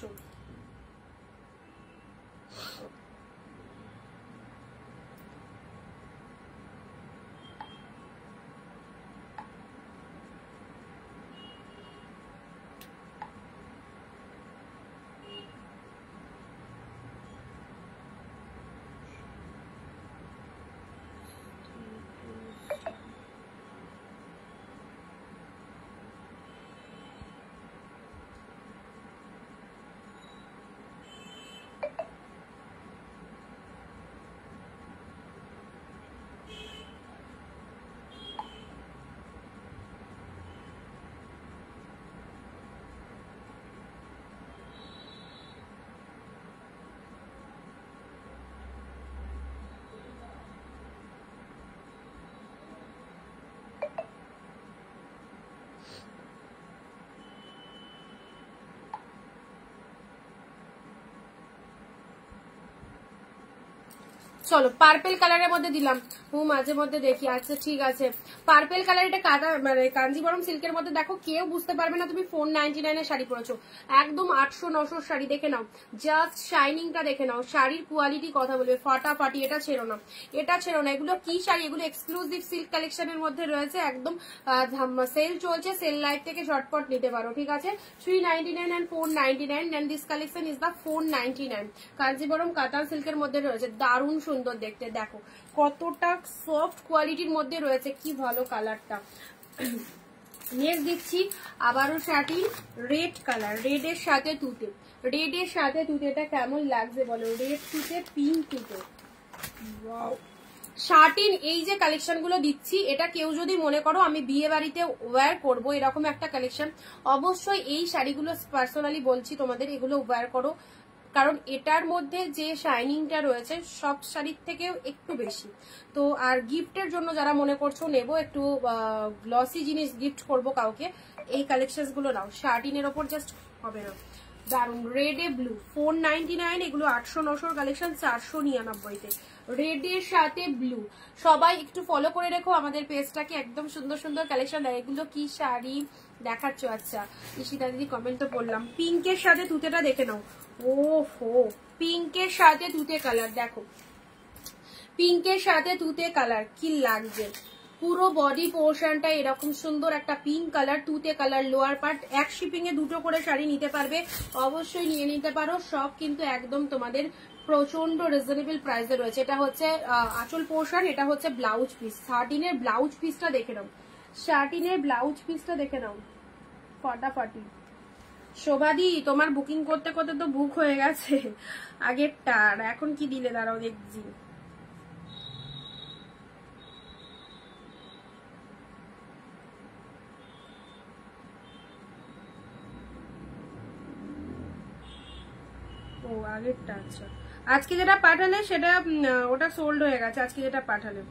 S1: চলো পার্পেল কালারের মধ্যে দিলাম, মাঝে মধ্যে দেখি। আচ্ছা ঠিক আছে, পার্পেল কালার, এটা মানে কাঞ্জিবরম সিল্কের মধ্যে। দেখো কেউ বুঝতে পারবে না তুমি 499 শাড়ি পরেছো, একদম 800-900 শাড়ি। দেখে নাও জাস্ট শাইনিংটা দেখে নাও, শাড়ির কোয়ালিটি কথা বলবে ফাটাফাটি। এটা ছেড়ো না, এটা ছেড়ো না। এগুলো কি শাড়ি, এগুলো এক্সক্লুসিভ সিল্ক কালেকশনের মধ্যে রয়েছে, একদম সেল চলছে, সেল লাইভ থেকে ঝটপট নিতে পারো। ঠিক আছে, 399 and 499 and this collection is the 499। Kanjeevaram কাতান সিল্কের মধ্যে রয়েছে, দারুণ সুন্দর দেখতে। দেখো কতটা সফট কোয়ালিটির মধ্যে রয়েছে, কি ভালো কালারটা। নেক্সট দিচ্ছি আবারও শাড়ি রেড কালার, রেড এর সাথে তুতে, রেড এর সাথে তুতে। এটা কেমন লাগছে বলো, রেড তুতে পিঙ্ক তুতে। ওয়াও শার্টিন এই যে কালেকশন গুলো দিচ্ছি, এটা কেউ যদি মনে করো আমি বিয়ে বাড়িতে ওয়্যার করবো এরকম একটা কালেকশন, অবশ্যই এই শাড়িগুলো পার্সোনালি বলছি তোমাদের এগুলো ওয়্যার করো, কারণ এটার মধ্যে যে শাইনিংটা রয়েছে সব শাড়ির থেকেও একটু বেশি। তো আর গিফটের জন্য যারা মনে করছো নেবো একটু গ্লসি জিনিস গিফট করব কাউকে, এই কালেকশন গুলো নাও, শার্টিনের ওপর জাস্ট হবে না। দারুন রেড এ ব্লু 499, এগুলো 800-900 কালেকশন 499-তে। রেড এর সাথে ব্লু, সবাই একটু ফলো করে রেখো আমাদের পেজটাকে, একদম সুন্দর সুন্দর কালেকশন। এগুলো কি শাড়ি দেখাচ্ছ? আচ্ছা ঈশিতা দিদি কমেন্ট তো পড়লাম। পিঙ্কের সাথে তুতেটা দেখে নাও, ও হো পিঙ্কের সাথে তুতে কালার, দেখো পিঙ্কের সাথে তুতে কালার কি লাগছে। পুরো বডি পোর্শনটা এরকম সুন্দর একটা পিঙ্ক কালার, তুতে কালার, লোয়ার পার্ট। এক শিপিং এ দুটো করে শাড়ি নিতে পারবে, অবশ্যই নিয়ে নিতে পারো। সব কিন্তু একদম তোমাদের প্রচন্ড রিজনেবল প্রাইসে রয়েছে। এটা হচ্ছে আঁচল পোর্শন, এটা হচ্ছে ব্লাউজ পিস। শার্টিনের ব্লাউজ পিসটা দেখে নাও, শার্টিনের ব্লাউজ পিসটা দেখে নাও, ফাটাফাটি। শোভাদি তোমার বুকিং করতে করতে তো বুক হয়ে গেছে আগেরটা, আর এখন কি দিলে দাঁড়াও দেখছি। ও আগেরটা, আচ্ছা আজকে যেটা পাঠালে সেটা ওটা সোল্ড হয়ে গেছে, আজকে যেটা পাঠালে।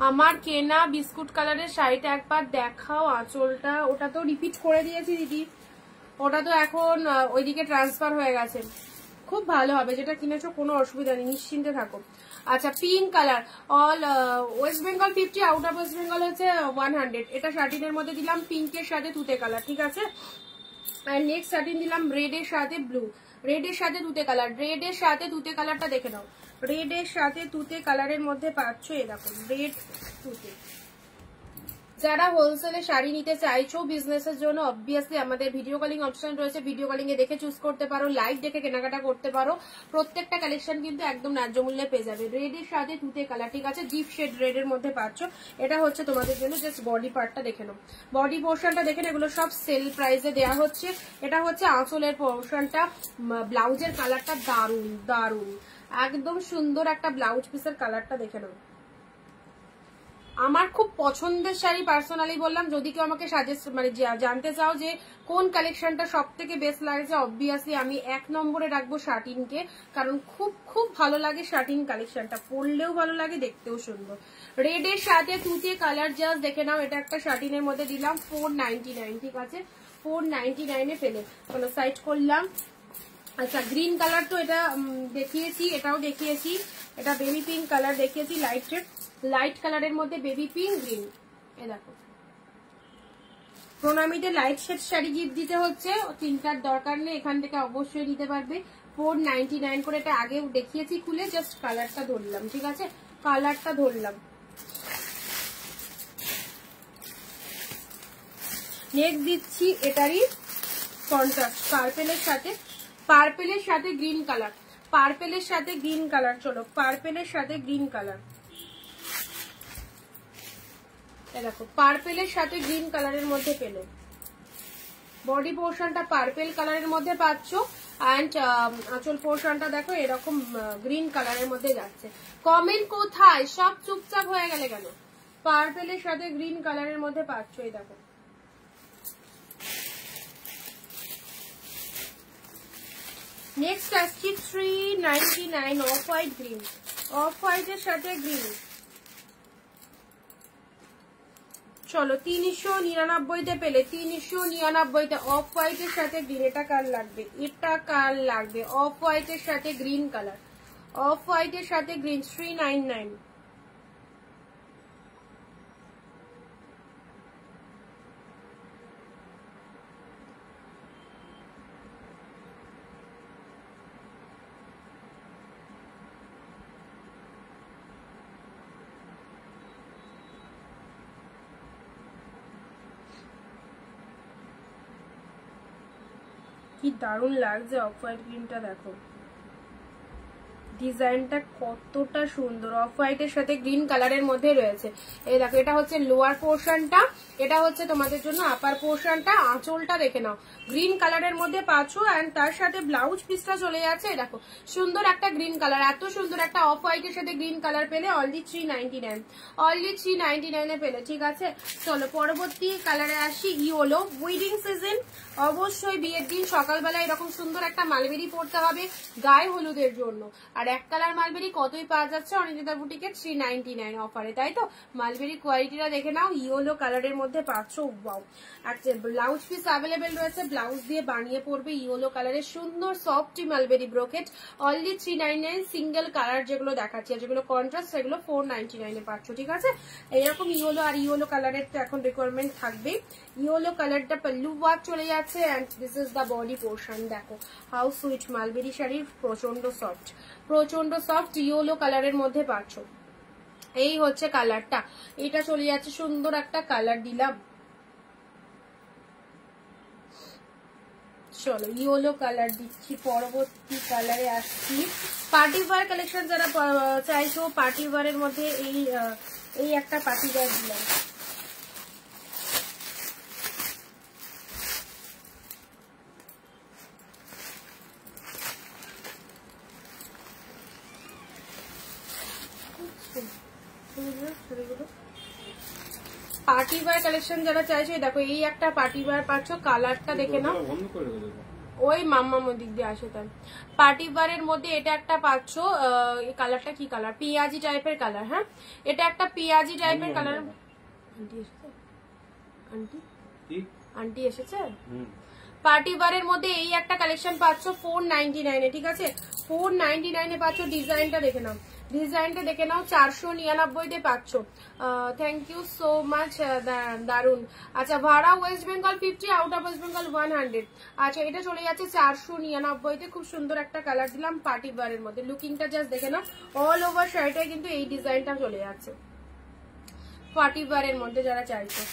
S1: আমার কেনা বিস্কুট কালারের শাড়িটা একবার দেখাও, আঁচলটা। ওটা তো রিপিট করে দিয়েছি দিদি, ওটা তো এখন ওইদিকে ট্রান্সফার হয়ে গেছে। খুব ভালো হবে, যেটা কিনেছো কোনো অসুবিধা নেই, নিশ্চিন্তে থাকো। আচ্ছা, pink colour, all West Bengal 50, out of West Bengal হচ্ছে 100। এটা শার্টিনের মধ্যে দিলাম পিঙ্কের সাথে তুতে কালার, ঠিক আছে। আর নেক্সট শার্টিন দিলাম রেড এর সাথে ব্লু, রেড এর সাথে তুতে কালার। রেড এর সাথে তুতে কালারটা দেখে নাও, রেড এর সাথে তুতে কালারের মধ্যে পাচ্ছ এরকম রেড তুতে। যারা হোলসেলে শাড়ি নিতে চাইছো বিজনেসের জন্য, অবভিয়াসলি আমাদের ভিডিও কলিং অপশন রয়েছে, ভিডিও কলিং এ দেখে চুজ করতে পারো, লাইভ দেখে কেনাকাটা করতে পারো। প্রত্যেকটা কালেকশন কিন্তু একদম ন্যায্য মূল্যে পেয়ে যাবে। রেড এর সাথে তুতে কালার, ঠিক আছে, ডিপ শেড রেড এর মধ্যে পাচ্ছ। এটা হচ্ছে তোমাদের জন্য, জাস্ট বডি পার্টটা দেখে নাও, বডি পোর্শনটা দেখে নাও, এগুলো সব সেল প্রাইসে দেওয়া হচ্ছে। এটা হচ্ছে আঁচলের পোর্শনটা, ব্লাউজের কালারটা দারুন দারুন, একদম সুন্দর একটা ব্লাউজ পিসের কালারটা দেখে নাও। আমার খুব পছন্দের শাড়ি, পার্সোনালি বললাম, যদি কেউ আমাকে সাজেস্ট মানে জানতে চাও যে কোন কালেকশনটা সব থেকে বেস্ট লাগছে, অবভিয়াসলি আমি 1 নম্বরে রাখবো শার্টিনকে, কারণ খুব খুব ভালো লাগে শার্টিন কালেকশনটা, পরলেও ভালো লাগে, দেখতেও সুন্দর। রেড এর সাথে তুতে কালার, জাস্ট দেখে নাও। এটা একটা শার্টিনের মধ্যে দিলাম 499, ঠিক আছে, 499 এ পেলে। কোনো সাইড করলাম। আচ্ছা, গ্রিন কালার তো এটা দেখিয়েছি, এটাও দেখিয়েছি, এটা বেবি পিঙ্ক কালার দেখিয়েছি, লাইট কালারের মধ্যে বেবি পিঙ্ক গ্রিন। এ দেখো, প্রণামীতে লাইট শেড শাড়ি গিফট দিতে হচ্ছে, চিন্তার দরকার নেই, এখান থেকে অবশ্যই নিতে পারবে। 499 করে, এটা আগেও দেখিয়েছি খুলে, জাস্ট কালারটা ধরলাম, ঠিক আছে, কালারটা ধরলাম। নেক্সট দিচ্ছি এটারই কন্ট্রাস্ট, পার্পেলের সাথে গ্রিন কালার, পার্পেলের সাথে গ্রিন কালার। চলো, পার্পেলের সাথে গ্রিন কালার, দেখো পার্পেলের সাথে গ্রিন কালারের মধ্যে পেলে। বডি পোর্শনটা পার্পেল কালারের মধ্যে পাচ্ছ, অ্যান্ড আঁচল পোর্শনটা দেখো এরকম গ্রিন কালারের মধ্যে যাচ্ছে। কমেন্ট কোথায়? সব চুপচাপ হয়ে গেলে কেন? পার্পেলের সাথে গ্রিন কালারের মধ্যে পাচ্ছ, এই দেখো। নেক্সট আসছি 399, অফ হোয়াইট গ্রিন, অফ হোয়াইটের সাথে গ্রিন। চলো, 399 পেলে, 399 অফ হোয়াইটের সাথে গ্রিন। এটা কার লাগবে? এটা কার লাগবে? অফ হোয়াইটের সাথে গ্রিন কালার, অফ হোয়াইটের সাথে গ্রিন, 399। কি দারুণ লাগছে অফ হোয়াইট গ্রিনটা, দেখো ডিজাইনটা কতটা সুন্দর, অফ হোয়াইটের সাথে গ্রিন কালারের মধ্যে রয়েছে। এই দেখো, এটা হচ্ছে লোয়ার পোর্শনটা, এটা হচ্ছে তোমাদের জন্য আপার পোর্শনটা। আঁচলটা দেখে নাও, গ্রিন কালারের মধ্যে পাচ্ছ, অ্যান্ড তার সাথে ব্লাউজ পিসটা চলে যাচ্ছে। দেখো সুন্দর একটা গ্রিন কালার, এত সুন্দর একটা অফ হোয়াইটের সাথে গ্রিন কালার পেলে অনলি 399, অনলি 399 এ পেলে, ঠিক আছে। চলো পরবর্তী কালারে আসি, ইয়েলো। উইডিং সিজন, অবশ্যই বিয়ের দিন সকালবেলা এরকম সুন্দর একটা মালবেরি পরতে হবে গায়ে হলুদের জন্য। আর এক কালার মালবেরি কতই পাওয়া যাচ্ছে অনিন্দিতা বুটিকে? 399 অফারে, তাই তো। মালবেরি কোয়ালিটিটা দেখে নাও, ইয়েলো কালারের মধ্যে পাচ্ছ। ওয়াও, একটা ব্লাউজ পিস অ্যাভেলেবেল রয়েছে, ব্লাউজ দিয়ে বানিয়ে পরবে ইয়েলো কালারের সুন্দর soft mulberry brocade, only 399। Single colour যেগুলো দেখাচ্ছি, যেগুলো কন্ট্রাস্ট, সেগুলো 499 এ পাচ্ছ, ঠিক আছে। এইরকম ইয়েলো আর ইয়েলো কালারের তো এখন রিকোয়ারমেন্ট থাকবে। ইয়েলো কালারটা পল্লু ওয়ার্ক চলে যাচ্ছে, and this is the body portion. দেখো হাউ সুইট, মালবেরি শাড়ির প্রচন্ড সফট, প্রচন্ড সফট ইয়েলো কালারের মধ্যে পাচ্ছ। এই হচ্ছে কালারটা, এটা চলে যাচ্ছে, সুন্দর একটা কালার দিলাম। চলো ইয়েলো কালার দিচ্ছি, পরবর্তী কালারে আসছি। পার্টি ওয়্যার কালেকশন যারা চাইছো, পার্টি ওয়্যারের মধ্যে এই একটা পার্টি ওয়্যার দিলাম। পার্টি ওয়্যার কালেকশন যারা চাইছে, দেখো এই একটা পার্টি ওয়্যার পাচ্ছ, কালারটা দেখে নাও। ওই মাম্মা দিক দিয়ে আসে তাই। পার্টি ওয়্যারের মধ্যে এটা একটা পাচ্ছ, এই কালারটা কি কালার, পিয়াজি টাইপের কালার। হ্যাঁ এটা একটা পিয়াজি টাইপের কালার। আন্টি এসেছে, আন্টি এসেছে। পার্টি ওয়্যারের মধ্যে এই একটা কালেকশন পাচ্ছ 499 এ, ঠিক আছে 499 এ পাচ্ছ। ডিজাইনটা দেখে নাও, ডিজাইনটা দেখে নাও, 499 তে পাচ্ছ। থ্যাংক ইউ সো মাচ, দারুন। আচ্ছা ভাড়া West Bengal 50, out of West Bengal 100। আচ্ছা এটা চলে যাচ্ছে 499 তে। খুব সুন্দর একটা কালার দিলাম পার্টি ওয়্যারের মধ্যে। লুকিংটা জাস্ট দেখে নাও, অল ওভার শাড়িটায় কিন্তু এই ডিজাইনটা চলে যাচ্ছে পার্টি ওয়্যারের মধ্যে যারা চাইছো।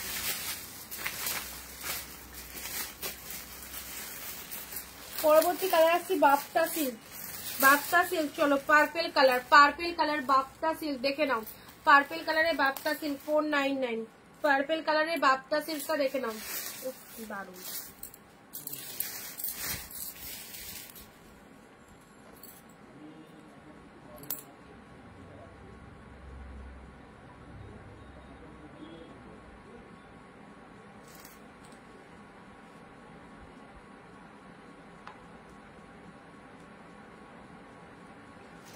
S1: পরবর্তী কালার আসছি বাপ্তা সিল্ক। বাপ্তা সিল্ক, চলো purple colour, purple colour Bapta silk দেখে নাও। পার্পেল কালারে বাপ্তা সিল্ক 499। পার্পেল কালারে বাপ্তা সিল্কটা দেখে নাও, দারুণ।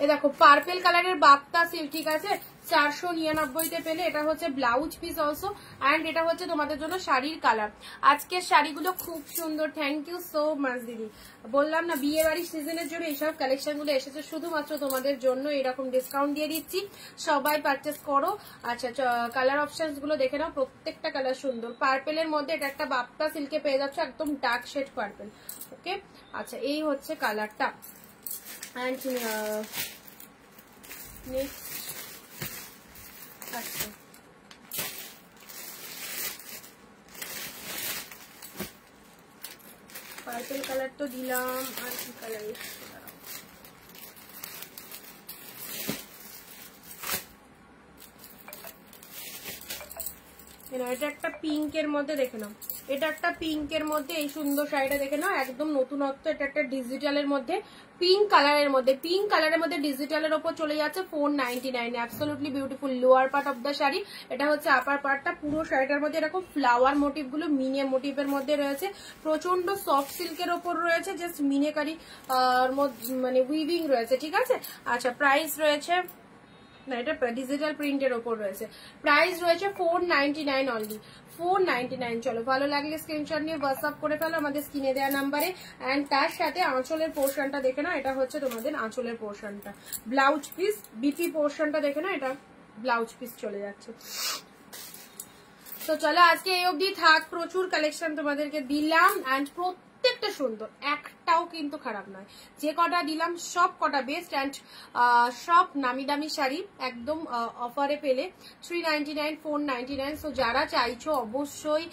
S1: এ দেখো পার্পেল কালারের বাপ্তা সিল্ক, ঠিক আছে 499 তে পেলে। এটা হচ্ছে ব্লাউজ পিস অলসো, অ্যান্ড এটা হচ্ছে তোমাদের জন্য শাড়ির কালার। আজকের শাড়িগুলো খুব সুন্দর, থ্যাংক ইউ সো মাচ দিদি। বললাম না বিয়ে বাড়ির সিজনের জন্য এইসব কালেকশন গুলো এসেছে শুধুমাত্র তোমাদের জন্য, এরকম ডিসকাউন্ট দিয়ে দিচ্ছি, সবাই পারচেস করো। আচ্ছা কালার অপশনস গুলো দেখে নাও, প্রত্যেকটা কালার সুন্দর। পার্পেলের মধ্যে এটা একটা বাপ্তা সিল্কে পেয়ে যাচ্ছে, একদম ডার্ক শেড পার্পেল। ওকে আচ্ছা এই হচ্ছে কালারটা। And next, আচ্ছা পার্পল কালার তো দিলাম, আর কি কালার এটা একটা পিঙ্কের মধ্যে দেখে নাও, এটা একটা পিঙ্কের মধ্যে এই সুন্দর শাড়িটা দেখে নাও, একদম নতুনত্ব। এটা একটা ডিজিটালের মধ্যে, পিঙ্ক কালারের মধ্যে, পিঙ্ক কালারের মধ্যে ডিজিটালের ওপর চলে যাচ্ছে 499। Absolutely beautiful. Lower part of the sari, এটা হচ্ছে আপার পার্টটা। পুরো শাড়িটার মধ্যে এরকম ফ্লাওয়ার মোটিভ গুলো মিনে মোটিভের মধ্যে রয়েছে, প্রচন্ড সফট সিল্কের ওপর রয়েছে, জাস্ট মিনেকারি মানে উইভিং রয়েছে, ঠিক আছে। আচ্ছা প্রাইস রয়েছে না, এটা ডিজিটাল প্রিন্টের ওপর রয়েছে, প্রাইস রয়েছে 499 অনলি, 499। চলো ভালো লাগলে স্ক্রিনশট নিয়ে হোয়াটসঅ্যাপ করে ফেলো আমাদের স্ক্রিনে দেওয়া নাম্বারে। অ্যান্ড তার সাথে আঁচলের পোর্শনটা দেখে নাও, এটা হচ্ছে তোমাদের আঁচলের পোর্শনটা। ব্লাউজ পিস বিপি পোর্শনটা দেখে নাও, এটা ব্লাউজ পিস চলে যাচ্ছে। তো চলো আজকে এই অবধি থাক, প্রচুর কালেকশন তোমাদেরকে দিলাম, অ্যান্ড প্রত্যেকটা সুন্দর, একটাও কিন্তু খারাপ নয়। যে কটা দিলাম সব কটা বেস্ট, অ্যান্ড সব নামি দামি শাড়ি একদম অফারে পেলে 399 499। সো যারা চাইছো অবশ্যই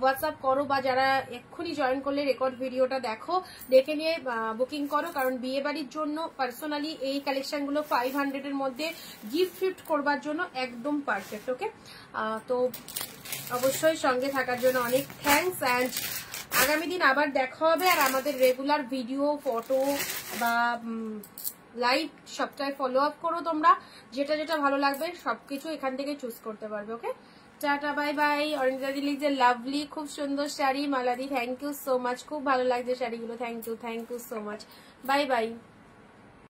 S1: হোয়াটসঅ্যাপ করো, বা যারা এক্ষুনি জয়েন করলে রেকর্ড ভিডিওটা দেখো, দেখে নিয়ে বুকিং করো, কারণ বিয়ে বাড়ির জন্য পার্সোনালি এই কালেকশনগুলো 500 এর মধ্যে গিফট করবার জন্য একদম পারফেক্ট। ওকে তো অবশ্যই সঙ্গে থাকার জন্য অনেক থ্যাঙ্কস, অ্যান্ড আগামী দিন আবার দেখা হবে। আর আমাদের রেগুলার ভিডিও, ফটো বা লাইভ সবটাই ফলো আপ করো তোমরা, যেটা যেটা ভালো লাগবে সবকিছু এখান থেকে চুজ করতে পারবে। Okay tata bye bye. Arinda di লিখছে লাভলি, খুব সুন্দর শাড়ি। মালাদি থ্যাংক ইউ সো মাচ, খুব ভালো লাগছে শাড়িগুলো, thank you so much, bye by.